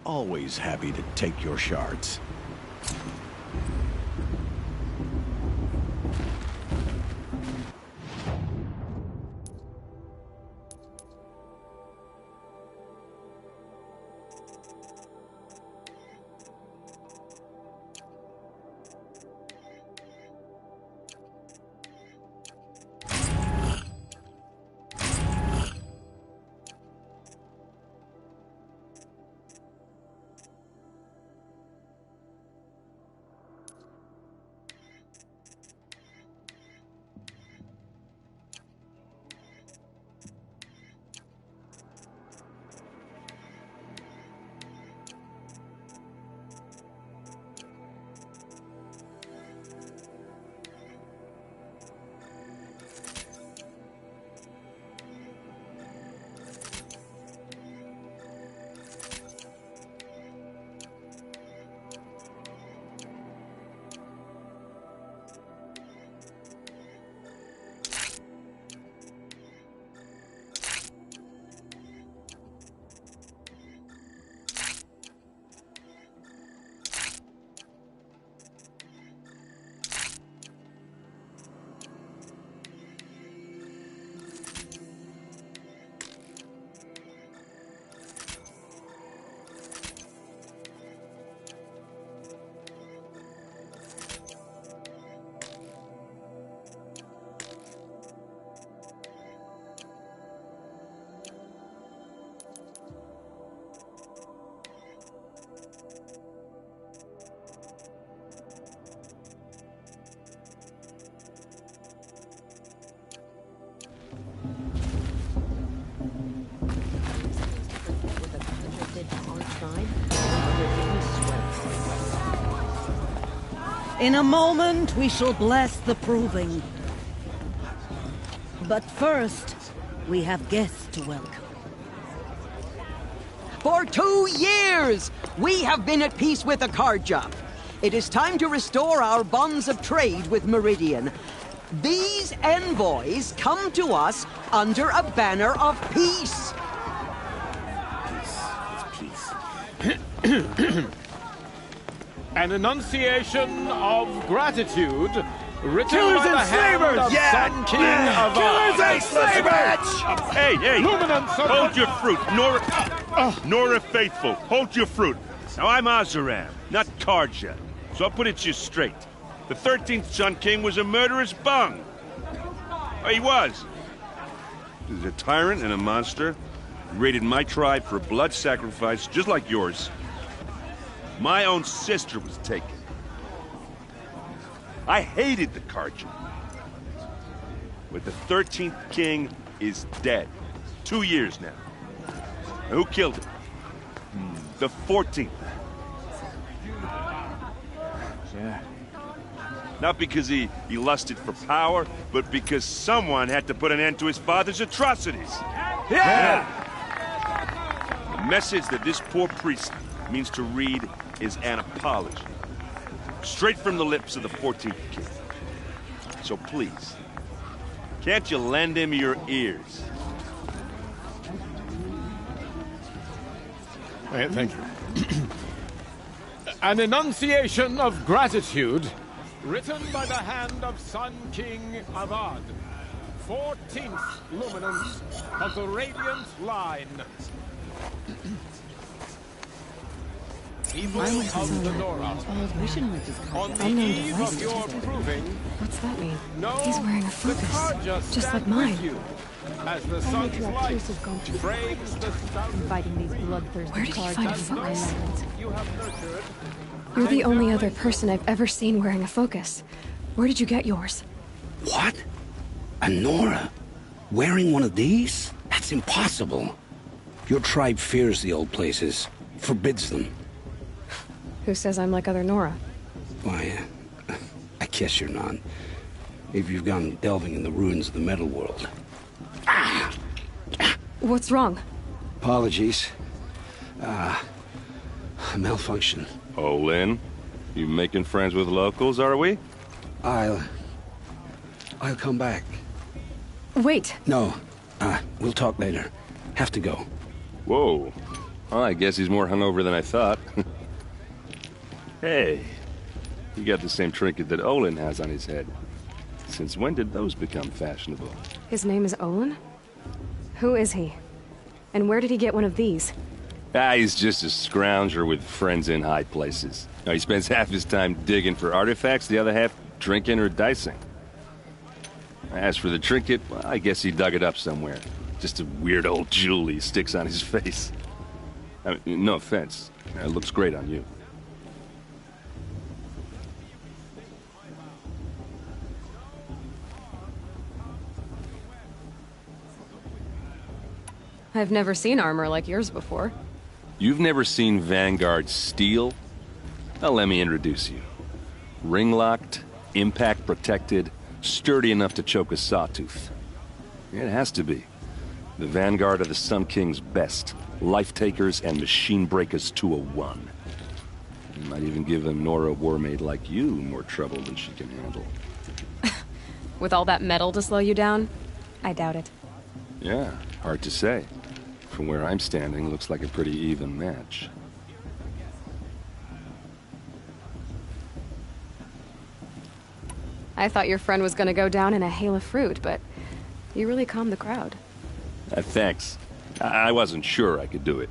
Always happy to take your shards. In a moment, we shall bless the proving. But first, we have guests to welcome. For 2 years, we have been at peace with Akarja. It is time to restore our bonds of trade with Meridian. These envoys come to us under a banner of peace. An enunciation of gratitude written Killers by the and hand slavers! of Yeah! Sun King of Killers and slavers! Hey, hey! Luminance of Hold your fruit, Nora Faithful. Hold your fruit. Now I'm Azaram, not Karja. So I'll put it to you straight. The 13th Sun King was a murderous bung. Oh, he was. He was a tyrant and a monster. He raided my tribe for a blood sacrifice, just like yours. My own sister was taken. I hated the Karja. But the 13th king is dead. 2 years now. And who killed him? The 14th. Yeah. Not because he lusted for power, but because someone had to put an end to his father's atrocities. Yeah! The message that this poor priest means to read is an apology. Straight from the lips of the 14th king. So please, can't you lend him your ears? Thank you. An enunciation of gratitude written by the hand of Sun King Avad, 14th luminance of the Radiant Line. Evil of the Nora. On the eve of your proving, What's that mean? no, He's wearing a the focus, Karja just like stand mine. with you, as the sun's light frames the south. Inviting these bloodthirsty Where did he find a focus? You have nurtured. You're the only other person I've ever seen wearing a focus. Where did you get yours? What? A Nora? Wearing one of these? That's impossible. Your tribe fears the old places, forbids them. Who says I'm like other Nora? Why, I guess you're not. If you've gone delving in the ruins of the metal world. What's wrong? Apologies. A malfunction. Oh, Lynn, you making friends with locals, are we? I'll come back. Wait. No, we'll talk later. Have to go. Whoa. Well, I guess he's more hungover than I thought. Hey, you got the same trinket that Olin has on his head. Since when did those become fashionable? His name is Olin? Who is he? And where did he get one of these? He's just a scrounger with friends in high places. Now, he spends half his time digging for artifacts, the other half drinking or dicing. As for the trinket, well, I guess he dug it up somewhere. Just a weird old jewel he sticks on his face. I mean, no offense. It looks great on you. I've never seen armor like yours before. You've never seen Vanguard steel? Well, let me introduce you. Ring-locked, impact-protected, sturdy enough to choke a sawtooth. It has to be. The Vanguard of the Sun King's best. Life-takers and machine-breakers to a one. You might even give a Nora warmaid like you more trouble than she can handle. With all that metal to slow you down? I doubt it. Yeah, hard to say. From where I'm standing, looks like a pretty even match. I thought your friend was gonna go down in a hail of fruit, but you really calmed the crowd. Thanks. I wasn't sure I could do it.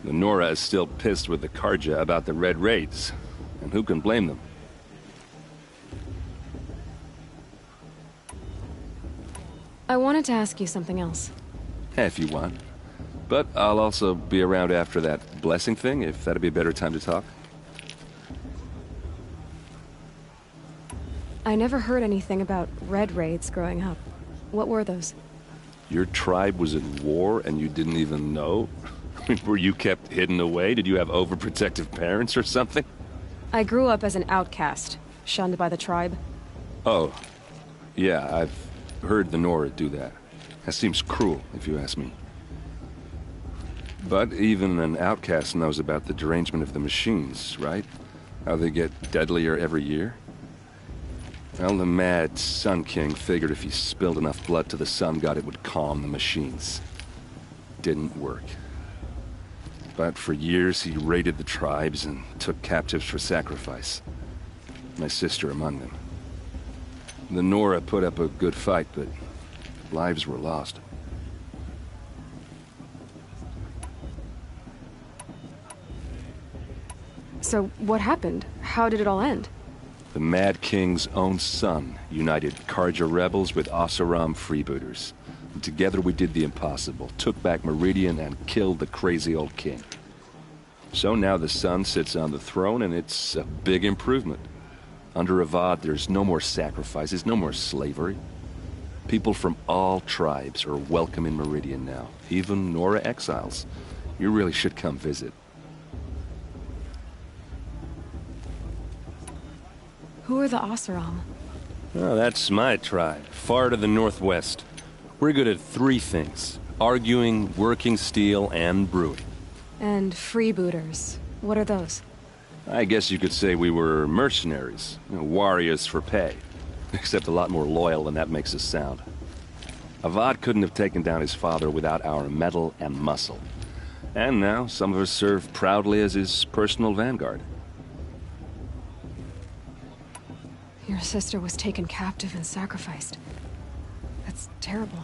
The Nora is still pissed with the Karja about the Red Raids, and who can blame them? I wanted to ask you something else. If you want. But I'll also be around after that blessing thing, if that'd be a better time to talk. I never heard anything about Red Raids growing up. What were those? Your tribe was at war and you didn't even know? Were you kept hidden away? Did you have overprotective parents or something? I grew up as an outcast, shunned by the tribe. Oh, yeah, I've heard the Nora do that. That seems cruel, if you ask me. But even an outcast knows about the derangement of the machines, right? How they get deadlier every year? Well, the mad Sun King figured if he spilled enough blood to the Sun God, it would calm the machines. Didn't work. But for years, he raided the tribes and took captives for sacrifice. My sister among them. The Nora put up a good fight, but lives were lost. So, what happened? How did it all end? The Mad King's own son united Karja rebels with Oseram freebooters. And together we did the impossible, took back Meridian and killed the crazy old king. So now the son sits on the throne and it's a big improvement. Under Avad, there's no more sacrifices, no more slavery. People from all tribes are welcome in Meridian now, even Nora exiles. You really should come visit. Who are the Oseram? Oh, that's my tribe, far to the northwest. We're good at three things: arguing, working steel, and brewing. And freebooters. What are those? I guess you could say we were mercenaries, warriors for pay. Except a lot more loyal than that makes us sound. Avad couldn't have taken down his father without our metal and muscle. And now some of us serve proudly as his personal vanguard. Your sister was taken captive and sacrificed. That's terrible.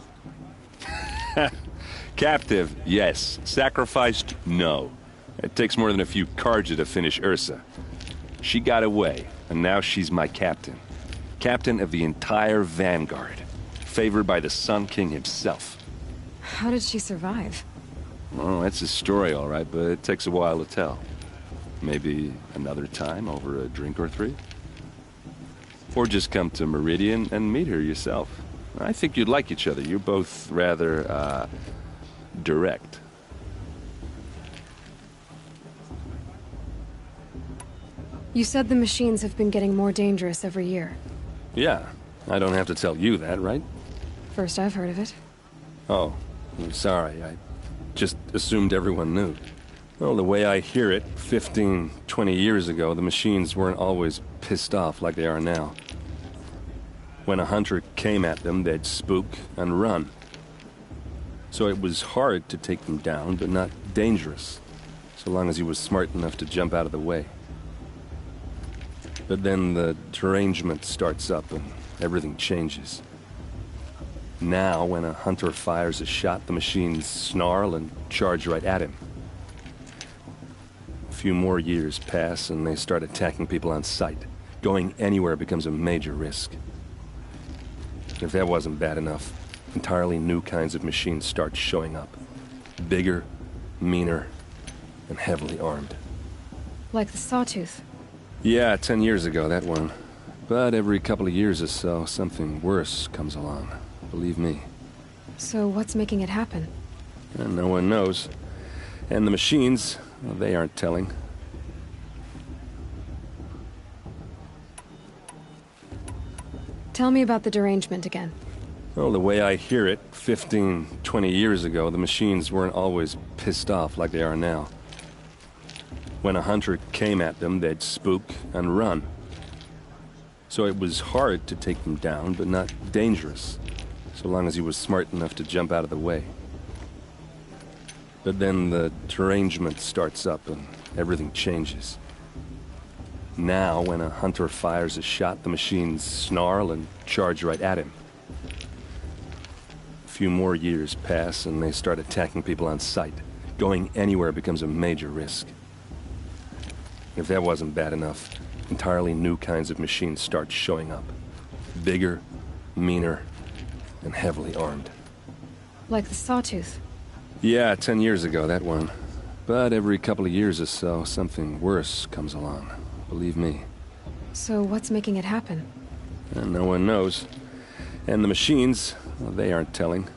Captive, yes. Sacrificed, no. It takes more than a few Karja to finish Ursa. She got away, and now she's my captain. Captain of the entire vanguard. Favored by the Sun King himself. How did she survive? Oh, that's a story, all right, but it takes a while to tell. Maybe another time over a drink or three? Or just come to Meridian and meet her yourself. I think you'd like each other. You're both rather, direct. You said the machines have been getting more dangerous every year. Yeah, I don't have to tell you that, right? First I've heard of it. Oh, I'm sorry. I just assumed everyone knew. Well, the way I hear it, 15, 20 years ago, the machines weren't always pissed off like they are now. When a hunter came at them, they'd spook and run. So it was hard to take them down, but not dangerous, so long as he was smart enough to jump out of the way. But then the derangement starts up and everything changes. Now, when a hunter fires a shot, the machines snarl and charge right at him. A few more years pass and they start attacking people on sight. Going anywhere becomes a major risk. If that wasn't bad enough, entirely new kinds of machines start showing up. Bigger, meaner, and heavily armed. Like the Sawtooth. Yeah, 10 years ago, that one. But every couple of years or so, something worse comes along. Believe me. So what's making it happen? And no one knows. And the machines, well, they aren't telling. Tell me about the derangement again. Well, the way I hear it, 15, 20 years ago, the machines weren't always pissed off like they are now. When a hunter came at them, they'd spook and run. So it was hard to take them down, but not dangerous, so long as he was smart enough to jump out of the way. But then the derangement starts up and everything changes. Now, when a hunter fires a shot, the machines snarl and charge right at him. A few more years pass and they start attacking people on sight. Going anywhere becomes a major risk. If that wasn't bad enough, entirely new kinds of machines start showing up. Bigger, meaner, and heavily armed. Like the Sawtooth. Yeah, 10 years ago, that one. But every couple of years or so, something worse comes along. Believe me. So what's making it happen? And no one knows. And the machines, well, they aren't telling.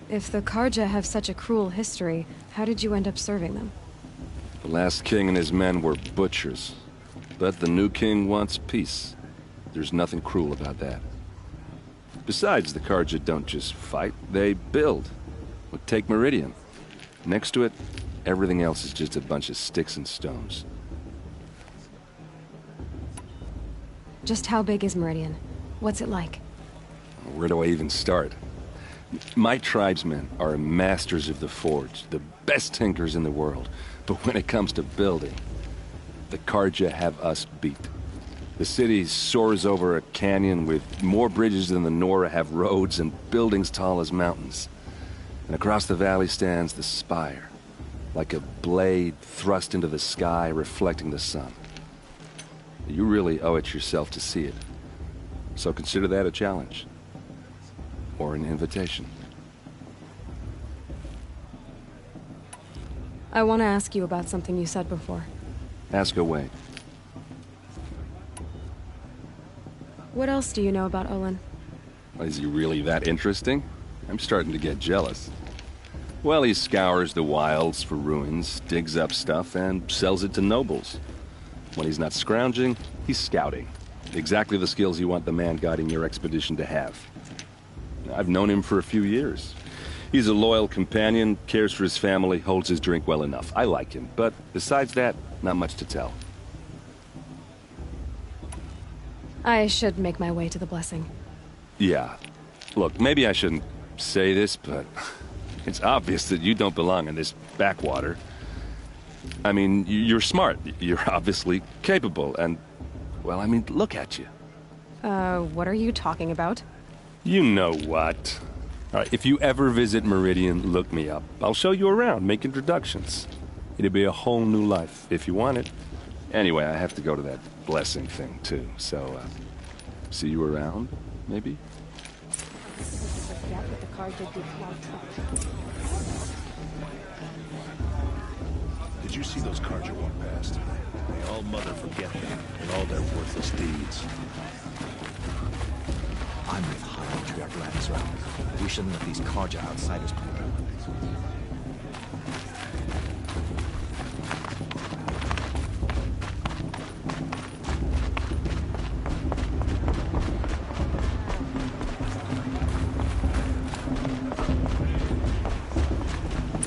If the Karja have such a cruel history, how did you end up serving them? The last king and his men were butchers. But the new king wants peace. There's nothing cruel about that. Besides, the Carja don't just fight, they build. Look, take Meridian. Next to it, everything else is just a bunch of sticks and stones. Just how big is Meridian? What's it like? Where do I even start? My tribesmen are masters of the forge, the best tinkers in the world. But when it comes to building, the Carja have us beat. The city soars over a canyon with more bridges than the Nora have roads and buildings tall as mountains. And across the valley stands the spire, like a blade thrust into the sky reflecting the sun. You really owe it yourself to see it. So consider that a challenge. Or an invitation. I want to ask you about something you said before. Ask away. What else do you know about Olin? Is he really that interesting? I'm starting to get jealous. Well, he scours the wilds for ruins, digs up stuff, and sells it to nobles. When he's not scrounging, he's scouting. Exactly the skills you want the man guiding your expedition to have. I've known him for a few years. He's a loyal companion, cares for his family, holds his drink well enough. I like him, but besides that, not much to tell. I should make my way to the blessing. Yeah. Look, maybe I shouldn't say this, but it's obvious that you don't belong in this backwater. I mean, you're smart. You're obviously capable, and, well, I mean, look at you. What are you talking about? You know what. All right, if you ever visit Meridian, look me up. I'll show you around, make introductions. It'll be a whole new life, if you want it. Anyway, I have to go to that blessing thing, too, so, see you around, maybe? Did you see those Carja walk past? May all mother forget them and all their worthless deeds. I'm with Patriarch Landsra. We shouldn't let these Carja outsiders come around.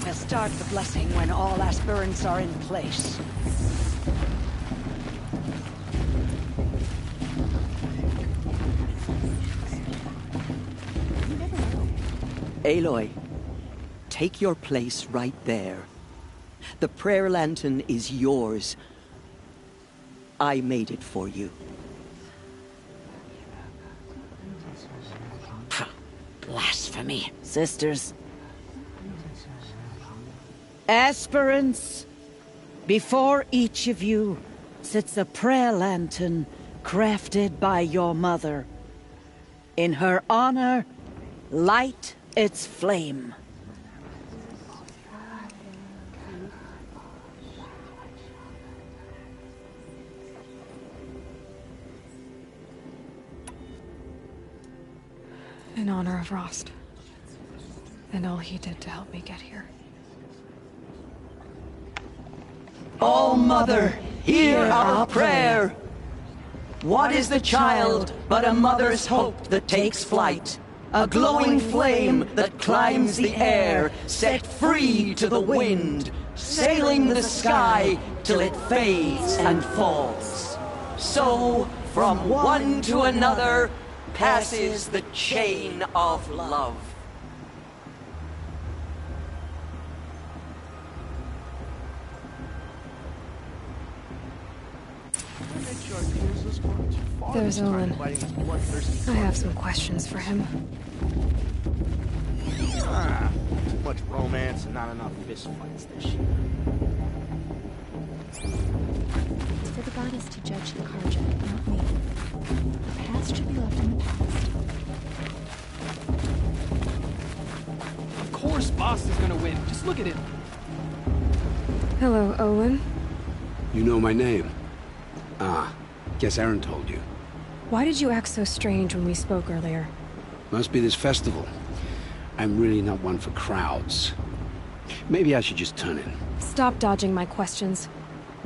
We'll start the blessing when all aspirants are in place. Aloy, take your place right there. The prayer lantern is yours. I made it for you. Blasphemy. Sisters. Aspirants, before each of you sits a prayer lantern crafted by your mother. In her honor, light its flame. In honor of Rost. And all he did to help me get here. All Mother, hear our prayer. What is the child but a mother's hope that takes flight? A glowing flame that climbs the air, set free to the wind, sailing the sky till it fades and falls. So, from one to another, passes the chain of love. There's Olin. I have some questions for him. Too much romance and not enough fist fights this year. It's for the goddess to judge the Carja, not me. The past should be left in the past. Of course Boss is gonna win. Just look at him. Hello, Olin. You know my name? Ah, guess Aaron told you. Why did you act so strange when we spoke earlier? Must be this festival. I'm really not one for crowds. Maybe I should just turn in. Stop. stop dodging my questions?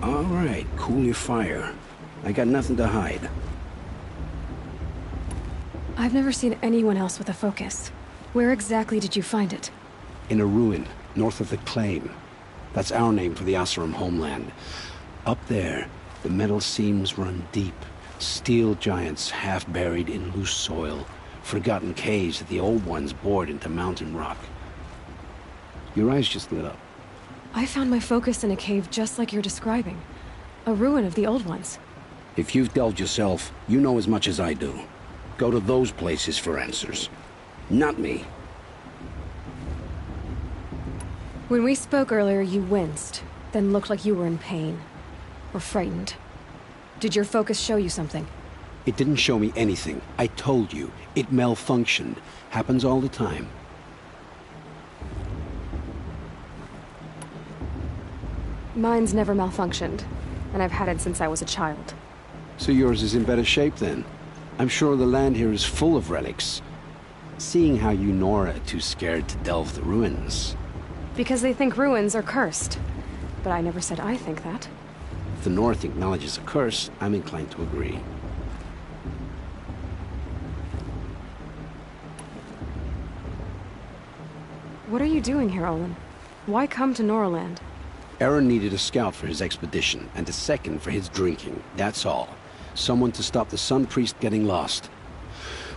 All right, cool your fire. I got nothing to hide. I've never seen anyone else with a focus. Where exactly did you find it? In a ruin, north of the Claim. That's our name for the Oseram homeland. Up there, the metal seams run deep. Steel giants half buried in loose soil. Forgotten caves that the old ones bored into mountain rock. Your eyes just lit up. I found my focus in a cave just like you're describing. A ruin of the old ones. If you've delved yourself, you know as much as I do. Go to those places for answers. Not me. When we spoke earlier, you winced, then looked like you were in pain. Or frightened. Did your focus show you something? It didn't show me anything. I told you. It malfunctioned. Happens all the time. Mine's never malfunctioned, and I've had it since I was a child. So yours is in better shape then. I'm sure the land here is full of relics. Seeing how you Nora are too scared to delve the ruins. Because they think ruins are cursed. But I never said I think that. If the North acknowledges a curse, I'm inclined to agree. What are you doing here, Olin? Why come to Noraland? Aaron needed a scout for his expedition, and a second for his drinking. That's all. Someone to stop the Sun Priest getting lost.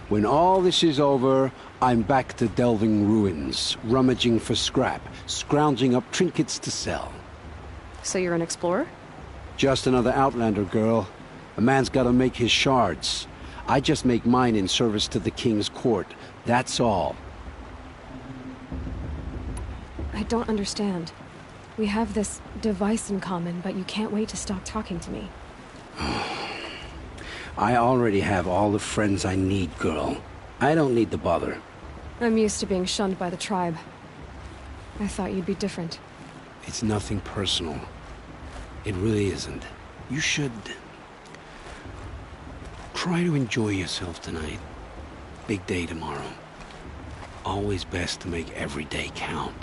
When all this is over, I'm back to delving ruins, rummaging for scrap, scrounging up trinkets to sell. So you're an explorer? Just another Outlander, girl. A man's gotta make his shards. I just make mine in service to the King's court. That's all. I don't understand. We have this device in common, but you can't wait to stop talking to me. I already have all the friends I need, girl. I don't need the bother. I'm used to being shunned by the tribe. I thought you'd be different. It's nothing personal. It really isn't. You should... try to enjoy yourself tonight. Big day tomorrow. Always best to make every day count.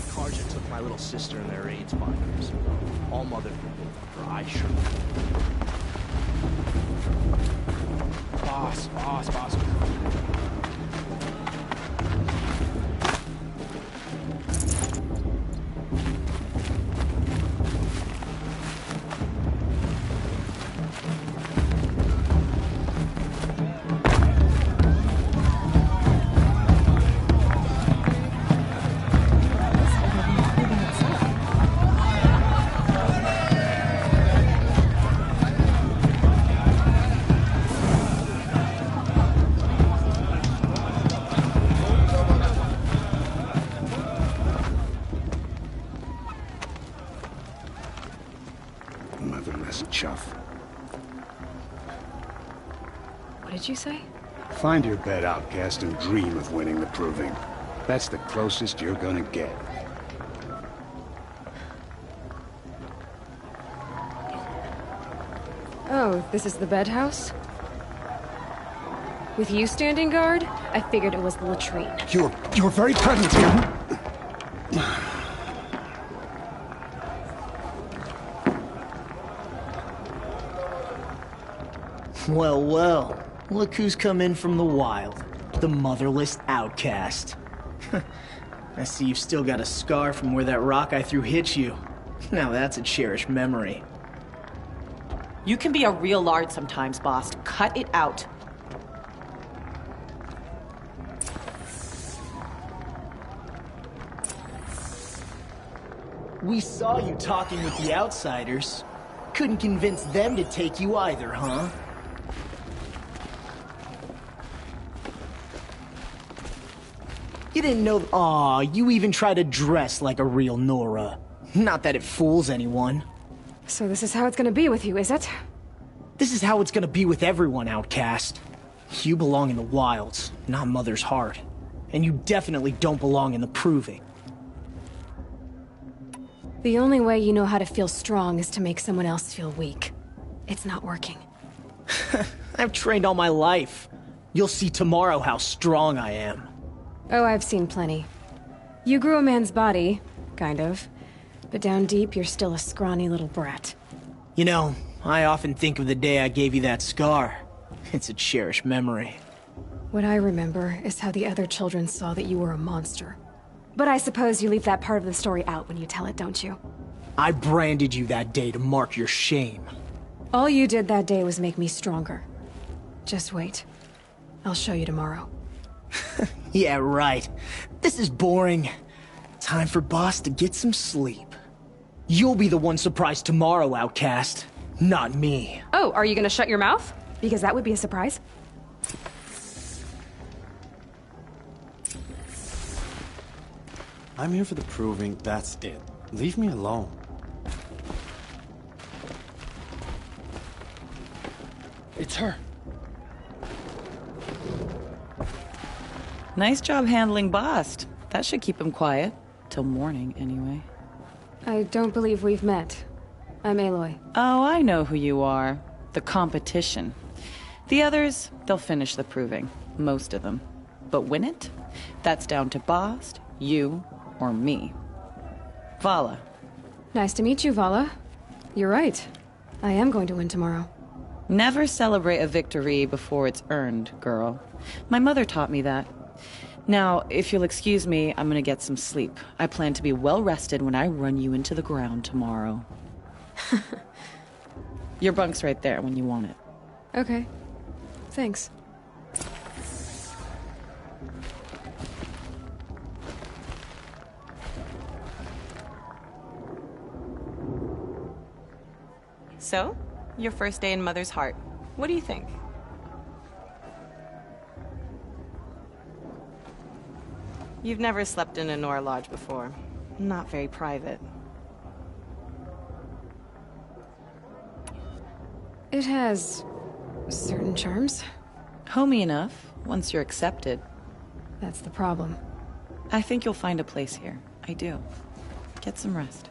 Karja took my little sister and their AIDS binders. All Mother her eyes shook. Boss. Motherless chuff. What did you say? Find your bed, outcast, and dream of winning the proving. That's the closest you're gonna get. Oh, this is the bed house? With you standing guard, I figured it was the latrine. You're very present here. Well, well. Look who's come in from the wild. The motherless outcast. I see you've still got a scar from where that rock I threw hit you. Now that's a cherished memory. You can be a real lard sometimes, boss. Cut it out. We saw you talking with the outsiders. Couldn't convince them to take you either, huh? You didn't know... Aw, you even try to dress like a real Nora. Not that it fools anyone. So this is how it's gonna be with you, is it? This is how it's gonna be with everyone, outcast. You belong in the wilds, not Mother's heart. And you definitely don't belong in the proving. The only way you know how to feel strong is to make someone else feel weak. It's not working. I've trained all my life. You'll see tomorrow how strong I am. Oh, I've seen plenty. You grew a man's body, kind of. But down deep, you're still a scrawny little brat. You know, I often think of the day I gave you that scar. It's a cherished memory. What I remember is how the other children saw that you were a monster. But I suppose you leave that part of the story out when you tell it, don't you? I branded you that day to mark your shame. All you did that day was make me stronger. Just wait. I'll show you tomorrow. Yeah, right. This is boring. Time for Boss to get some sleep. You'll be the one surprised tomorrow, outcast. Not me. Oh, are you gonna shut your mouth? Because that would be a surprise. I'm here for the proving, that's it. Leave me alone. It's her. Nice job handling Bast. That should keep him quiet. Till morning, anyway. I don't believe we've met. I'm Aloy. Oh, I know who you are. The competition. The others, they'll finish the proving. Most of them. But win it? That's down to Bast, you, or me. Vala. Nice to meet you, Vala. You're right. I am going to win tomorrow. Never celebrate a victory before it's earned, girl. My mother taught me that. Now, if you'll excuse me, I'm gonna get some sleep. I plan to be well rested when I run you into the ground tomorrow. Your bunk's right there when you want it. Okay. Thanks. So, your first day in Mother's Heart. What do you think? You've never slept in a Nora lodge before. Not very private. It has certain charms. Homey enough, once you're accepted. That's the problem. I think you'll find a place here. I do. Get some rest.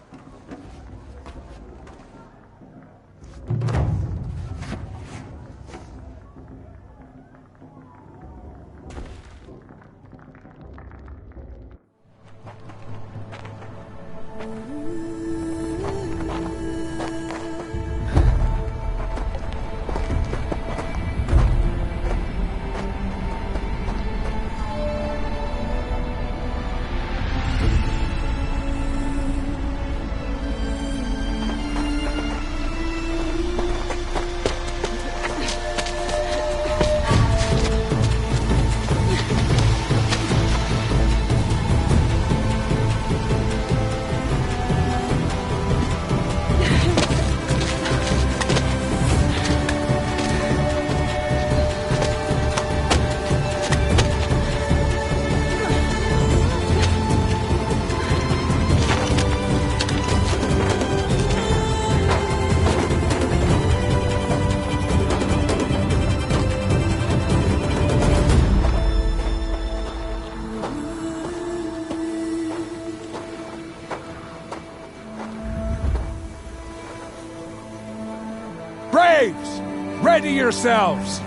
Braves! Ready yourselves!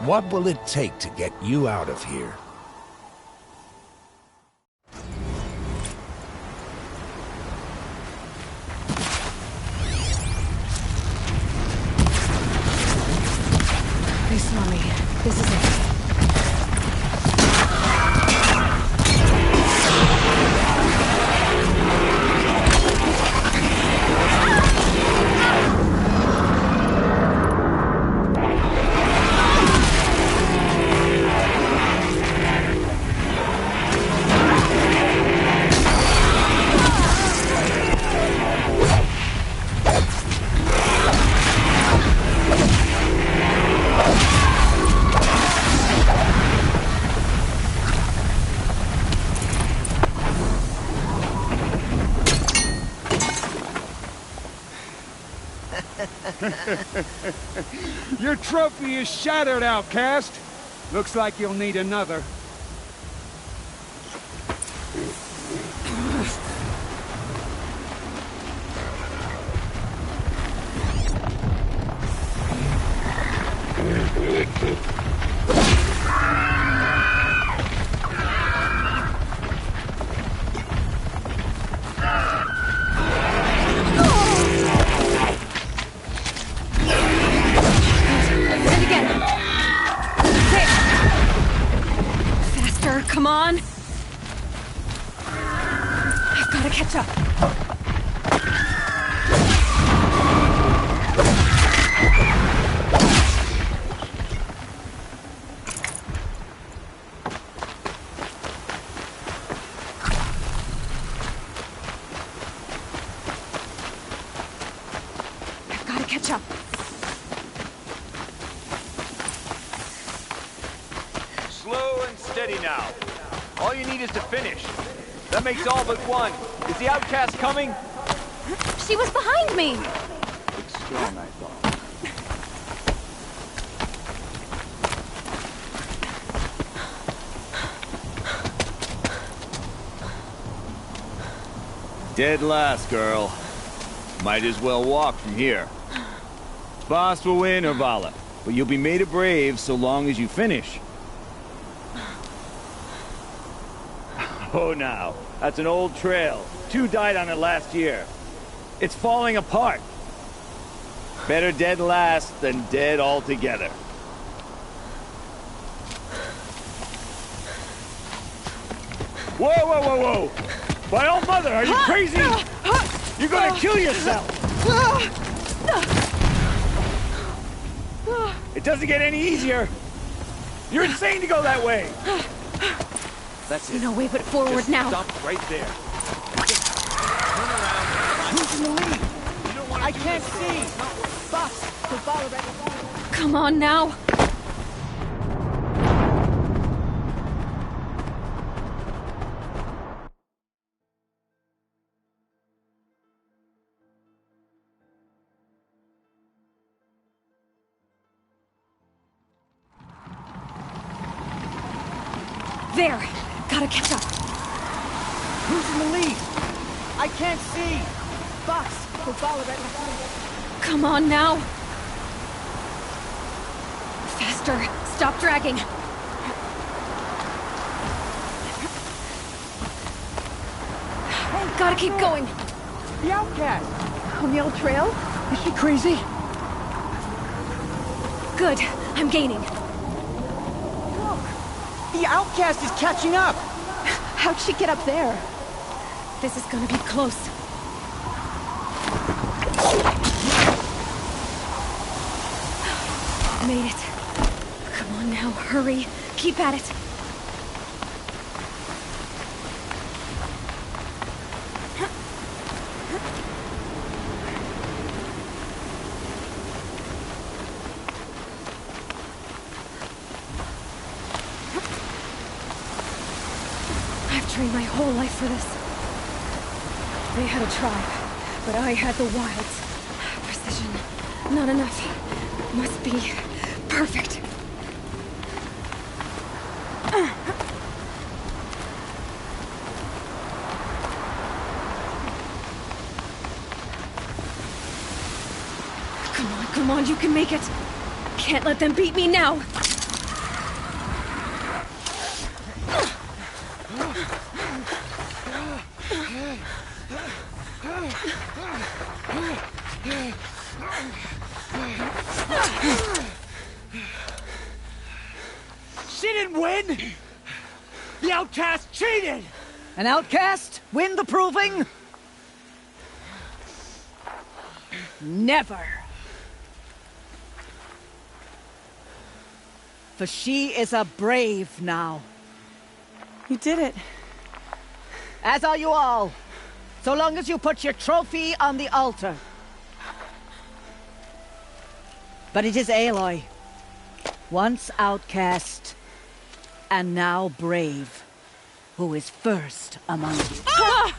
What will it take to get you out of here? They saw me. This is it. Your trophy is shattered, outcast. Looks like you'll need another. Gotta catch up. I've gotta catch up. Slow and steady now. All you need is to finish. That makes all but one. Is the outcast coming? She was behind me! Looks strong, I thought. Dead last, girl. Might as well walk from here. Boss will win or Vala, but you'll be made a brave so long as you finish. Oh, now. That's an old trail. 2 died on it last year. It's falling apart. Better dead last than dead altogether. Whoa, whoa, whoa, whoa! My old mother, are you crazy? You're gonna kill yourself! It doesn't get any easier. You're insane to go that way. That's it. No way but forward Just now. Stop right there. Just turn around. Who's in the lead? You don't want to I can't see. Boss, the ball already. Come on now. There! Gotta catch up. Who's in the lead? I can't see. Boss, the ball already. Come on now. Faster. Stop dragging. Gotta keep going. The outcast. On the old trail? Is she crazy? Good. I'm gaining. The outcast is catching up! How'd she get up there? This is gonna be close. Made it. Come on now, hurry. Keep at it. Trained my whole life for this. They had a tribe, but I had the wilds. Precision, not enough. Must be perfect. Come on, you can make it. Can't let them beat me now. She didn't win! The outcast cheated! An outcast? Win the proving? Never. For she is a brave now. You did it. As are you all. So long as you put your trophy on the altar. But it is Aloy. Once outcast, and now brave, who is first among you. Ah!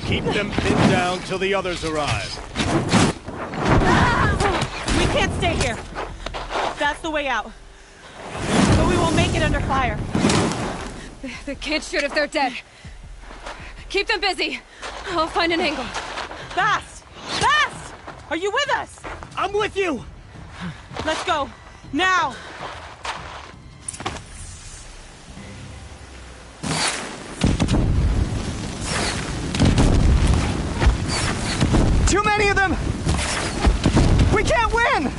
Keep them pinned down till the others arrive. We can't stay here. That's the way out. But we will make it under fire. They can't shoot if they're dead. Keep them busy. I'll find an angle. Fast! Fast! Are you with us? I'm with you! Let's go. Now! can't win!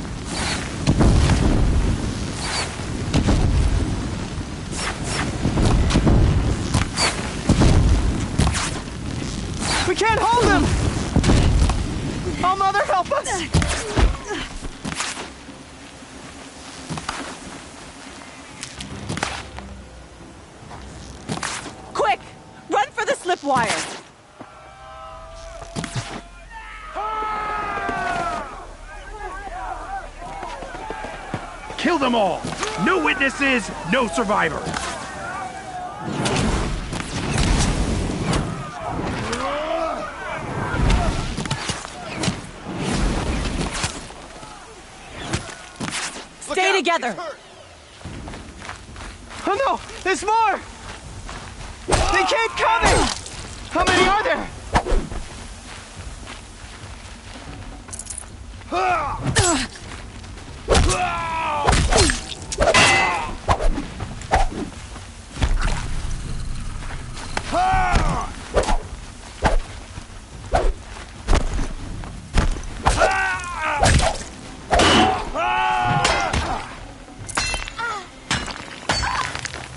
We can't hold him! Oh, Mother, help us! Quick! Run for the slip wire! Kill them all! No witnesses, no survivors! Stay together! Oh no! There's more! They keep coming! How many are there?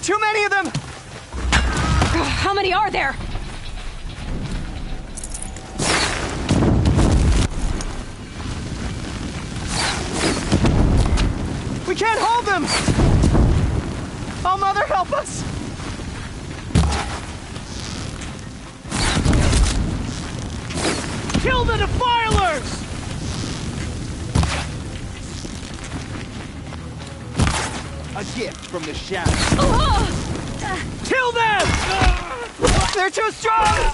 Too many of them! How many are there? We can't hold them! Oh, Mother, help us! Kill the defilers! A gift from the shadows. Kill them! They're too strong!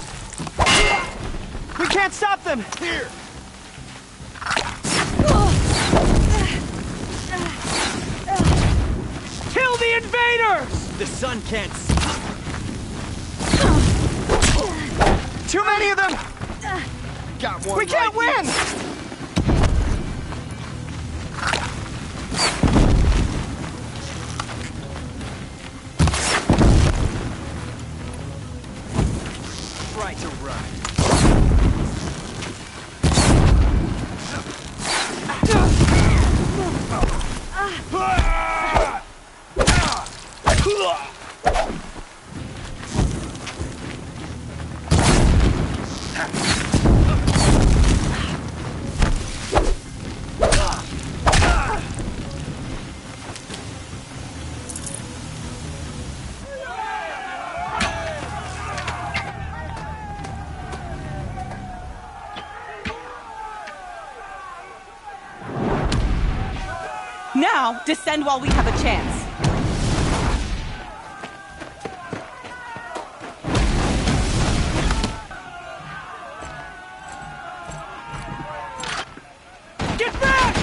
We can't stop them! Here! Kill the invaders! The sun can't see. Too many of them! Got one. We can't win! Try to run. Now, descend while we have a chance. Get back!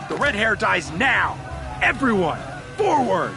The red hair dies now! Everyone, forward!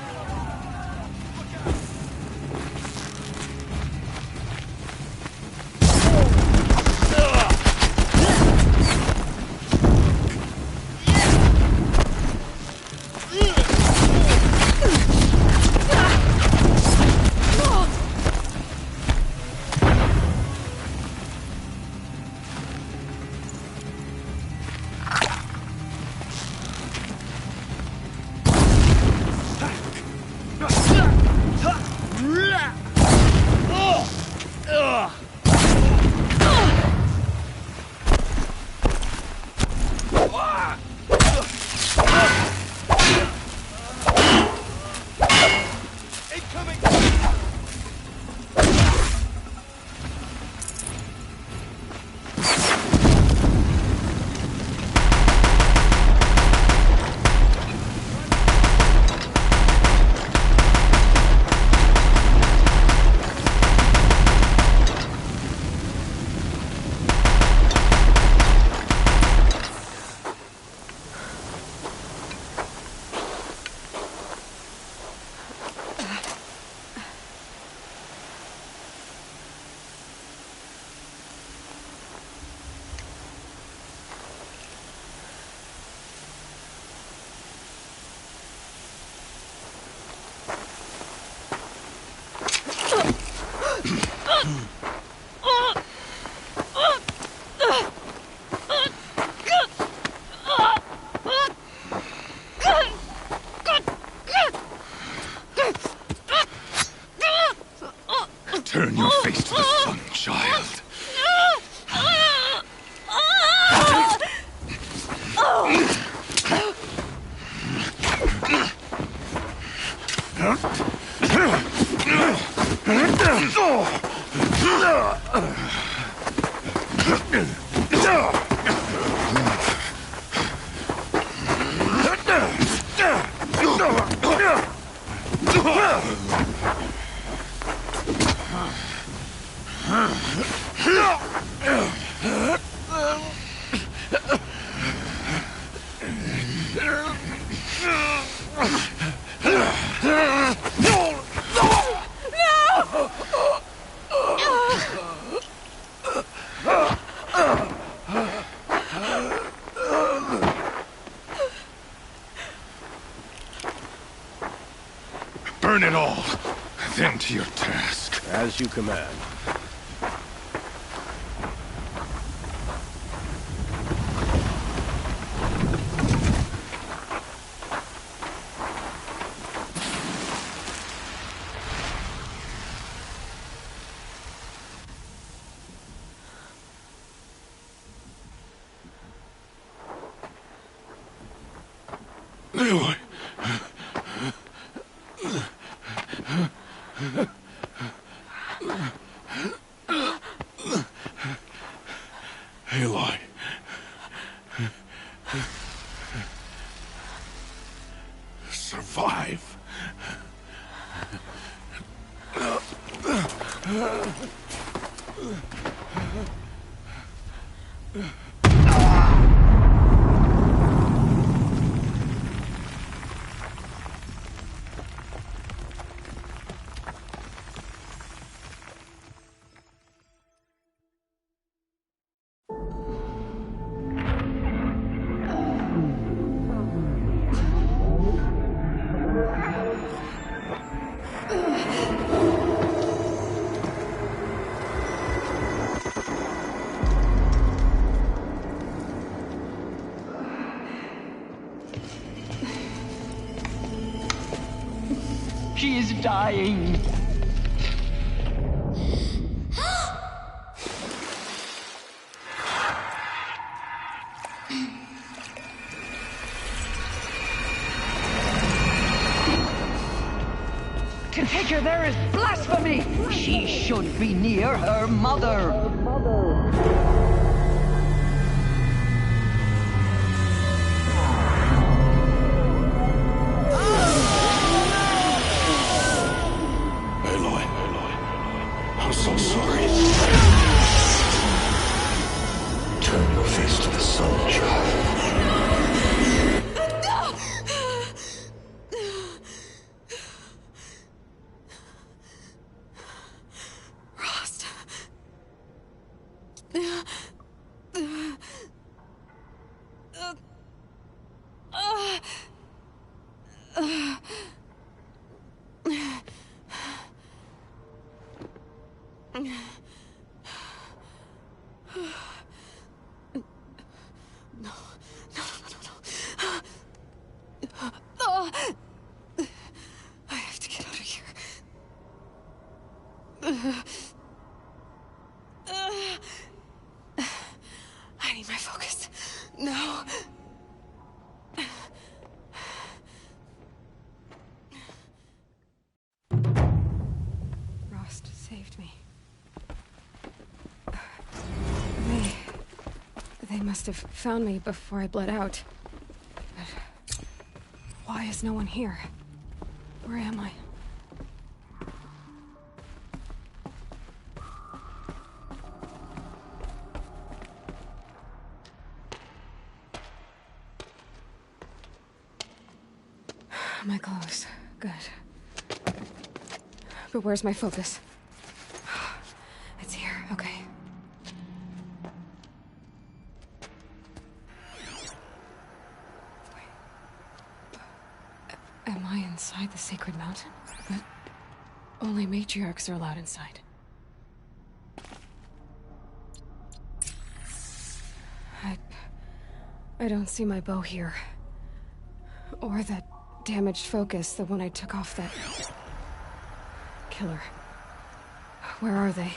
Burn it all, then to your task. As you command. Aloy. Aloy. Survive. She is dying. To take her there is blasphemy. She should be near her mother. I'm so sorry. Turn your face to the sun, child. Rost. I have to get out of here. I need my focus. No. Rost saved me. They must have found me before I bled out. But why is no one here? Where am I? My clothes. Good. But where's my focus? It's here. Okay. Am I inside the sacred mountain? But only matriarchs are allowed inside. I don't see my bow here. Or that damaged focus, the one I took off that killer. Where are they?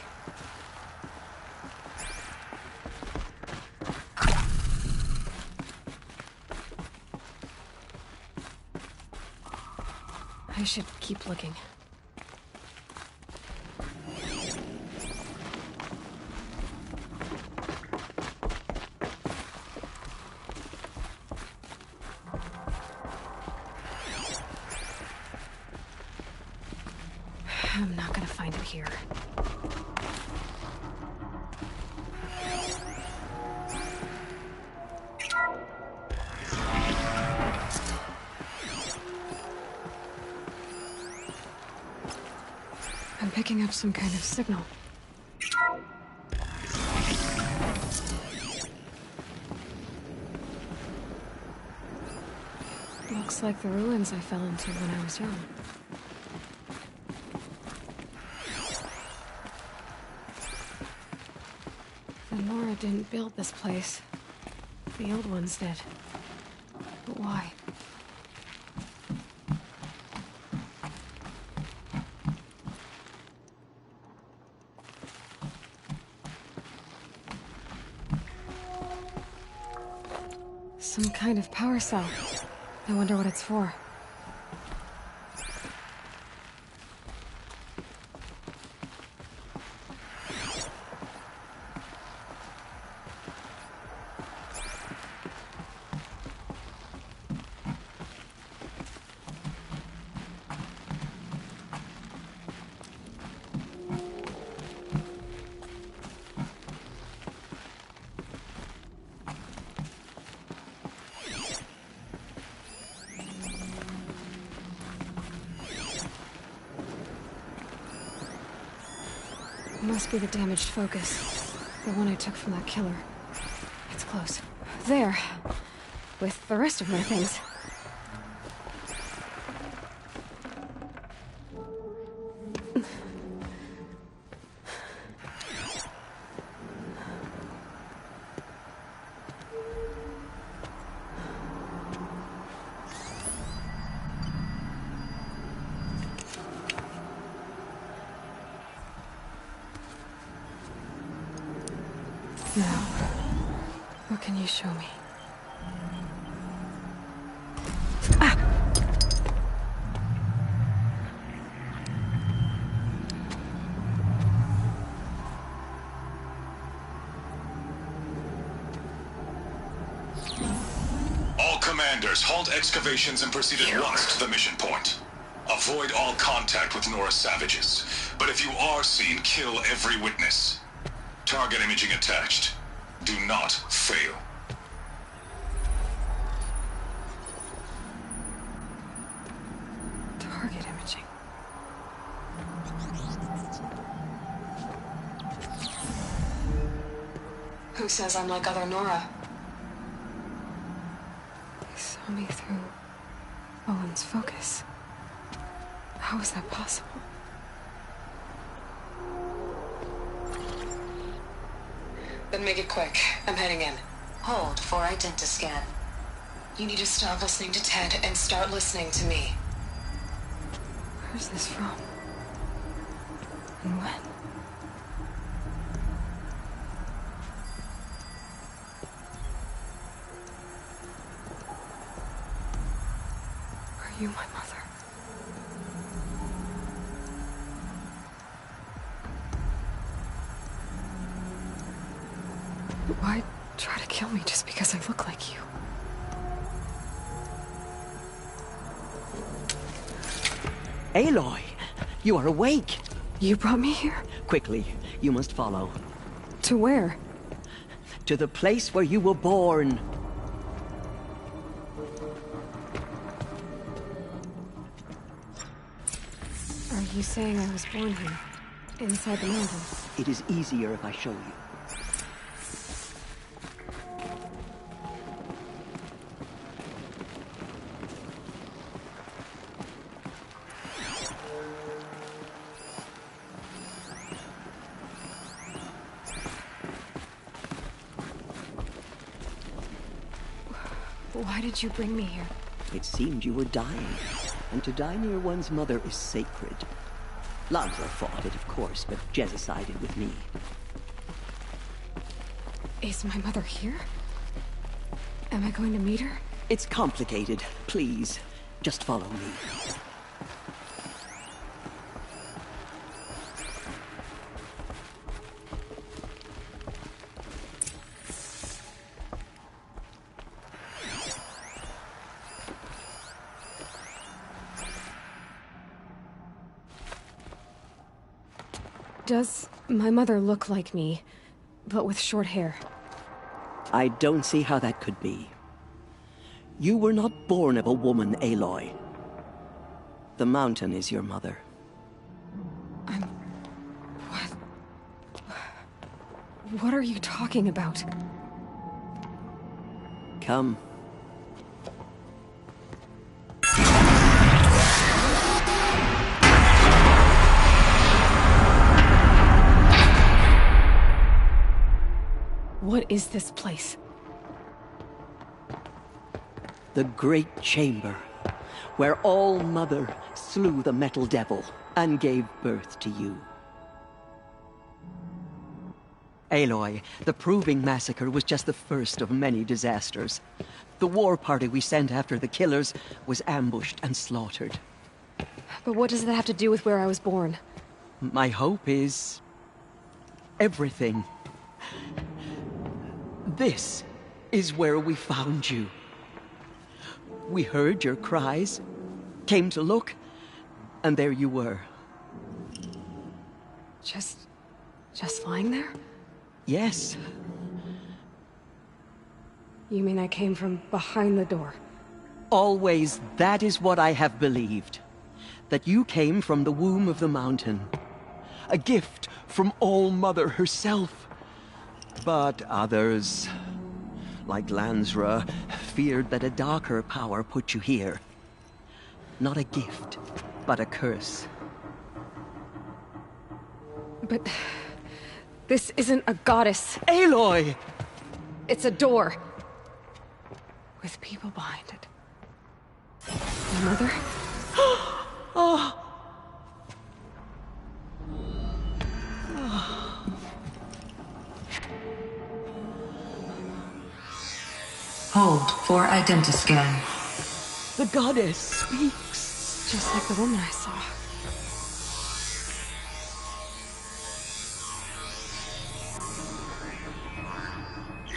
I should keep looking. I'm not gonna find it here. I'm picking up some kind of signal. Looks like the ruins I fell into when I was young. didn't build this place. The old ones did. But why? Some kind of power cell. I wonder what it's for. Must be the damaged focus. The one I took from that killer. It's close. There. With the rest of my things. Now, what can you show me? All commanders, halt excavations and proceed at once to the mission point. Avoid all contact with Nora savages. But if you are seen, kill every witness. Target imaging attached. Do not fail. Target imaging. Who says I'm like other Nora? They saw me through Owen's focus. How is that possible? Then make it quick. I'm heading in. Hold for identiscan. You need to stop listening to Ted and start listening to me. Where's this from? And when? Are you my mother? Why try to kill me just because I look like you? Aloy, you are awake. You brought me here? Quickly, you must follow. To where? To the place where you were born. Are you saying I was born here? Inside the mountain? It is easier if I show you. Why did you bring me here? It seemed you were dying, and to die near one's mother is sacred. Lansra fought it, of course, but Jezza sided with me. Is my mother here? Am I going to meet her? It's complicated. Please, just follow me. Does my mother look like me, but with short hair? I don't see how that could be. You were not born of a woman, Aloy. The mountain is your mother. What are you talking about? Come. What is this place? The Great Chamber, where All-Mother slew the Metal Devil and gave birth to you. Aloy, the Proving Massacre was just the first of many disasters. The war party we sent after the killers was ambushed and slaughtered. But what does that have to do with where I was born? My hope is... everything. This is where we found you. We heard your cries, came to look, and there you were. Just lying there? Yes. You mean I came from behind the door? Always, that is what I have believed. That you came from the womb of the mountain. A gift from All-Mother herself. But others, like Lansra, feared that a darker power put you here. Not a gift, but a curse. But... this isn't a goddess. Aloy! It's a door. With people behind it. My mother? Oh! Hold for identiscan. The goddess speaks. Just like the woman I saw.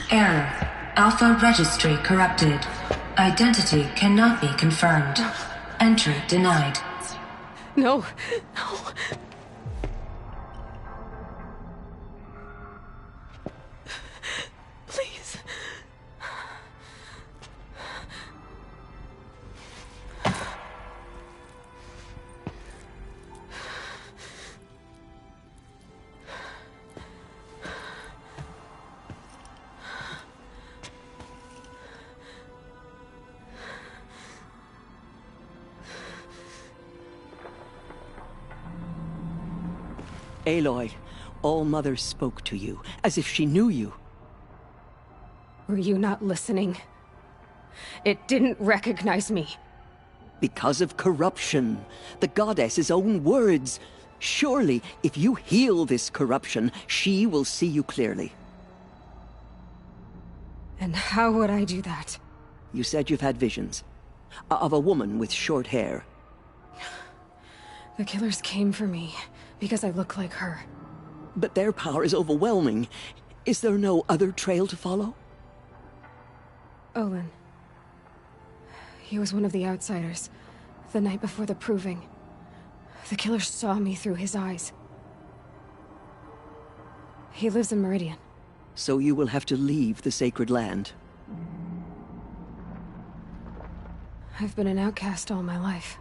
Error. Alpha registry corrupted. Identity cannot be confirmed. Entry denied. No. No. Please. Aloy, All-Mother spoke to you, as if she knew you. Were you not listening? It didn't recognize me. Because of corruption. The goddess's own words. Surely, if you heal this corruption, she will see you clearly. And how would I do that? You said you've had visions. Of a woman with short hair. The killers came for me, because I look like her. But their power is overwhelming. Is there no other trail to follow? Olin. He was one of the outsiders. The night before the Proving. The killers saw me through his eyes. He lives in Meridian. So you will have to leave the sacred land. I've been an outcast all my life.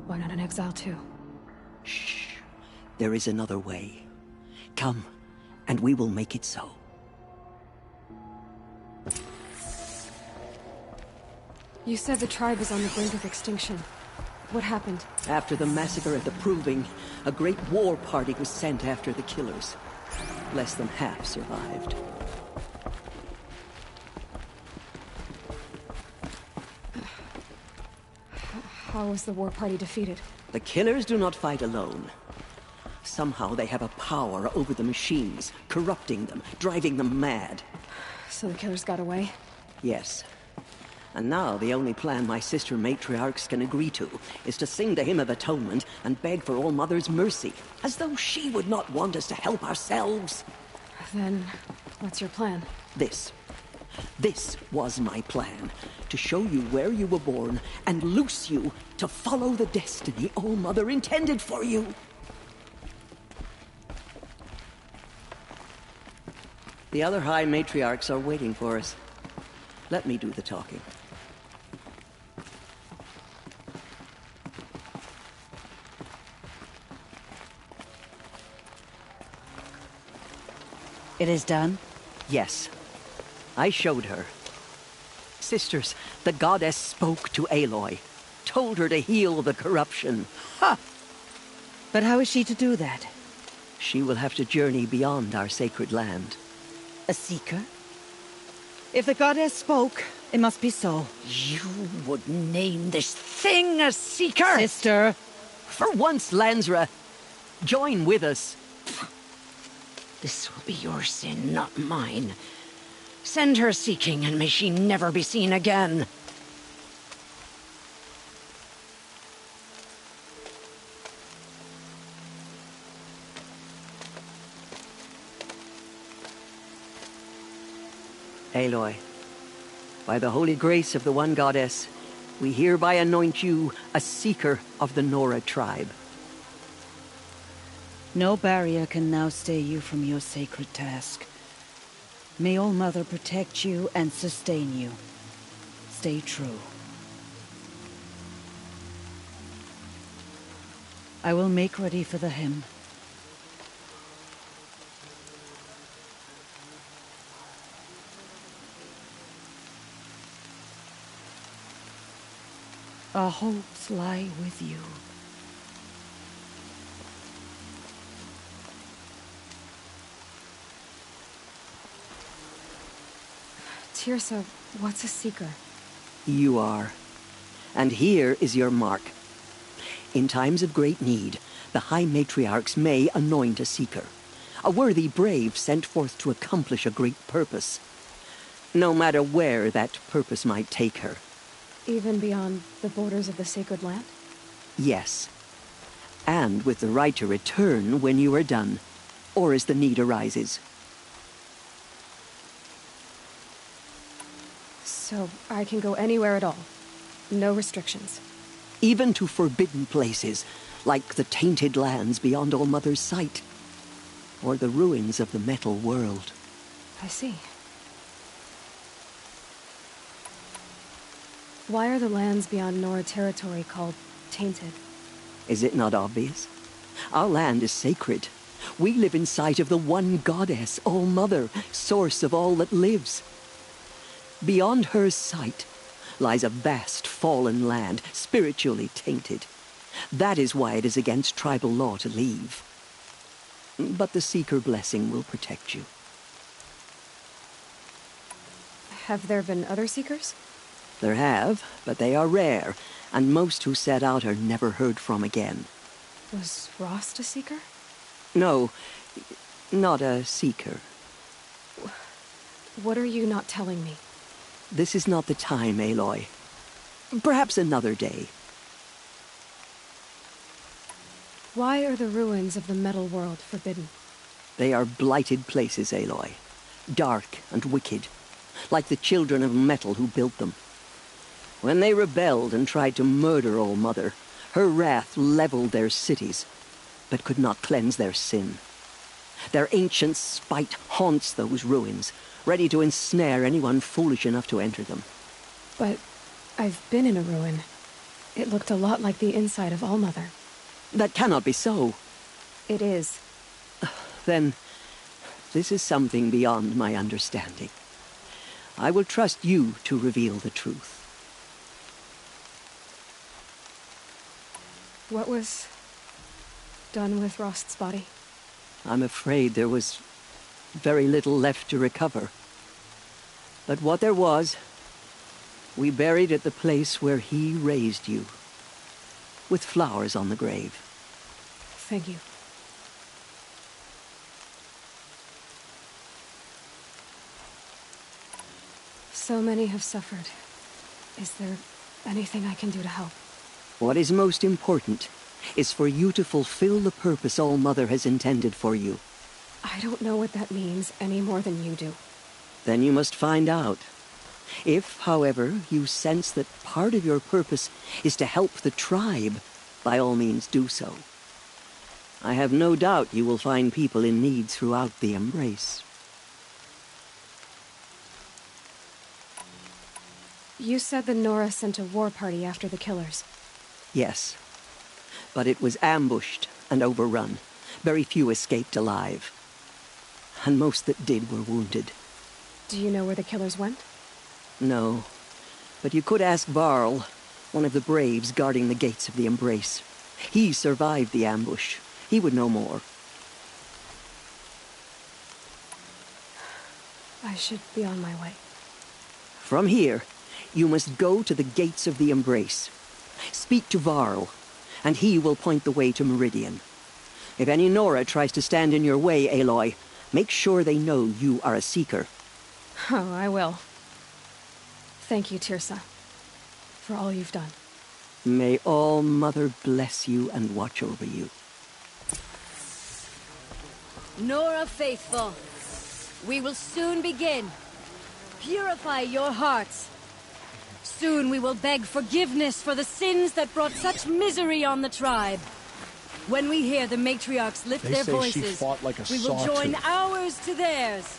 Why not an exile too? Shh. There is another way. Come, and we will make it so. You said the tribe was on the brink of extinction. What happened? After the massacre at the Proving, a great war party was sent after the killers. Less than half survived. How was the war party defeated? The killers do not fight alone. Somehow they have a power over the machines, corrupting them, driving them mad. So the killers got away? Yes. And now the only plan my sister matriarchs can agree to is to sing the Hymn of Atonement and beg for All-Mother's mercy, as though she would not want us to help ourselves. Then, what's your plan? This. This was my plan. To show you where you were born and loose you to follow the destiny All-Mother intended for you. The other High Matriarchs are waiting for us. Let me do the talking. It is done? Yes. I showed her. Sisters, the goddess spoke to Aloy. Told her to heal the corruption. Ha! But how is she to do that? She will have to journey beyond our sacred land. A seeker? If the goddess spoke, it must be so. You would name this thing a seeker? Sister! For once, Lansra, join with us. This will be your sin, not mine. Send her seeking, and may she never be seen again. Aloy, by the holy grace of the one goddess, we hereby anoint you a seeker of the Nora tribe. No barrier can now stay you from your sacred task. May All Mother protect you and sustain you. Stay true. I will make ready for the hymn. Our hopes lie with you. Tirsa, what's a seeker? You are. And here is your mark. In times of great need, the High Matriarchs may anoint a seeker. A worthy brave sent forth to accomplish a great purpose. No matter where that purpose might take her. Even beyond the borders of the sacred land? Yes. And with the right to return when you are done, or as the need arises. So I can go anywhere at all? No restrictions? Even to forbidden places, like the tainted lands beyond All Mother's sight. Or the ruins of the metal world. I see. Why are the lands beyond Nora territory called tainted? Is it not obvious? Our land is sacred. We live in sight of the one goddess, All Mother, source of all that lives. Beyond her sight lies a vast fallen land, spiritually tainted. That is why it is against tribal law to leave. But the Seeker blessing will protect you. Have there been other Seekers? There have, but they are rare, and most who set out are never heard from again. Was Rost a Seeker? No, not a Seeker. What are you not telling me? This is not the time, Aloy. Perhaps another day. Why are the ruins of the metal world forbidden? They are blighted places, Aloy. Dark and wicked, like the children of metal who built them. When they rebelled and tried to murder All Mother, her wrath leveled their cities, but could not cleanse their sin. Their ancient spite haunts those ruins, ready to ensnare anyone foolish enough to enter them. But I've been in a ruin. It looked a lot like the inside of All Mother. That cannot be so. It is. Then, this is something beyond my understanding. I will trust you to reveal the truth. What was done with Rost's body? I'm afraid there was very little left to recover. But what there was, we buried at the place where he raised you, with flowers on the grave. Thank you. So many have suffered. Is there anything I can do to help? What is most important is for you to fulfill the purpose All Mother has intended for you. I don't know what that means any more than you do. Then you must find out. If, however, you sense that part of your purpose is to help the tribe, by all means do so. I have no doubt you will find people in need throughout the Embrace. You said the Nora sent a war party after the killers. Yes, but it was ambushed and overrun. Very few escaped alive. And most that did were wounded. Do you know where the killers went? No, but you could ask Varl, one of the braves guarding the gates of the Embrace. He survived the ambush. He would know more. I should be on my way. From here, you must go to the gates of the Embrace. Speak to Varl, and he will point the way to Meridian. If any Nora tries to stand in your way, Aloy, make sure they know you are a Seeker. Oh, I will. Thank you, Tirsa, for all you've done. May All Mother bless you and watch over you. Nora faithful, we will soon begin. Purify your hearts. Soon we will beg forgiveness for the sins that brought such misery on the tribe. When we hear the matriarchs lift They their say voices, she fought like a we will join sawtooth. ours to theirs.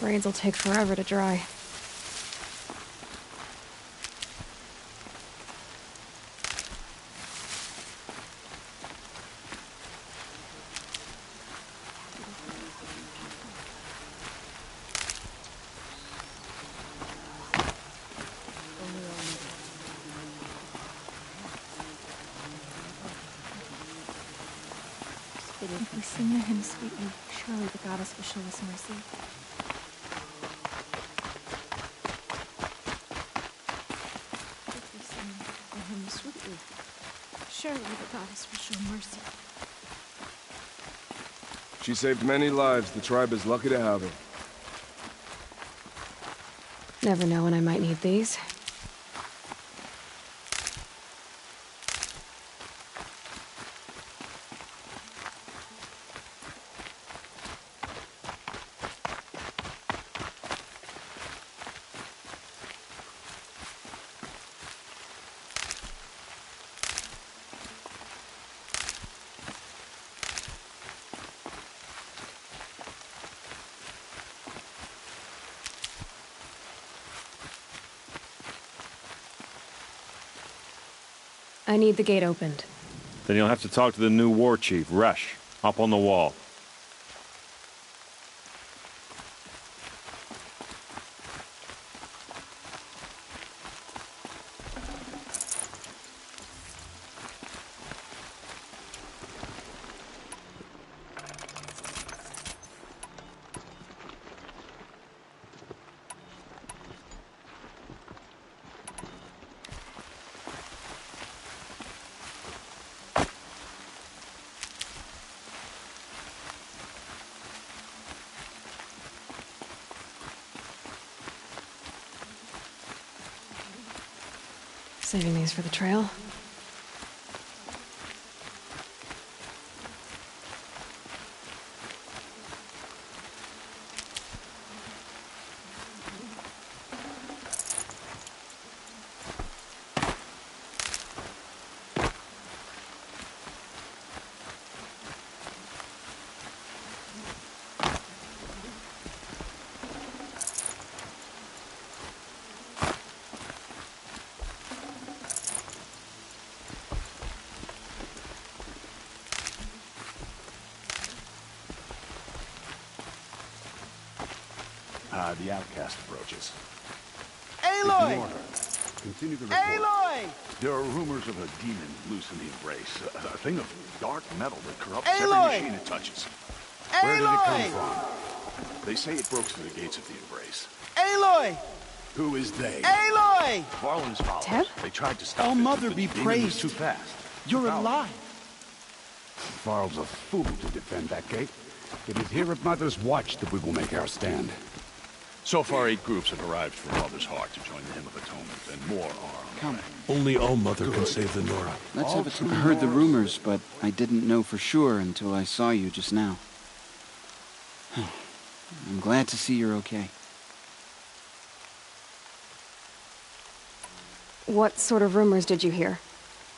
Braids will take forever to dry. If we sing the hymn sweetly, surely the goddess will show us mercy. If we sing the hymn sweetly, surely the goddess will show mercy. She saved many lives. The tribe is lucky to have her. Never know when I might need these. I need the gate opened. Then you'll have to talk to the new war chief, Resh, up on the wall. Saving these for the trail. The outcast approaches. Aloy! Continue the report. Aloy! There are rumors of a demon loose in the Embrace. A thing of dark metal that corrupts Aloy! every machine it touches. Aloy! Where did it come from? They say it broke through the gates of the Embrace. Aloy! Who is they? Aloy! Varl and his followers. Ted? They tried to stop All it, Mother but be the demon was praised. too fast. You're Power. alive. Varl's a fool to defend that gate. It is here at Mother's watch that we will make our stand. So far, 8 groups have arrived from Mother's Heart to join the Hymn of Atonement, and more are on the way. Only All Mother can save the Nora. Let's have it. I heard the rumors, but I didn't know for sure until I saw you just now. I'm glad to see you're okay. What sort of rumors did you hear?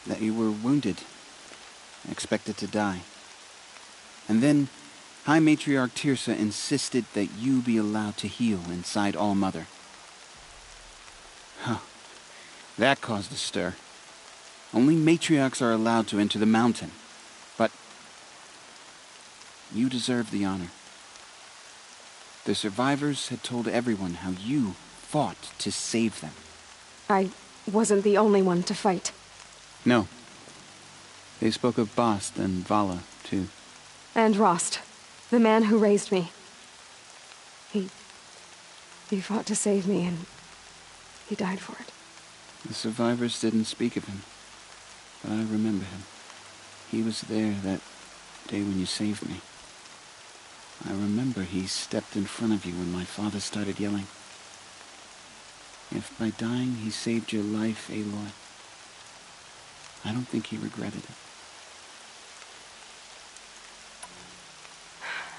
That you were wounded. Expected to die. And then High Matriarch Tirsa insisted that you be allowed to heal inside All Mother. Huh. That caused a stir. Only matriarchs are allowed to enter the mountain. But you deserve the honor. The survivors had told everyone how you fought to save them. I wasn't the only one to fight. No. They spoke of Bast and Vala, too. And Rost, the man who raised me. He fought to save me, and he died for it. The survivors didn't speak of him, but I remember him. He was there that day when you saved me. I remember he stepped in front of you when my father started yelling. If by dying he saved your life, Aloy, I don't think he regretted it.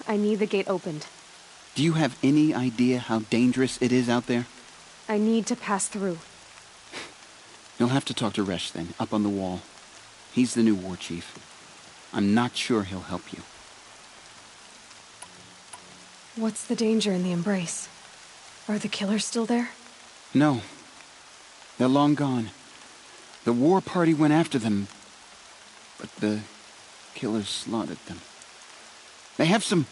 I need the gate opened. Do you have any idea how dangerous it is out there? I need to pass through. You'll have to talk to Resh then, up on the wall. He's the new war chief. I'm not sure he'll help you. What's the danger in the Embrace? Are the killers still there? No. They're long gone. The war party went after them, but the killers slaughtered them. They have some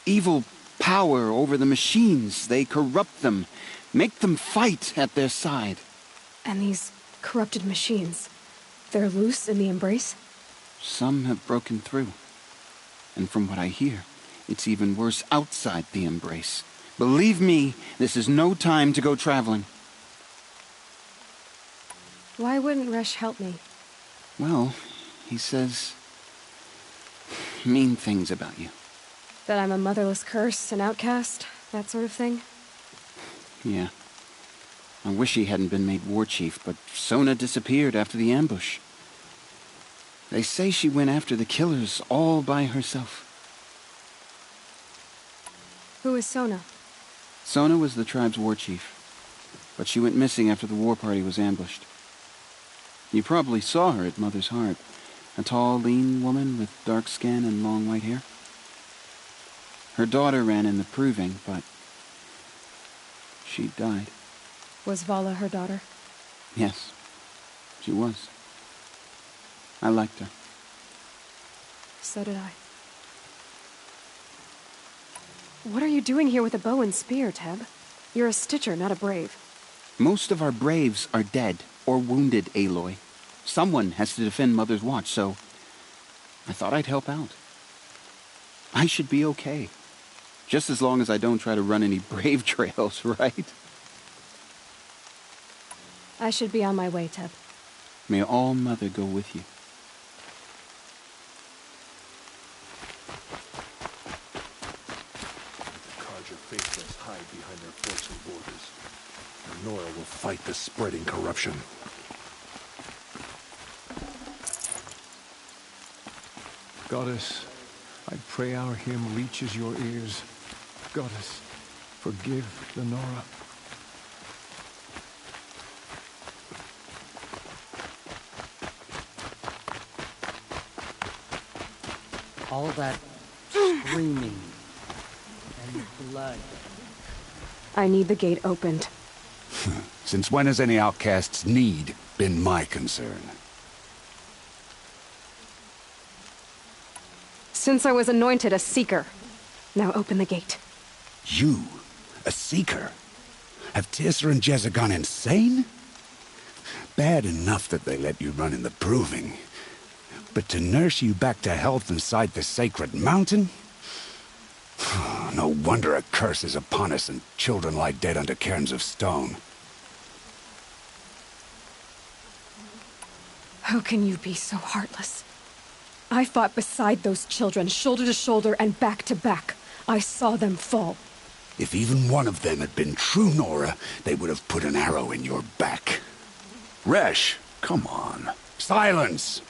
evil power over the machines. They corrupt them, make them fight at their side. And these corrupted machines, they're loose in the Embrace? Some have broken through. And from what I hear, it's even worse outside the Embrace. Believe me, this is no time to go traveling. Why wouldn't Resh help me? Well, he says mean things about you. That I'm a motherless curse, an outcast, that sort of thing? Yeah. I wish he hadn't been made war chief, but Sona disappeared after the ambush. They say she went after the killers all by herself. Who is Sona? Sona was the tribe's war chief, but she went missing after the war party was ambushed. You probably saw her at Mother's Heart. A tall, lean woman with dark skin and long white hair. Her daughter ran in the proving, but she died. Was Vala her daughter? Yes, she was. I liked her. So did I. What are you doing here with a bow and spear, Teb? You're a Stitcher, not a Brave. Most of our Braves are dead or wounded, Aloy. Someone has to defend Mother's Watch, so I thought I'd help out. I should be okay. Just as long as I don't try to run any Brave trails, right? I should be on my way, Teb. May All Mother go with you. Carja faithless hide behind their forts and borders. And Nora will fight the spreading corruption. Goddess, I pray our hymn reaches your ears. Goddess, forgive the Nora. All that screaming and blood. I need the gate opened. Since when has any outcast's need been my concern? Since I was anointed a Seeker. Now open the gate. You? A Seeker? Have Teersa and Jezza gone insane? Bad enough that they let you run in the Proving. But to nurse you back to health inside the sacred mountain? No wonder a curse is upon us and children lie dead under cairns of stone. How can you be so heartless? I fought beside those children, shoulder to shoulder and back to back. I saw them fall. If even one of them had been true Nora, they would have put an arrow in your back. Resh, come on. Silence!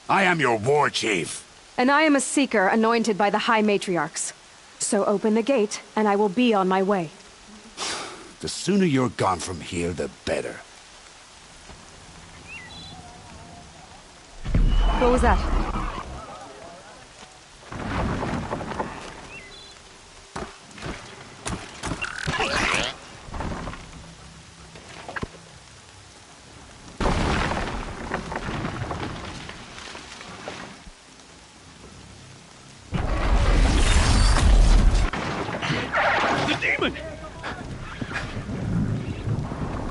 I am your war chief. And I am a Seeker anointed by the High Matriarchs. So open the gate, and I will be on my way. The sooner you're gone from here, the better. What was that?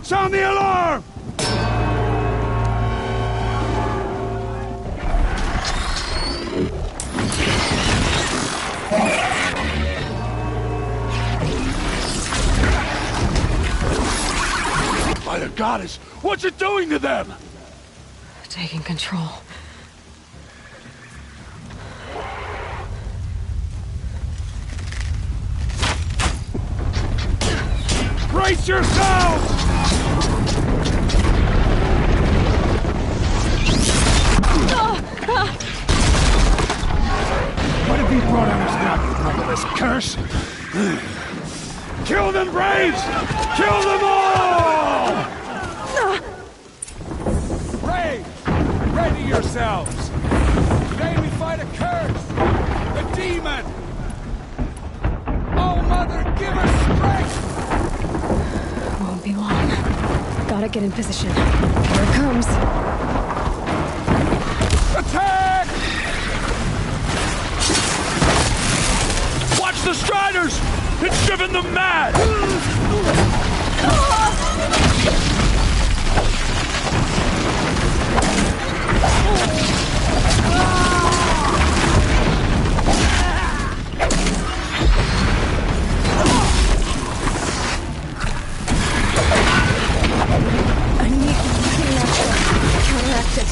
Sound the alarm! goddess! What's it doing to them? Taking control. Brace yourselves! What have you brought on us now, you motherless curse? Kill them, Braves! Kill them all! Braves, ready yourselves! Today we fight a curse! The demon! Oh, Mother, give us strength! Won't be long. Gotta get in position. Here it comes. Attack! Watch the Striders! It's driven them mad! I need to counteract it.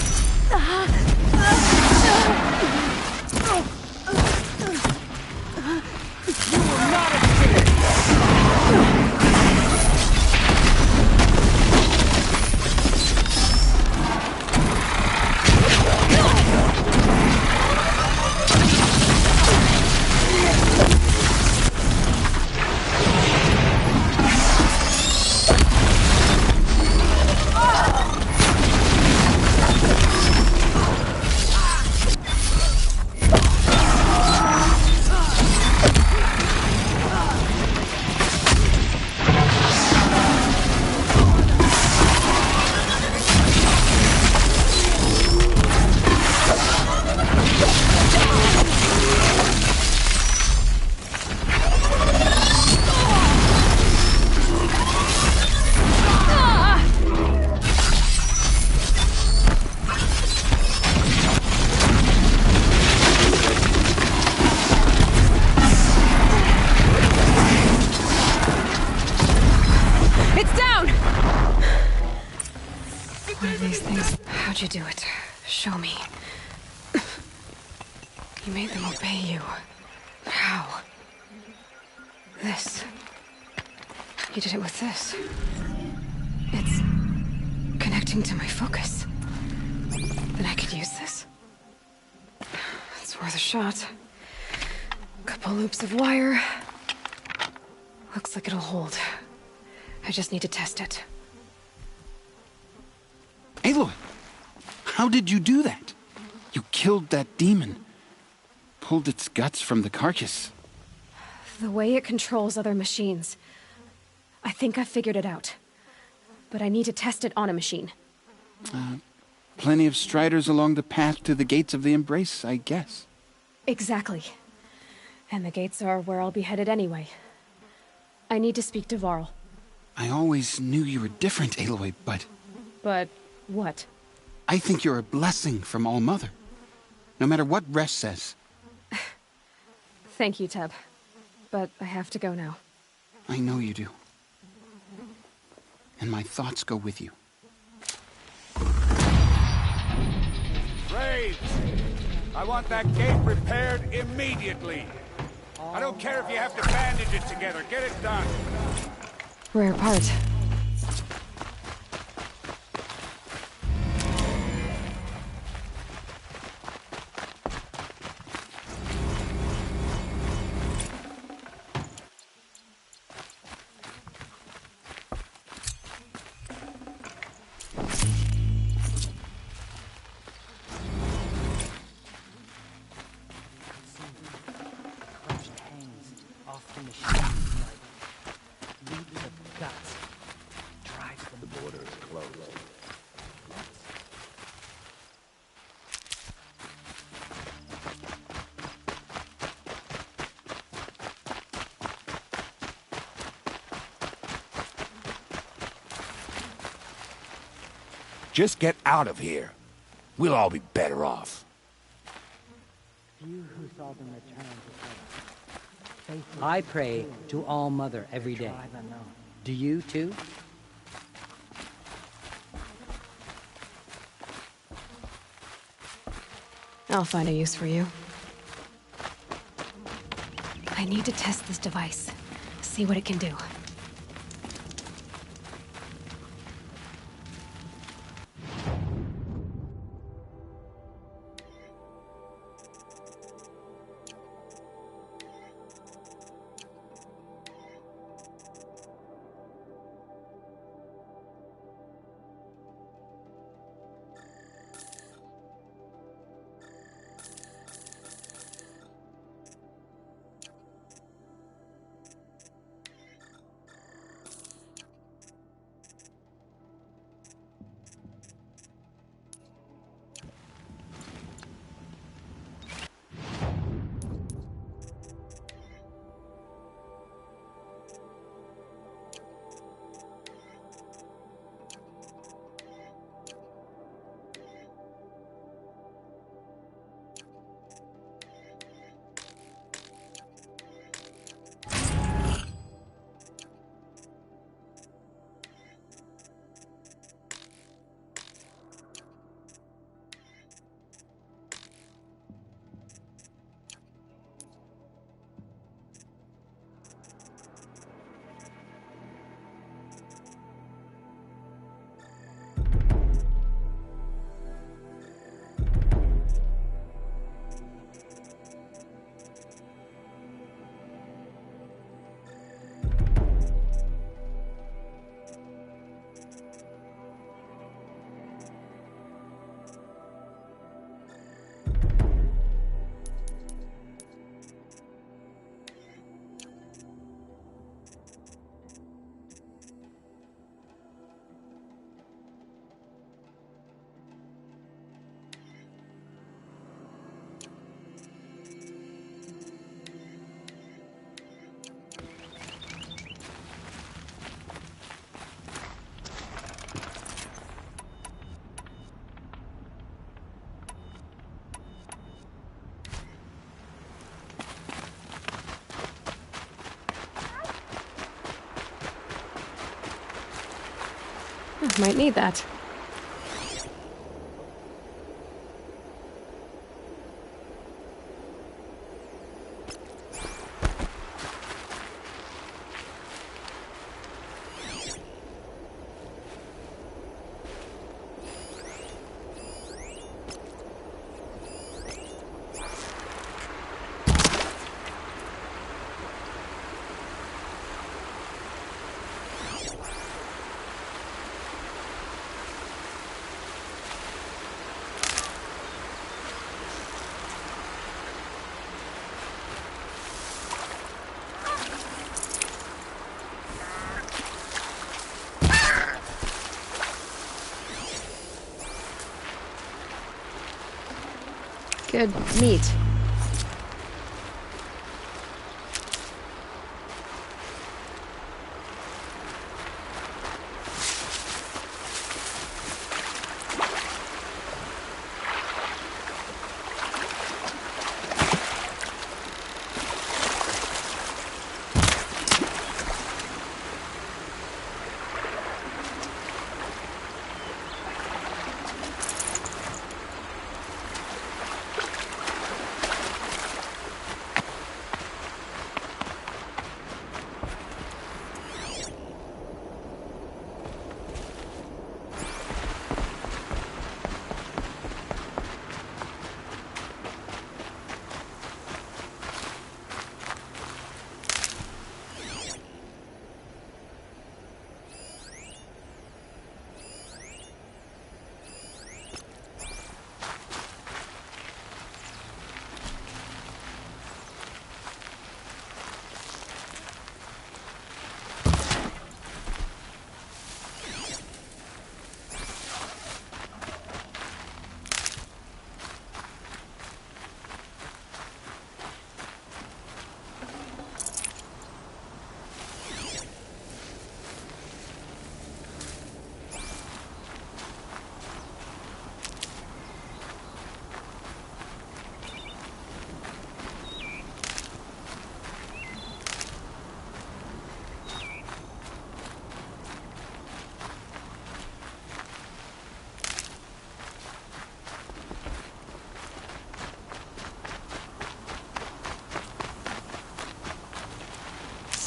How'd you do it? Show me. You made them obey you. How? This. You did it with this. It's connecting to my focus. Then I could use this. It's worth a shot. Couple loops of wire. Looks like it'll hold. I just need to test it. Aloy! How did you do that? You killed that demon. Pulled its guts from the carcass. The way it controls other machines. I think I figured it out. But I need to test it on a machine. Plenty of striders along the path to the gates of the Embrace, I guess. Exactly. And the gates are where I'll be headed anyway. I need to speak to Varl. I always knew you were different, Aloy, but... But what? I think you're a blessing from All-Mother. No matter what Resh says. Thank you, Teb. But I have to go now. I know you do. And my thoughts go with you. Braves! I want that gate repaired immediately. I don't care if you have to bandage it together. Get it done. Rare part. Just get out of here. We'll all be better off. You who saw them return to I pray to All-Mother every day. Do you too? I'll find a use for you. I need to test this device. See what it can do. Might need that. Good meat.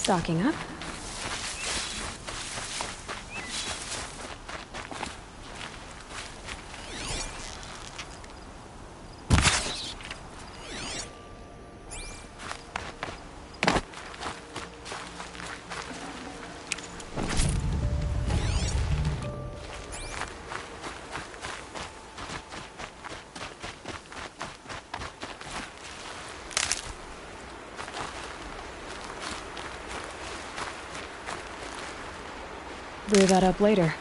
Stocking up. Brew that up later.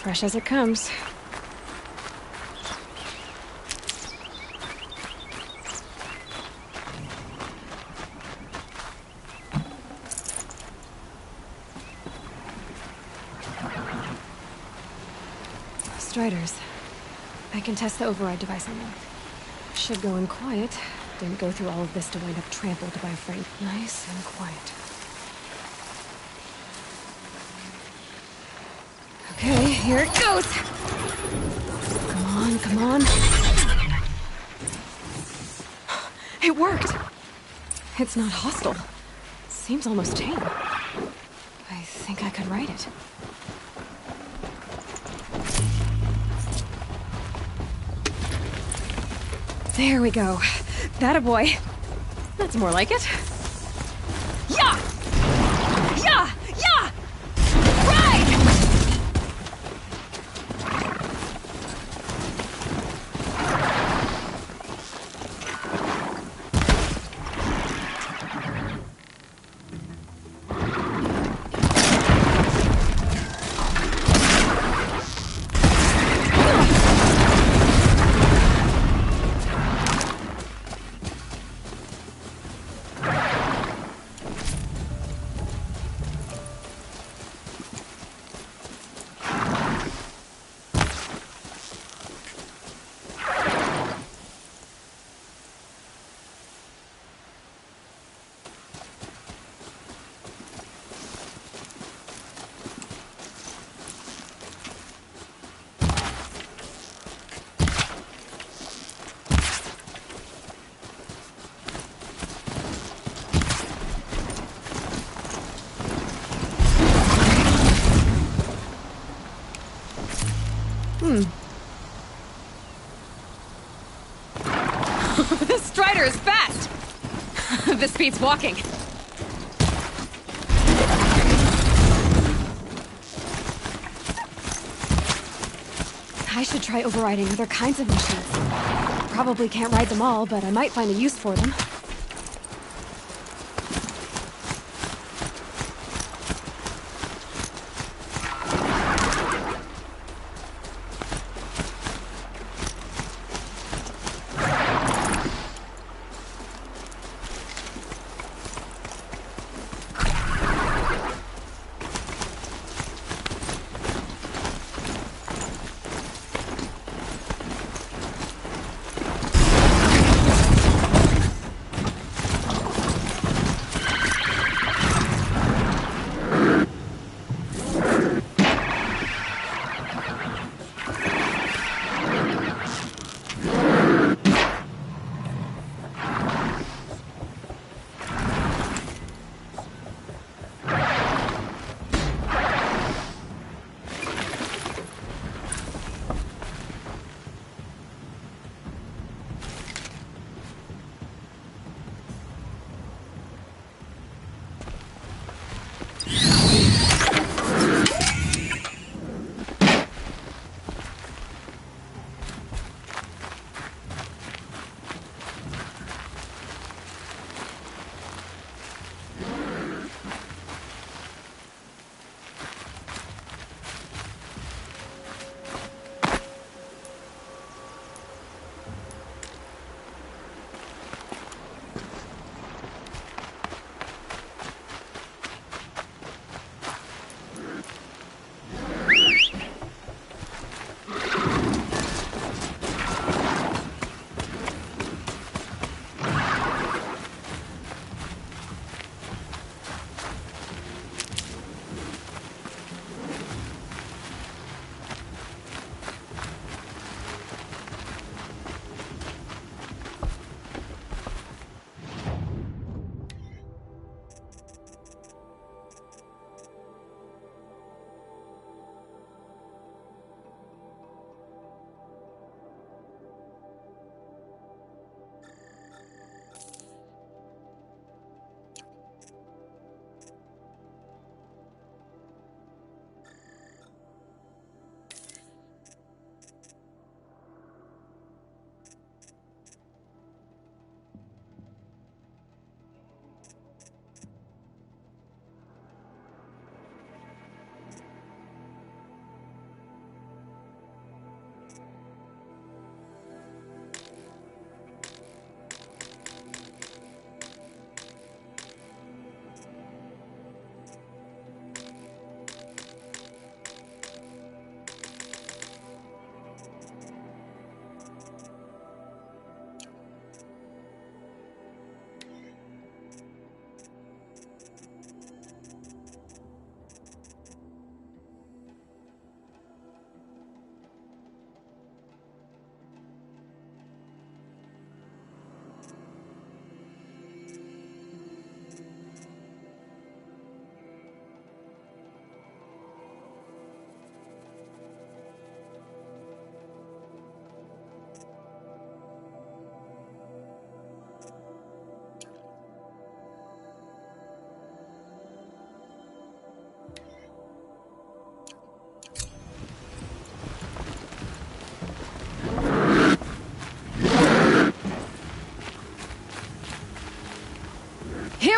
Fresh as it comes. Striders. I can test the override device on them. Should go in quiet. Didn't go through all of this to wind up trampled by a frame. Nice and quiet. Okay, here it goes! Come on, come on. It worked! It's not hostile. Seems almost tame. I think I could ride it. There we go. That a boy. That's more like it. Yeah! Yeah! Yeah! Ride! This Strider is fast! This beats walking. I should try overriding other kinds of machines. Probably can't ride them all, but I might find a use for them.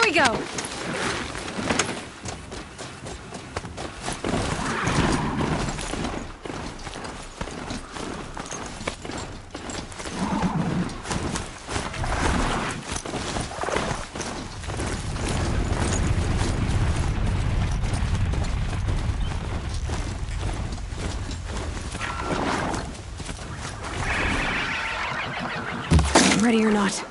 we go! Ready or not.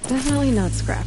Definitely not scrap.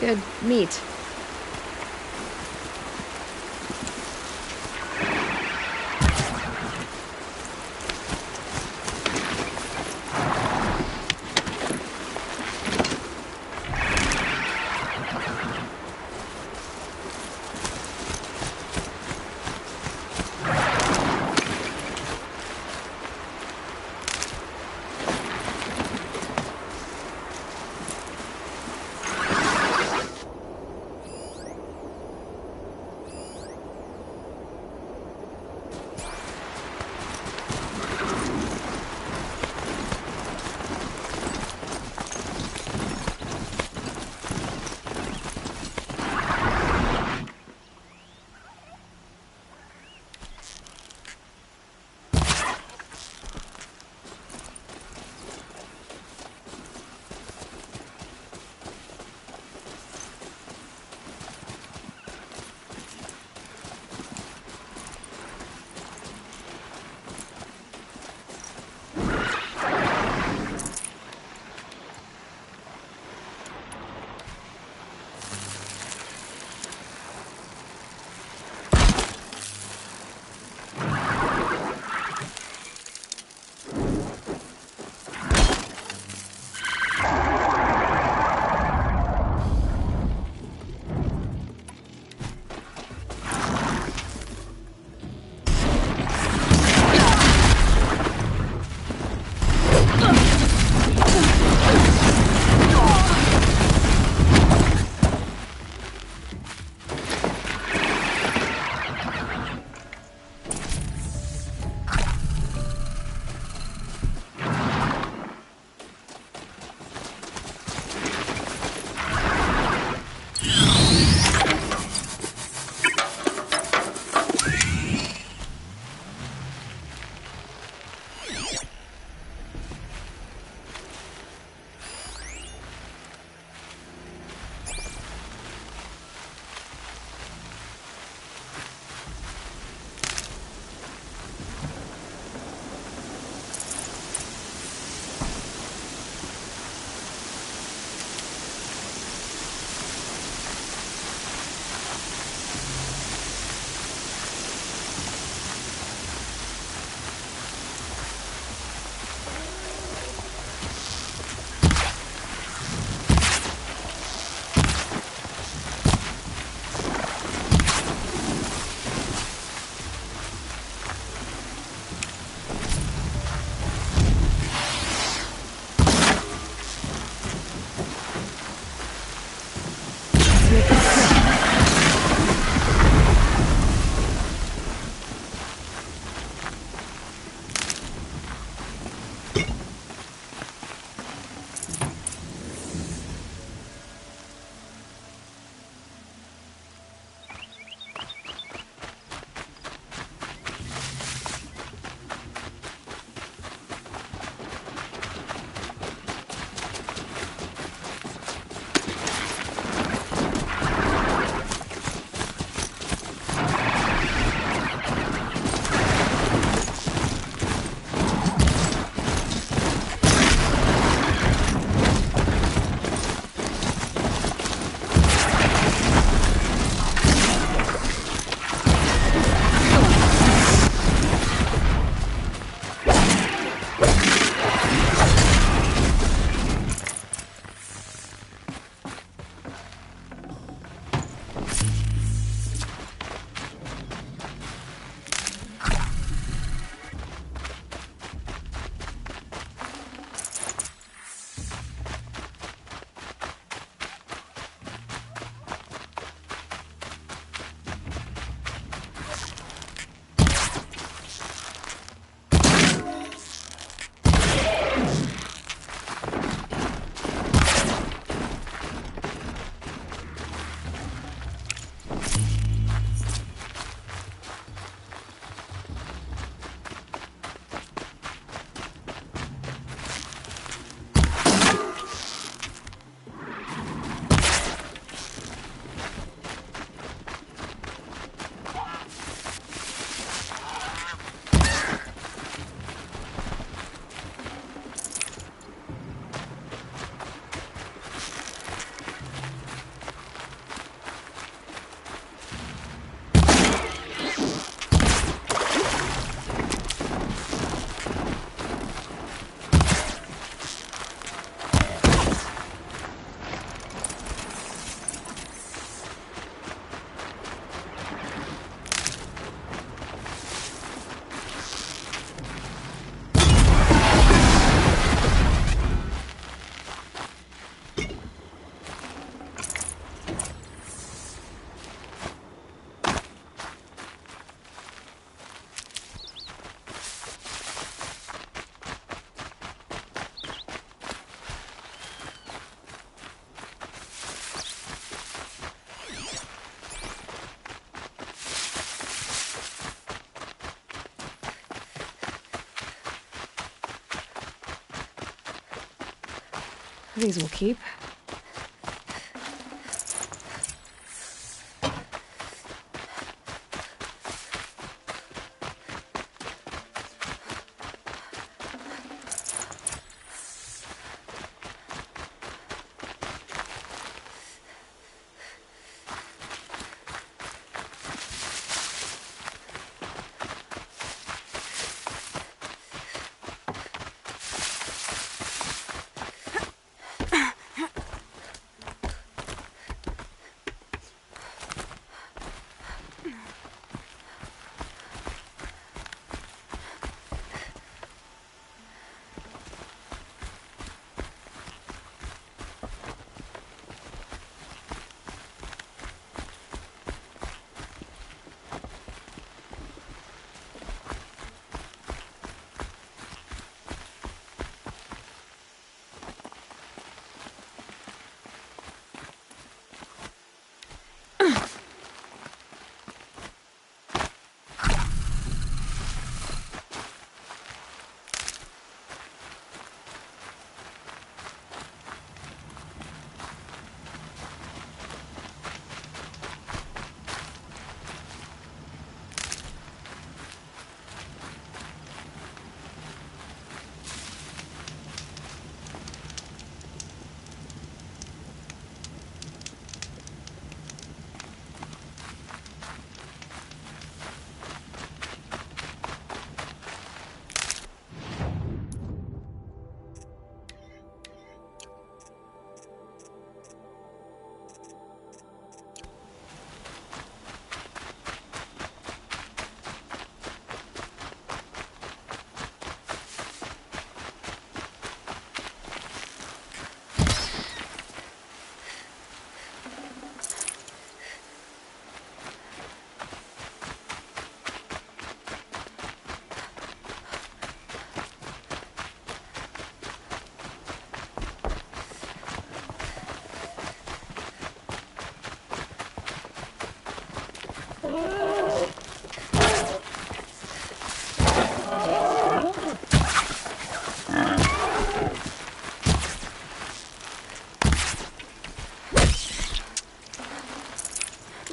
Good meat. These will keep.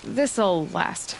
This'll last.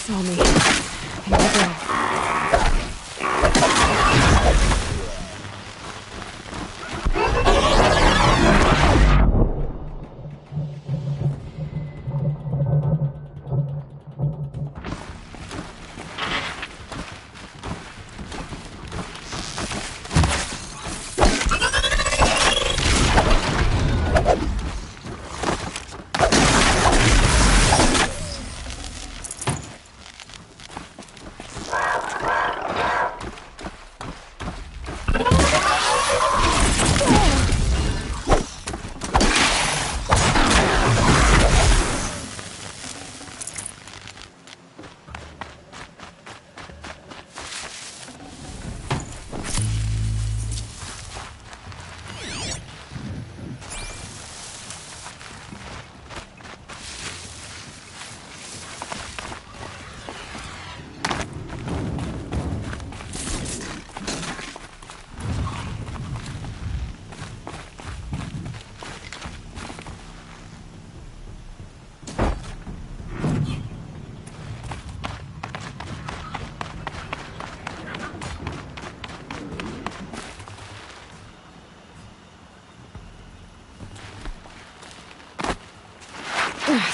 Saw me. Here we go.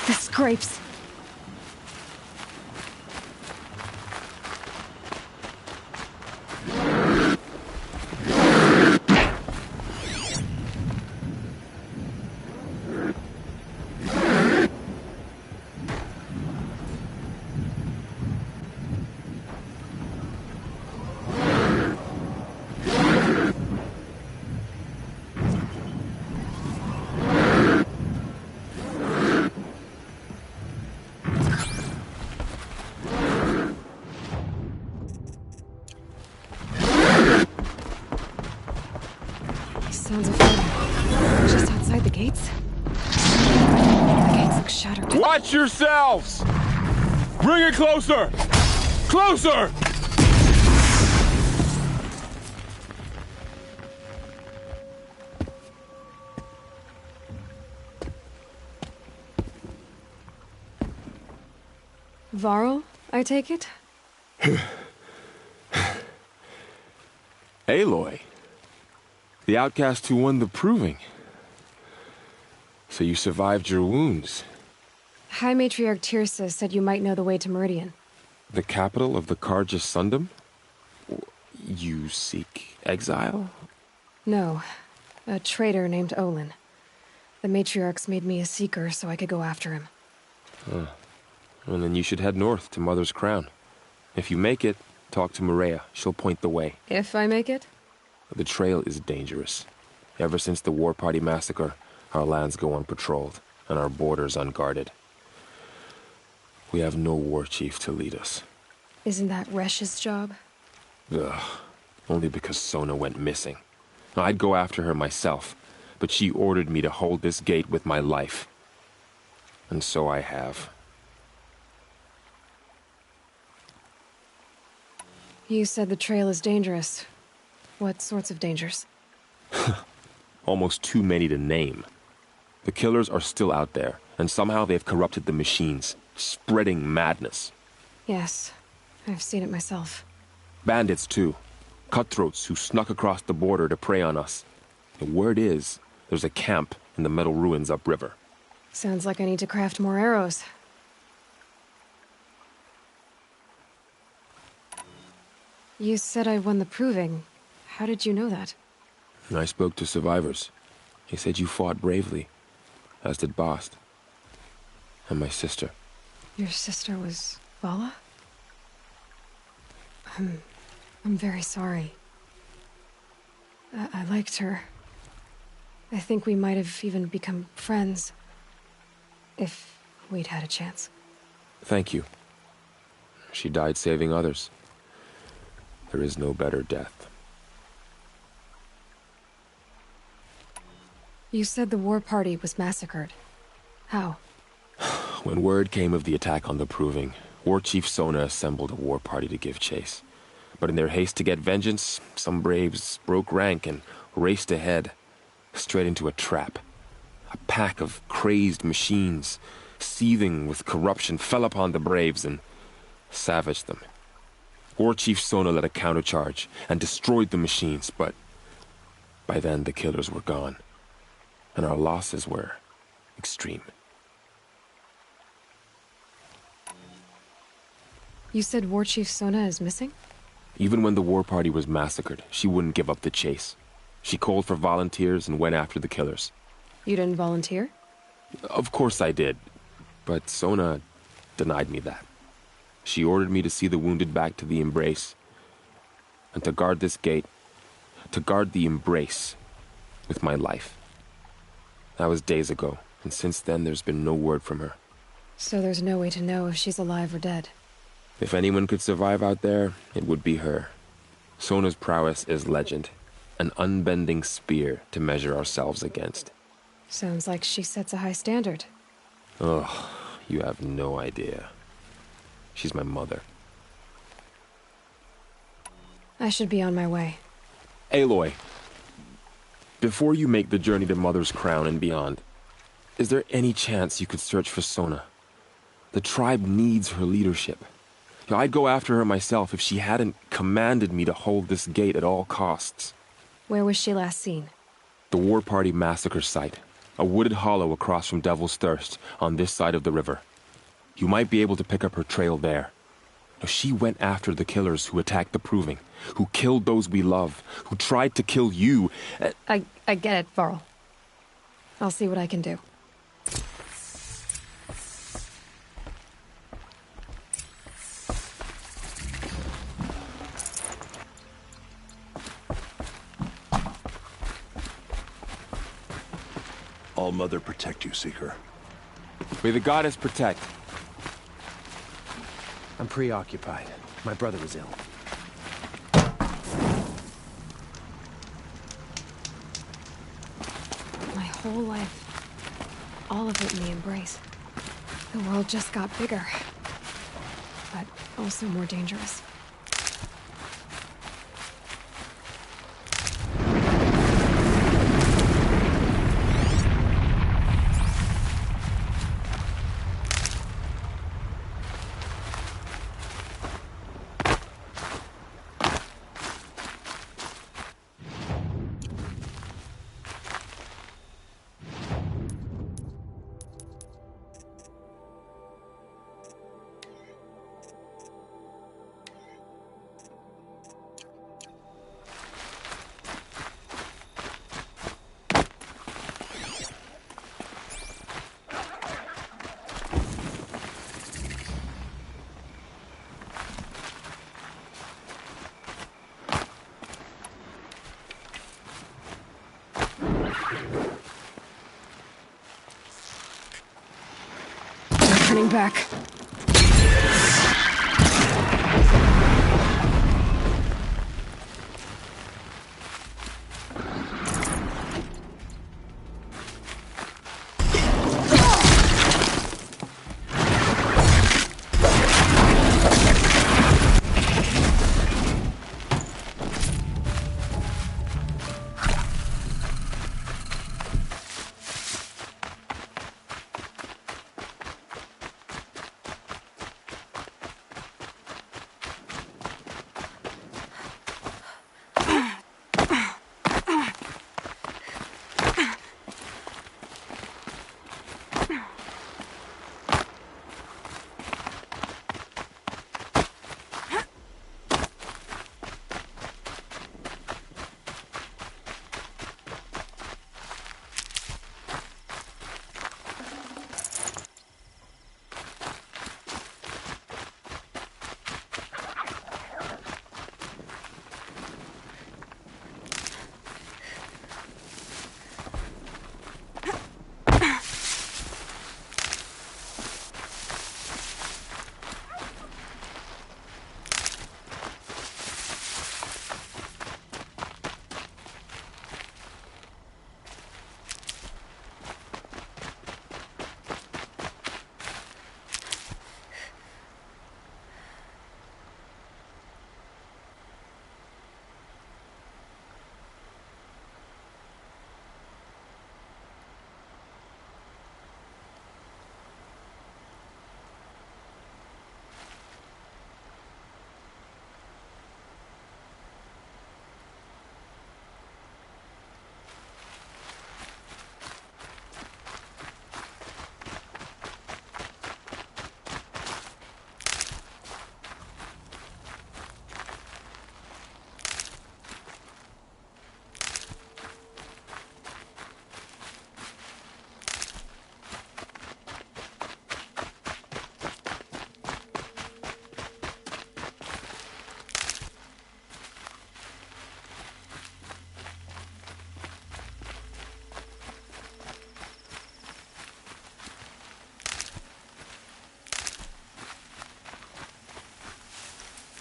The scrapes. The gates? The gates look shattered. Watch yourselves! Bring it closer! Closer! Varl, I take it? Aloy. The outcast who won the proving. So you survived your wounds. High Matriarch Tirsa said you might know the way to Meridian. The capital of the Carja Sundom? You seek exile? No. A traitor named Olin. The Matriarchs made me a seeker so I could go after him. Huh. Well, then you should head north to Mother's Crown. If you make it, talk to Maria. She'll point the way. If I make it? The trail is dangerous. Ever since the War Party massacre, our lands go unpatrolled, and our borders unguarded. We have no war chief to lead us. Isn't that Resh's job? Ugh. Only because Sona went missing. I'd go after her myself, but she ordered me to hold this gate with my life. And so I have. You said the trail is dangerous. What sorts of dangers? Almost too many to name. The killers are still out there, and somehow they've corrupted the machines, spreading madness. Yes, I've seen it myself. Bandits, too. Cutthroats who snuck across the border to prey on us. The word is, there's a camp in the metal ruins upriver. Sounds like I need to craft more arrows. You said I won the proving. How did you know that? I spoke to survivors. They said you fought bravely, as did Bast. And my sister. Your sister was Vala? I'm very sorry. I liked her. I think we might have even become friends. If we'd had a chance. Thank you. She died saving others. There is no better death. You said the war party was massacred. How? When word came of the attack on the Proving, War Chief Sona assembled a war party to give chase. But in their haste to get vengeance, some braves broke rank and raced ahead, straight into a trap. A pack of crazed machines, seething with corruption, fell upon the braves and savaged them. War Chief Sona led a countercharge and destroyed the machines, but by then the killers were gone, and our losses were extreme. You said War Chief Sona is missing? Even when the war party was massacred, she wouldn't give up the chase. She called for volunteers and went after the killers. You didn't volunteer? Of course I did, but Sona denied me that. She ordered me to see the wounded back to the Embrace, and to guard this gate, to guard the Embrace with my life. That was days ago, and since then there's been no word from her. So there's no way to know if she's alive or dead. If anyone could survive out there, it would be her. Sona's prowess is legend, an unbending spear to measure ourselves against. Sounds like she sets a high standard. Ugh, you have no idea. She's my mother. I should be on my way. Aloy, before you make the journey to Mother's Crown and beyond, is there any chance you could search for Sona? The tribe needs her leadership. I'd go after her myself if she hadn't commanded me to hold this gate at all costs. Where was she last seen? The War Party massacre site. A wooded hollow across from Devil's Thirst, on this side of the river. You might be able to pick up her trail there. She went after the killers who attacked the Proving, who killed those we love, who tried to kill you. I get it, Varl. I'll see what I can do. All Mother protect you, Seeker. May the goddess protect. I'm preoccupied. My brother was ill. My whole life. All of it in the embrace. The world just got bigger. But also more dangerous. Turning back.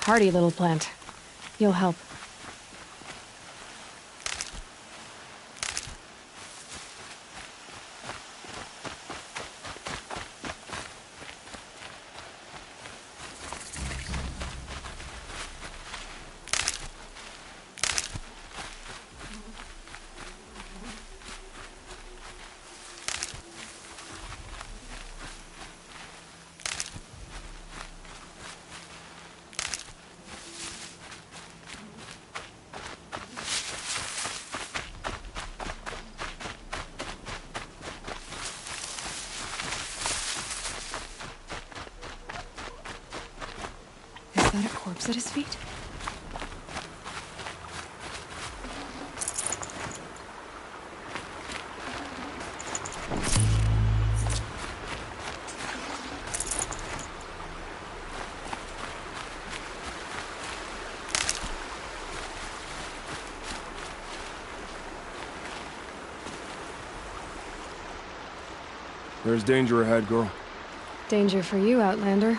Hardy little plant. You'll help. Is that a corpse at his feet? There's danger ahead, girl. Danger for you, Outlander.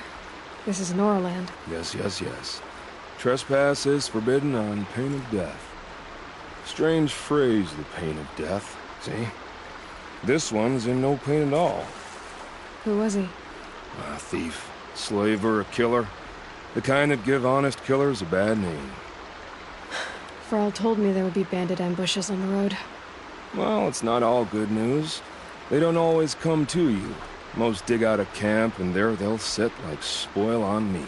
This is Norland. Yes, yes, yes. Trespass is forbidden on pain of death. Strange phrase, the pain of death, see? This one's in no pain at all. Who was he? A thief, slaver, a killer. The kind that give honest killers a bad name. Farrell told me there would be bandit ambushes on the road. Well, it's not all good news. They don't always come to you. Most dig out a camp, and there they'll sit like spoil on meat.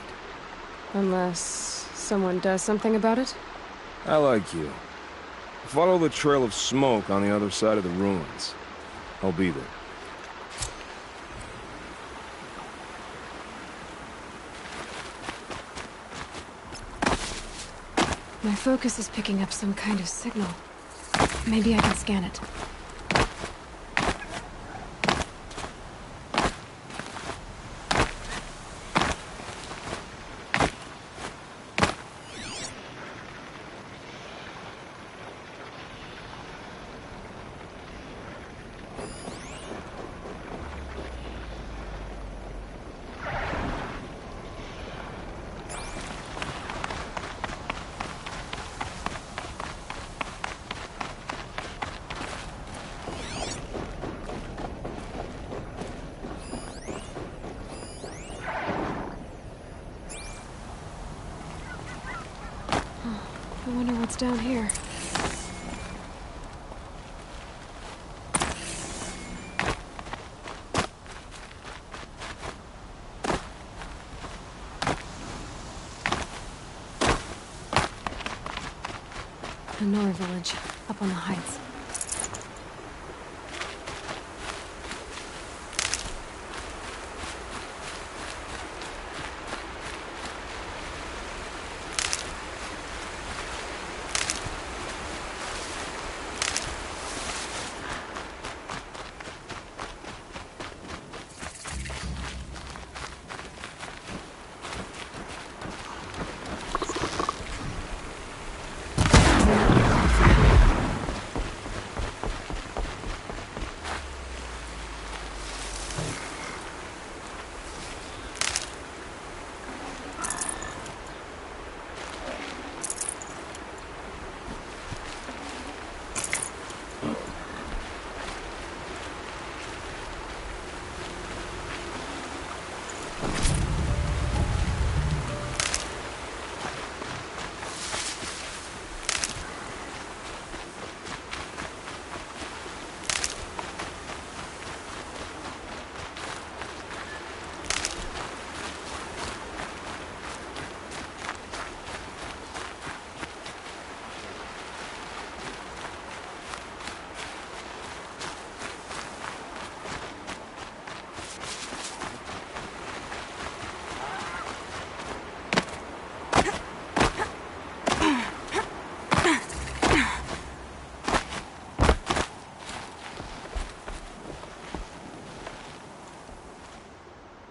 Unless someone does something about it? I like you. Follow the trail of smoke on the other side of the ruins. I'll be there. My focus is picking up some kind of signal. Maybe I can scan it. I wonder what's down here. A Nora village, up on the heights.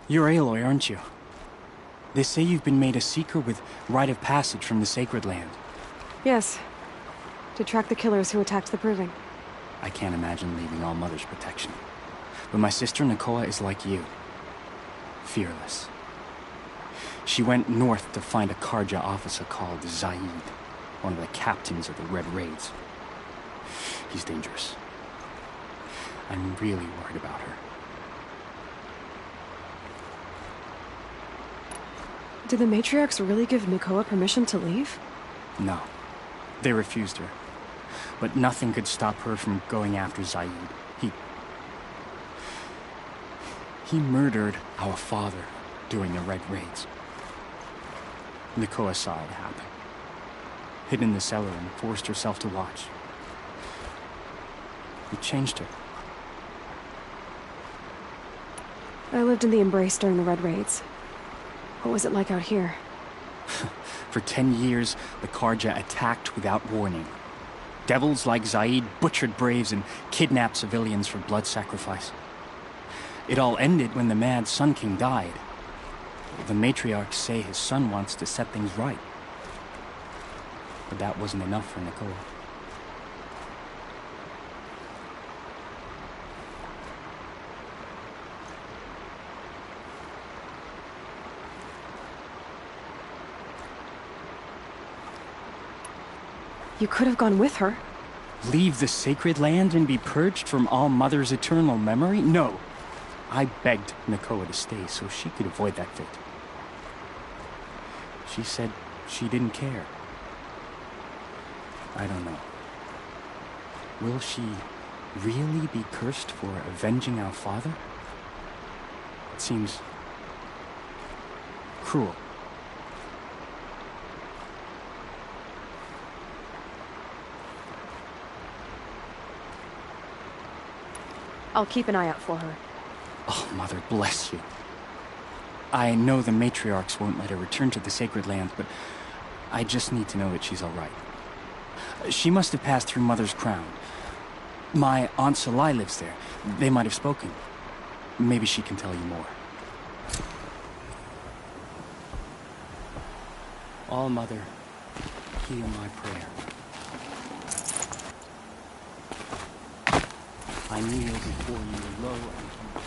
You're Aloy, aren't you? They say you've been made a seeker with rite of passage from the Sacred Land. Yes. To track the killers who attacked the Proving. I can't imagine leaving All Mother's protection. But my sister Nakoa is like you. Fearless. She went north to find a Karja officer called Zaid, one of the captains of the Red Raids. He's dangerous. I'm really worried about her. Did the matriarchs really give Nakoa permission to leave? No. They refused her. But nothing could stop her from going after Zaid. He murdered our father during the Red Raids. Nakoa saw it happen. Hid in the cellar and forced herself to watch. It changed her. I lived in the Embrace during the Red Raids. What was it like out here? For 10 years, the Karja attacked without warning. Devils like Zaid butchered braves and kidnapped civilians for blood sacrifice. It all ended when the mad Sun King died. The matriarchs say his son wants to set things right. But that wasn't enough for Nakoa. You could have gone with her. Leave the sacred land and be purged from All Mother's eternal memory? No. I begged Nakoa to stay so she could avoid that fate. She said she didn't care. I don't know. Will she really be cursed for avenging our father? It seems cruel. I'll keep an eye out for her. Oh, Mother, bless you. I know the matriarchs won't let her return to the sacred land, but I just need to know that she's all right. She must have passed through Mother's crown. My Aunt Salai lives there. They might have spoken. Maybe she can tell you more. All Mother, hear my prayer. I kneel before you low and humble.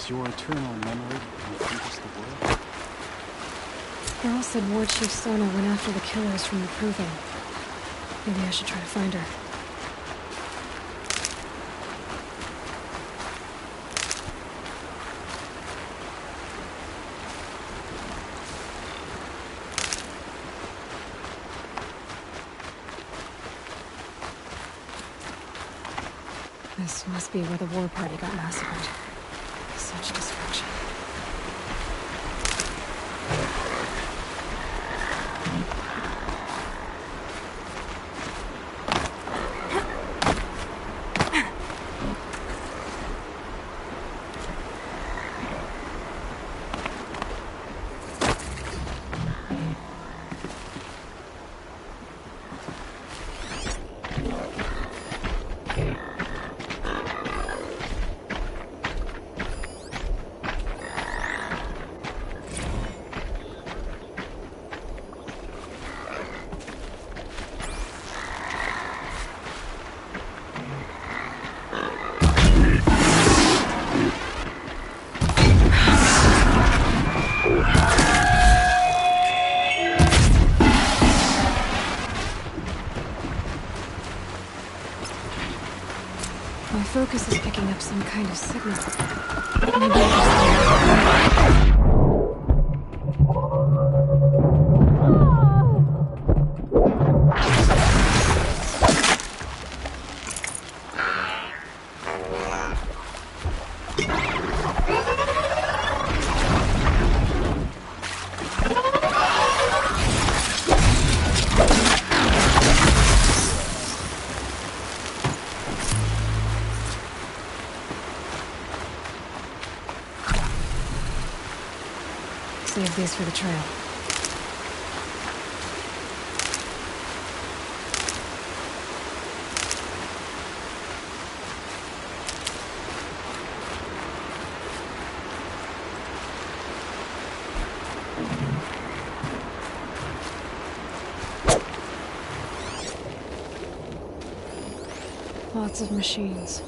Your eternal memory encompass the world? Earl said Ward Chief Sona went after the killers from the Proving. Maybe I should try to find her. This must be where the war party got massacred. Such destruction. My focus is picking up some kind of signal. Maybe I save these for the trail. Lots of machines,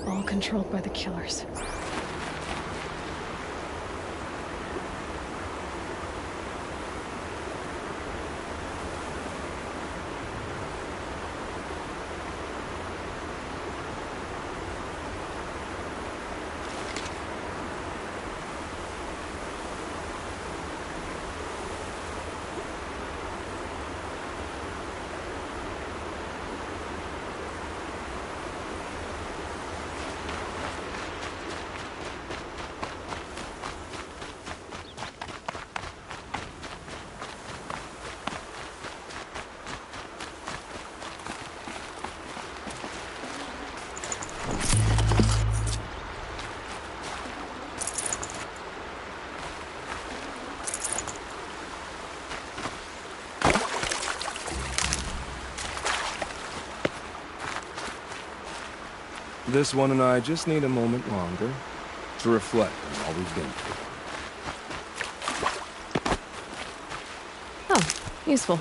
all controlled by the killers. This one and I just need a moment longer to reflect on all we've been through. Oh, useful.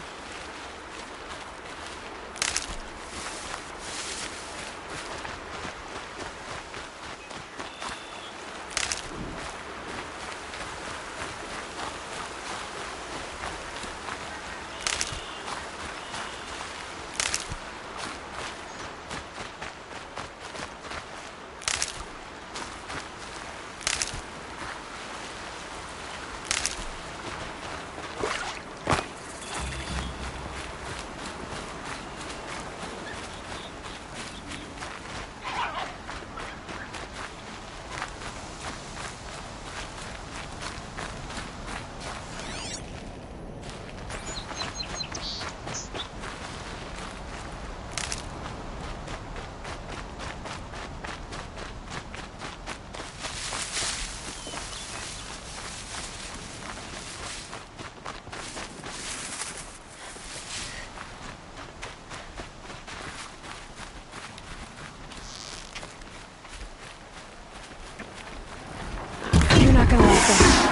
You're not gonna like this.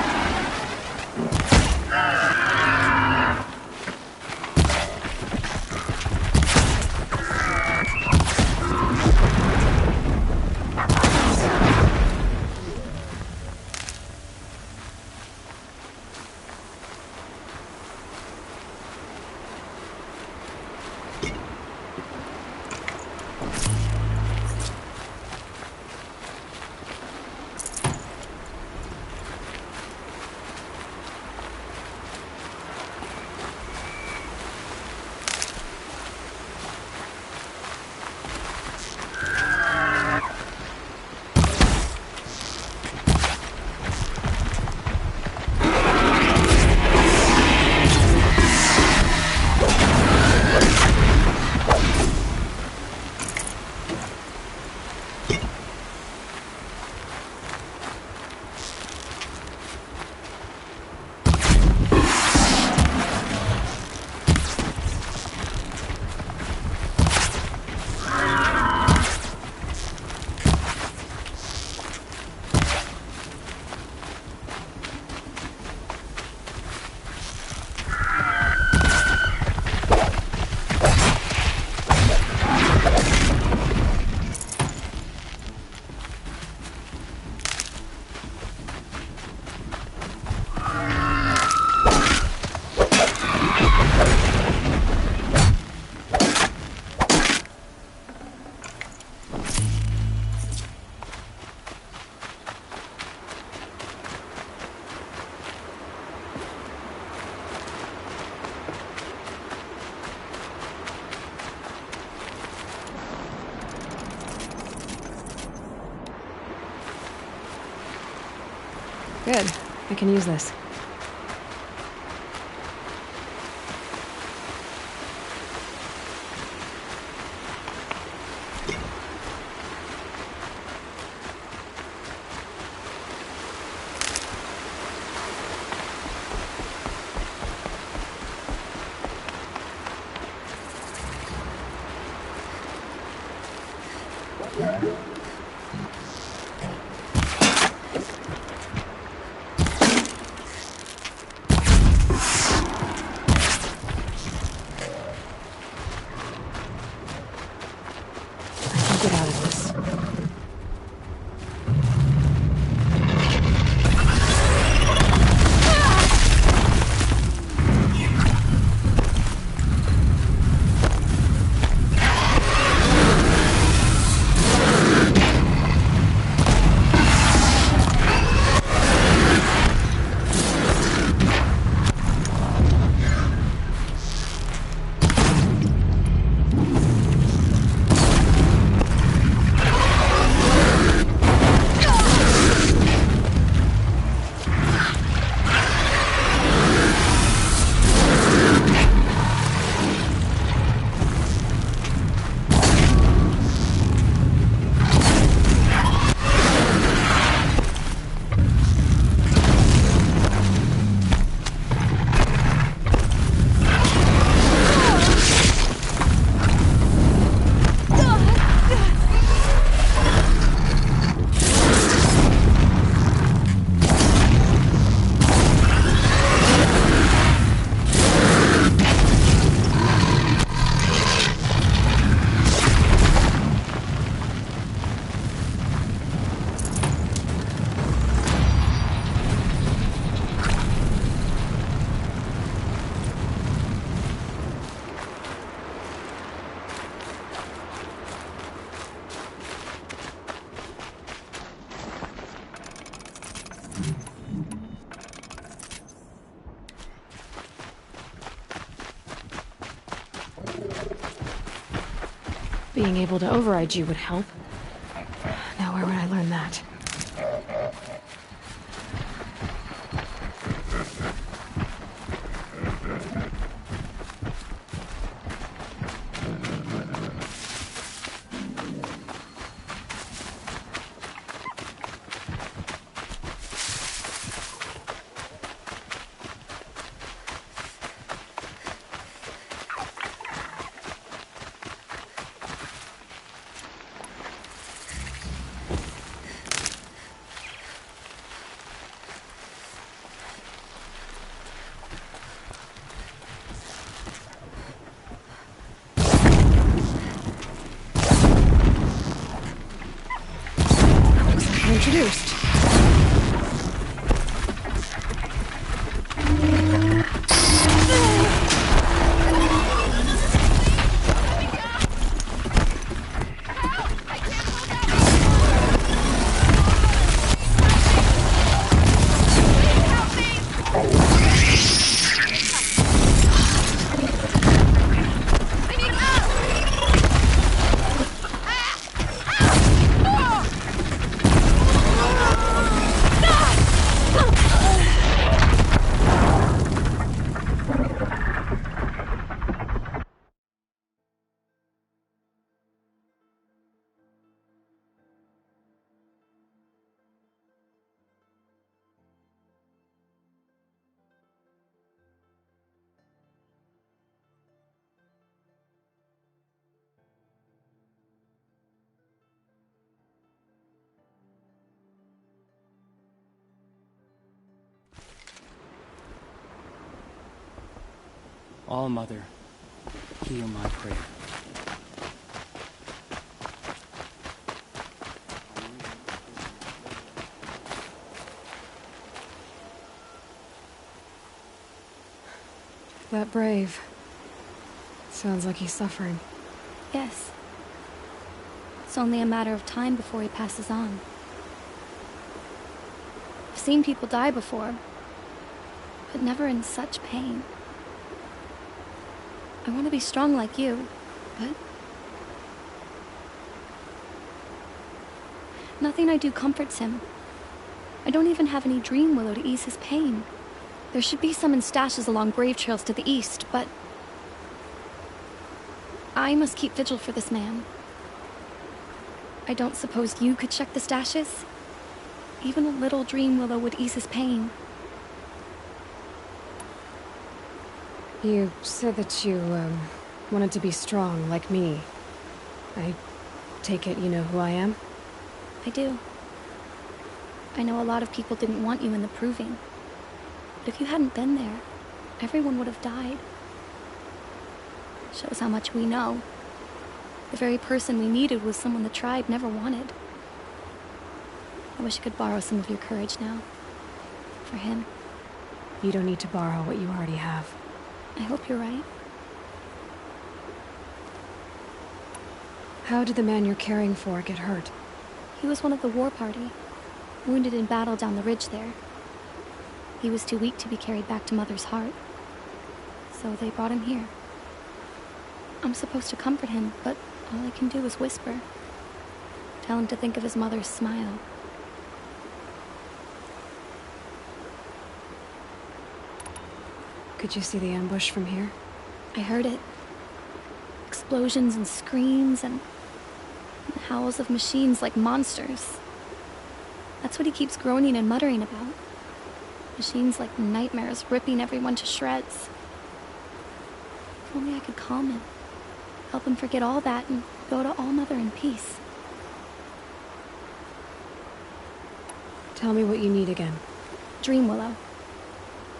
Good. I can use this. Get out of this. Being able to override you would help. Now where would I learn that? Introduced. All Mother, hear my prayer. That brave. Sounds like he's suffering. Yes. It's only a matter of time before he passes on. I've seen people die before, but never in such pain. I want to be strong like you, but nothing I do comforts him. I don't even have any dream willow to ease his pain. There should be some in stashes along grave trails to the east, but... I must keep vigil for this man. I don't suppose you could check the stashes? Even a little dream willow would ease his pain. You said that you, wanted to be strong, like me. I take it you know who I am? I do. I know a lot of people didn't want you in the Proving. But if you hadn't been there, everyone would have died. Shows how much we know. The very person we needed was someone the tribe never wanted. I wish I could borrow some of your courage now. For him. You don't need to borrow what you already have. I hope you're right. How did the man you're caring for get hurt? He was one of the war party. Wounded in battle down the ridge there. He was too weak to be carried back to Mother's heart. So they brought him here. I'm supposed to comfort him, but all I can do is whisper. Tell him to think of his mother's smile. Could you see the ambush from here? I heard it. Explosions and screams and howls of machines like monsters. That's what he keeps groaning and muttering about. Machines like nightmares ripping everyone to shreds. If only I could calm him. Help him forget all that and go to All Mother in peace. Tell me what you need again. Dream willow.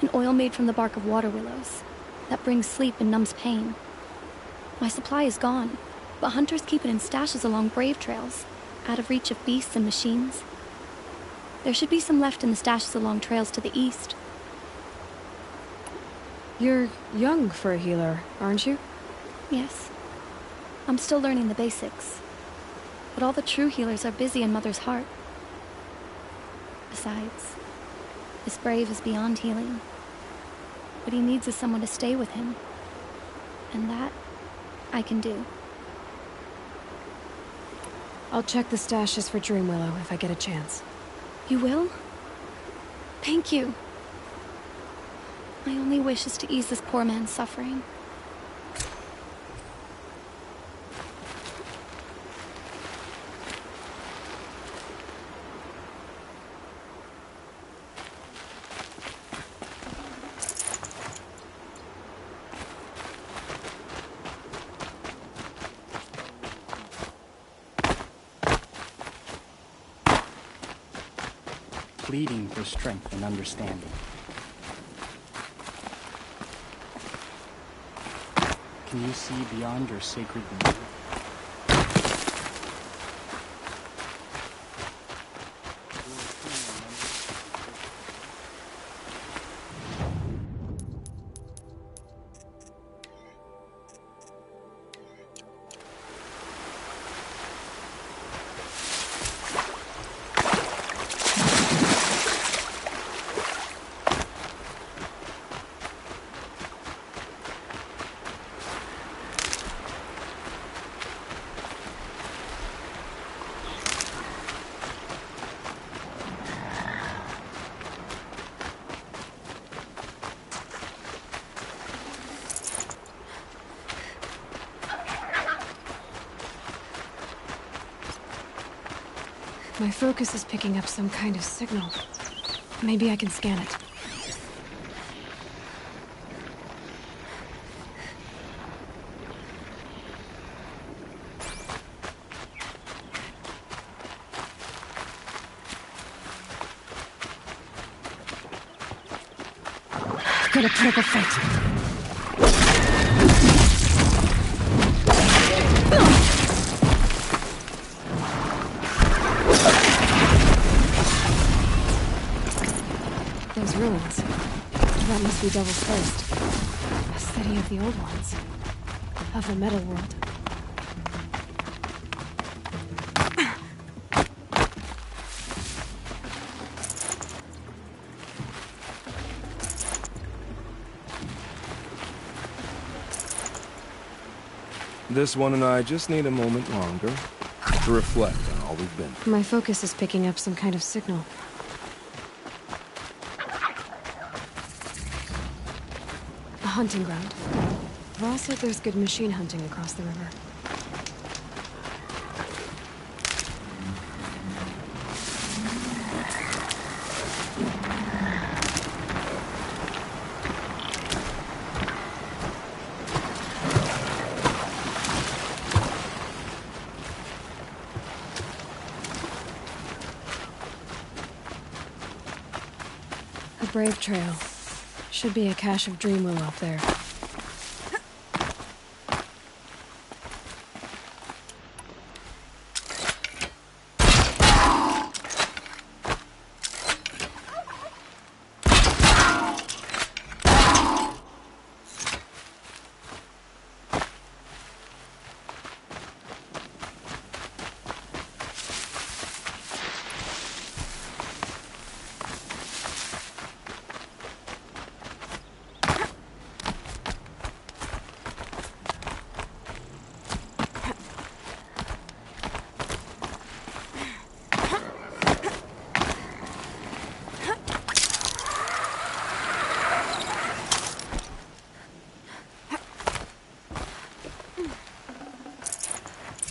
An oil made from the bark of water willows that brings sleep and numbs pain. My supply is gone, but hunters keep it in stashes along brave trails, out of reach of beasts and machines. There should be some left in the stashes along trails to the east. You're young for a healer, aren't you? Yes. I'm still learning the basics. But all the true healers are busy in Mother's heart. Besides, this brave is beyond healing. What he needs is someone to stay with him. And that, I can do. I'll check the stashes for Dream Willow if I get a chance. You will? Thank you. My only wish is to ease this poor man's suffering. Pleading for strength and understanding. Can you see beyond your sacred belief? My focus is picking up some kind of signal. Maybe I can scan it. Gonna put up a fight. Those ruins. That must be Devil's First. A city of the old ones. Of the metal world. This one and I just need a moment longer to reflect on all we've been through. My focus is picking up some kind of signal. hunting ground. Voss said there's good machine hunting across the river. A brave trail. Should be a cache of dreamwillow up there.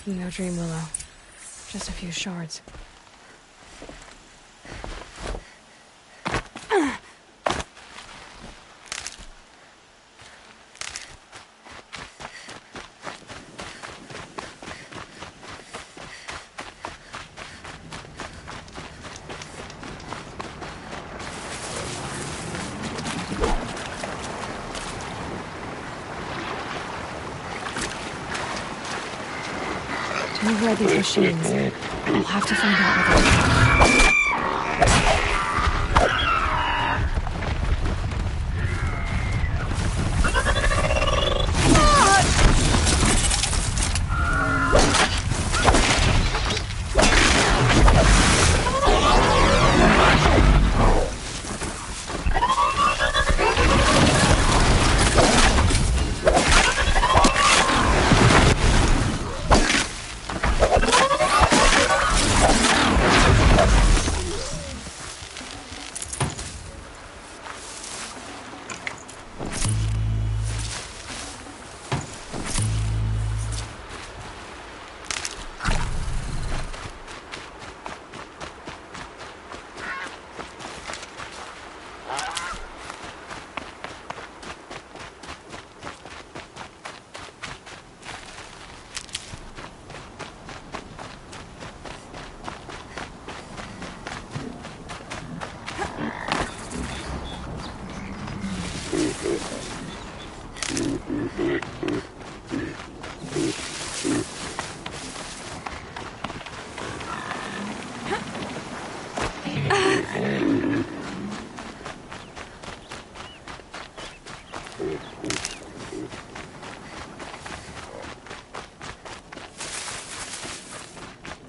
No dreamwillow. Just a few shards. To override these machines, I'll have to find out where they're going.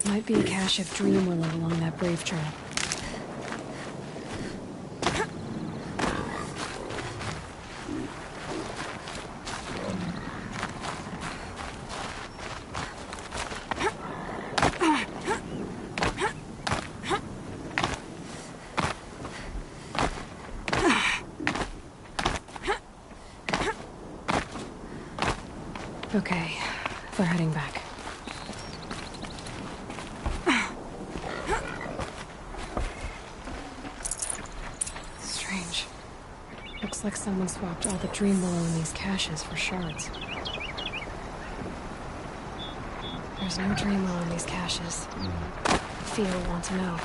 Might be a cache of dreamwillow along that brave trail. Okay, they're heading back. Strange. Looks like someone swapped all the dreamwillow in these caches for shards. There's no dreamwillow in these caches. Theo will want to know.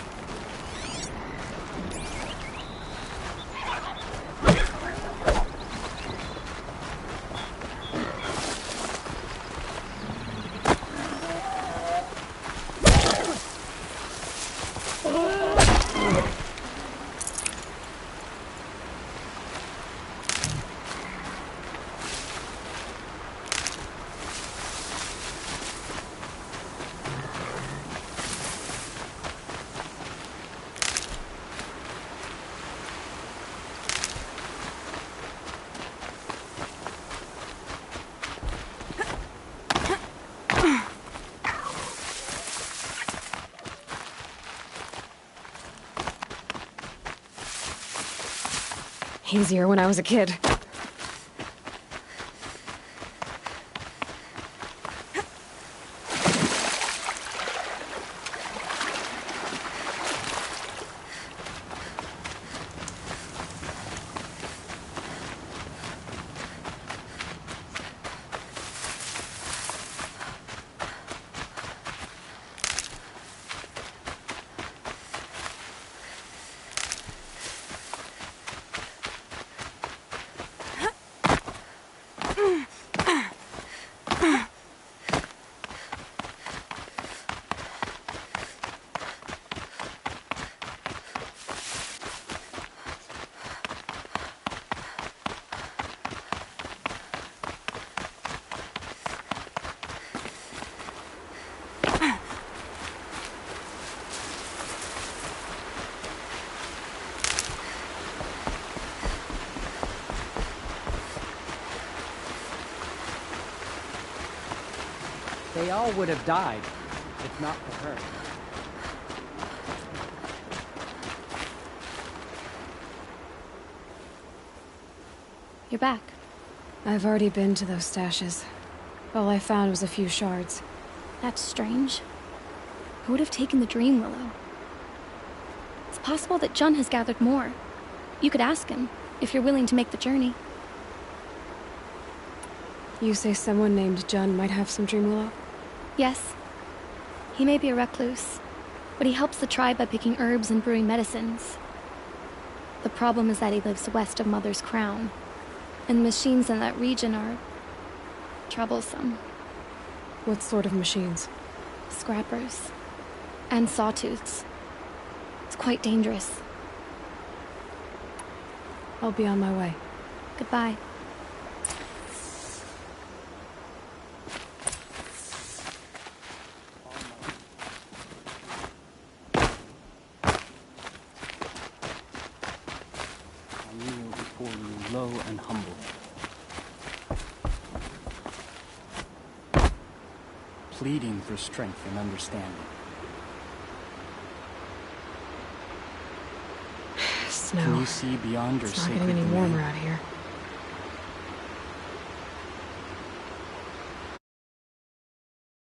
Easier when I was a kid. They all would have died, if not for her. You're back. I've already been to those stashes. All I found was a few shards. That's strange. Who would have taken the Dream Willow? It's possible that Jun has gathered more. You could ask him, if you're willing to make the journey. You say someone named Jun might have some Dream Willow? Yes. He may be a recluse, but he helps the tribe by picking herbs and brewing medicines. The problem is that he lives west of Mother's Crown, and the machines in that region are troublesome. What sort of machines? Scrappers. And sawtooths. It's quite dangerous. I'll be on my way. Goodbye. I kneel before you, low and humble. Pleading for strength and understanding. Snow. Can you see beyond your It's not sacred getting any domain? warmer out here.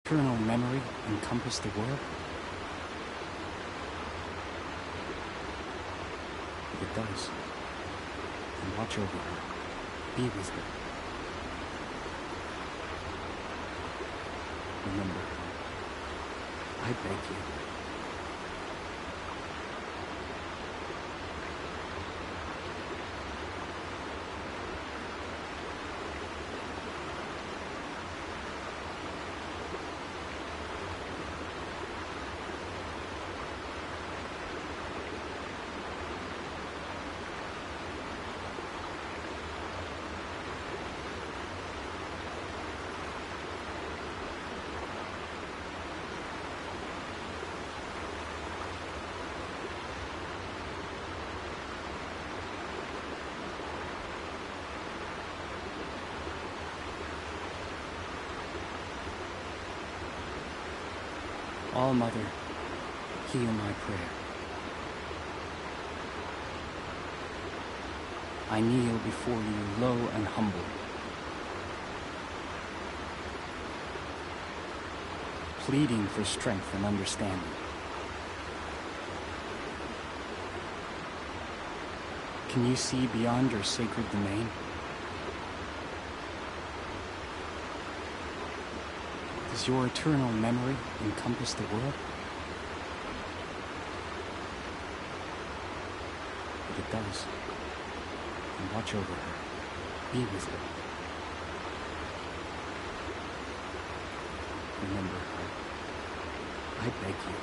Eternal memory encompass the world? If it does, then watch over her. Be with her. Remember her. I beg you. All-Mother, hear my prayer. I kneel before you, low and humble. Pleading for strength and understanding. Can you see beyond your sacred domain? Does your eternal memory encompass the world? If it does, then watch over her. Be with her. Remember her. I beg you.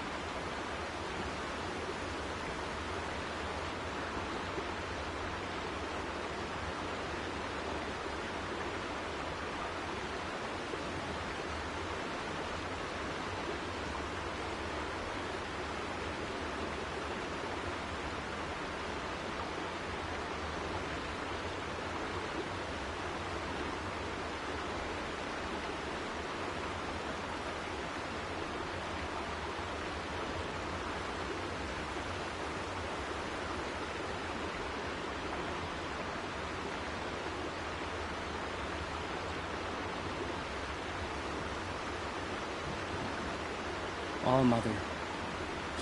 All-Mother,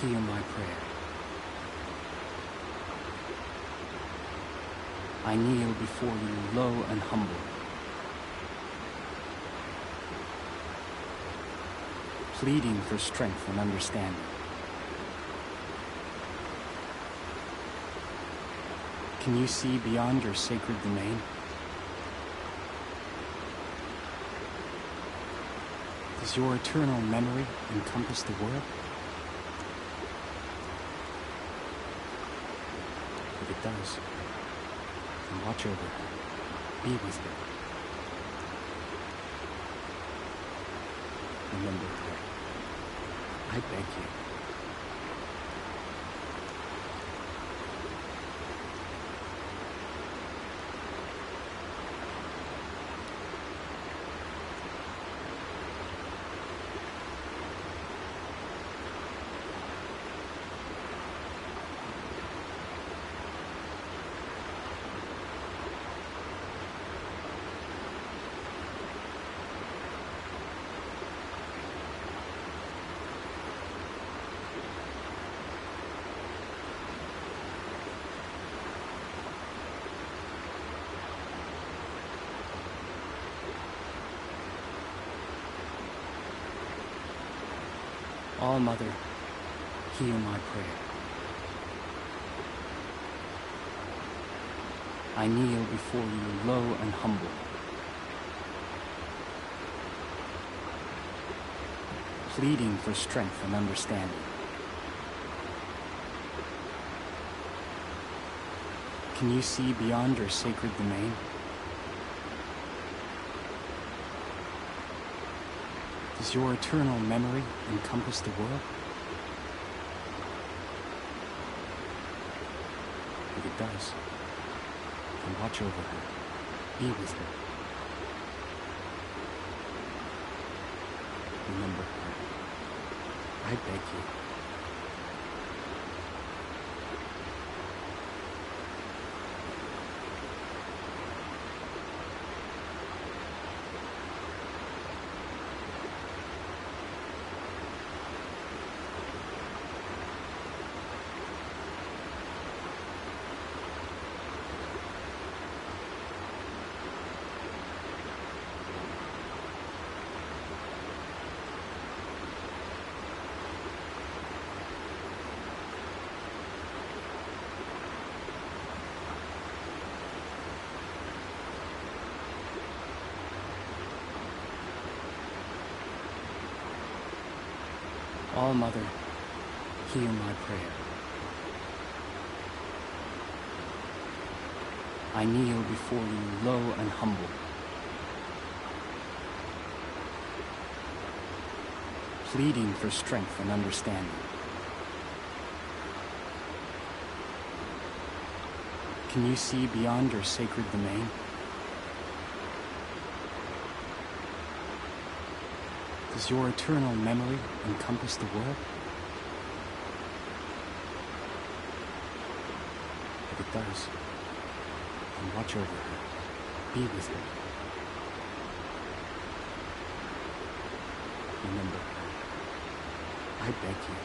hear my prayer. I kneel before you, low and humble. Pleading for strength and understanding. Can you see beyond your sacred domain? Does your eternal memory encompass the world? If it does, then watch over her. Be with her. Remember her. I beg you. All-Mother, hear my prayer. I kneel before you low and humble. Pleading for strength and understanding. Can you see beyond your sacred domain? Does your eternal memory encompass the world? If it does, then watch over her. Be with her. Remember her. I beg you. All-Mother, hear my prayer. I kneel before you low and humble. Pleading for strength and understanding. Can you see beyond your sacred domain? Does your eternal memory encompass the world? If it does, then watch over her. Be with her. Remember her. I beg you.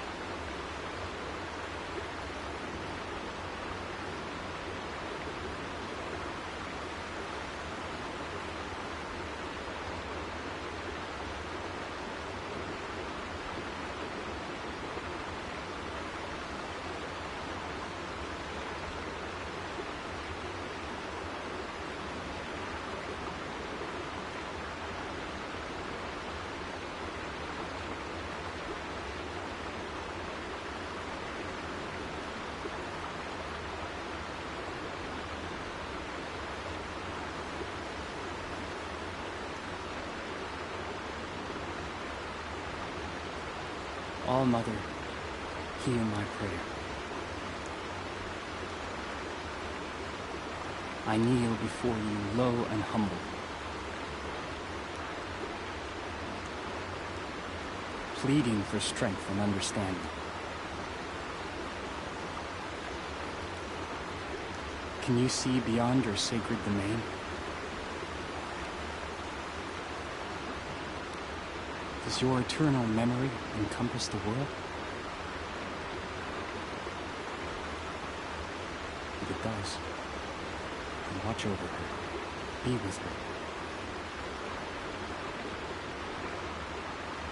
All-Mother, hear my prayer. I kneel before you low and humble. Pleading for strength and understanding. Can you see beyond your sacred domain? Does your eternal memory encompass the world? If it does, then watch over her. Be with her.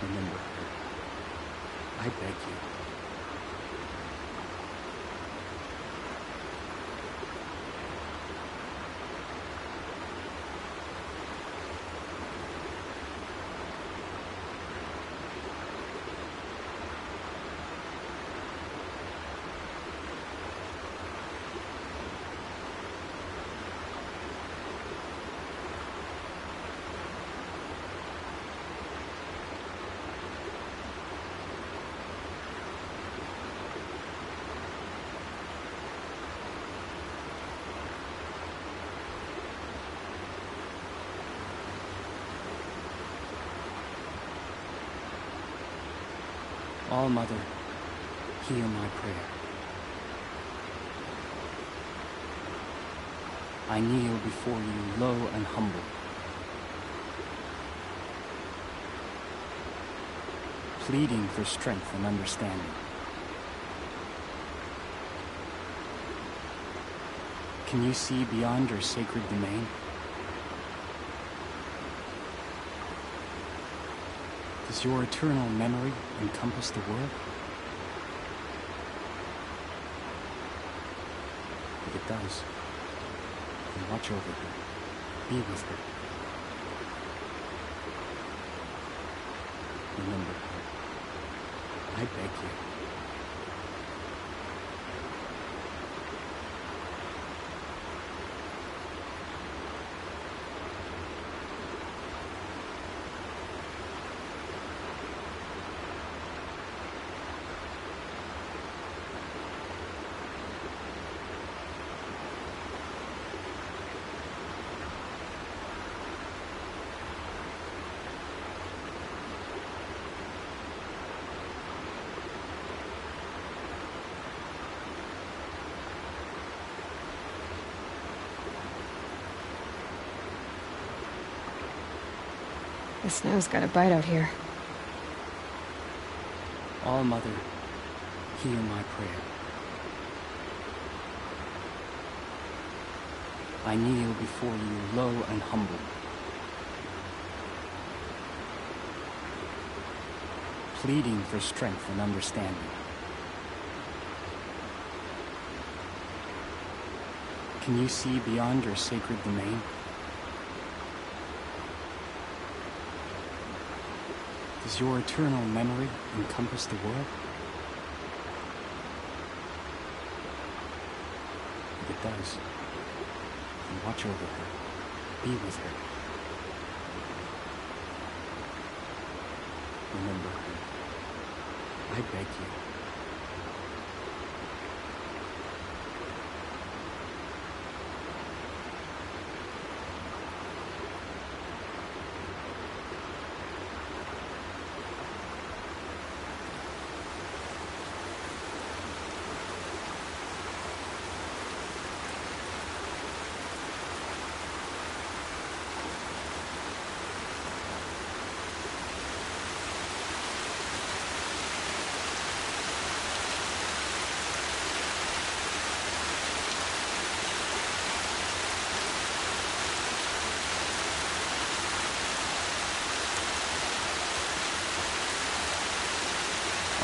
Remember her. I beg you. All-Mother, hear my prayer. I kneel before you low and humble. Pleading for strength and understanding. Can you see beyond your sacred domain? Does your eternal memory encompass the world? If it does, then watch over her. Be with her. Remember her. I beg you. The snow's got a bite out here. All-Mother, hear my prayer. I kneel before you low and humble. Pleading for strength and understanding. Can you see beyond your sacred domain? Does your eternal memory encompass the world? If it does, then watch over her. Be with her. Remember her. I beg you.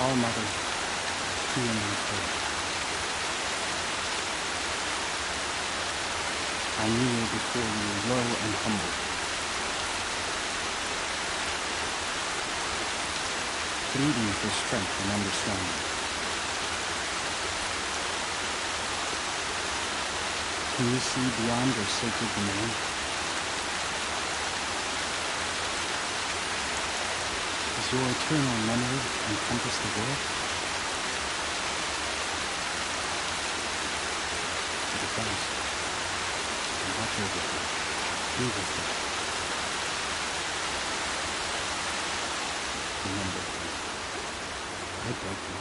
All-Mother, hear my prayer. I kneel before you low and humble. Pleading for strength and understanding. Can you see beyond your sacred domain? Does your eternal memory encompass the world? If it does, then watch over her. Be with her. Remember her. I beg you.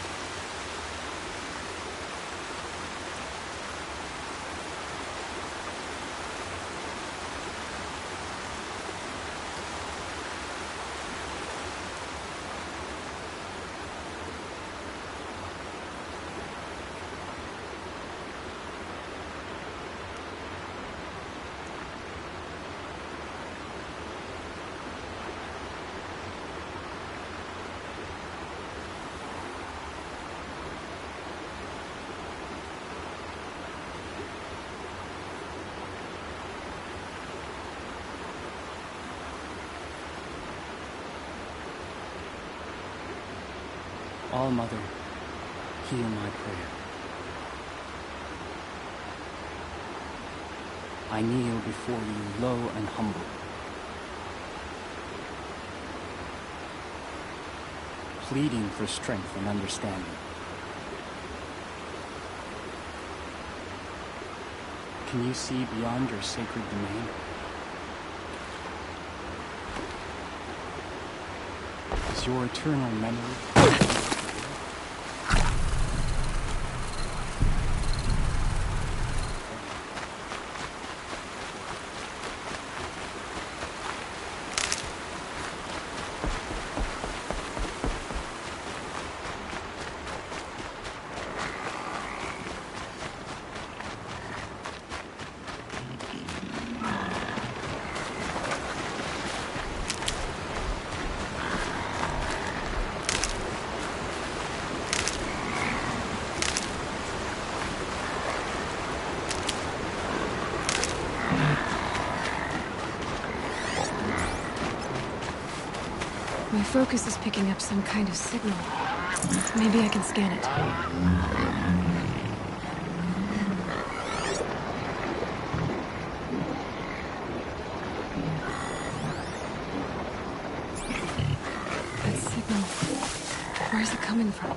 All-Mother, hear my prayer. I kneel before you low and humble. Pleading for strength and understanding. Can you see beyond your sacred domain? Is your eternal memory... focus is picking up some kind of signal. Maybe I can scan it. That signal. Where's it coming from?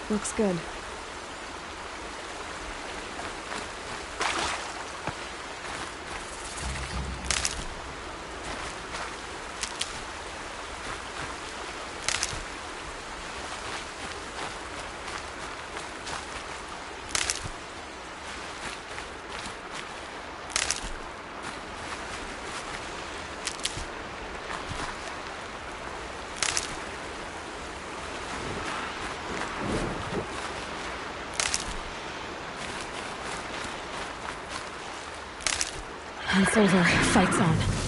Looks good. Hunt's over. Fight's on.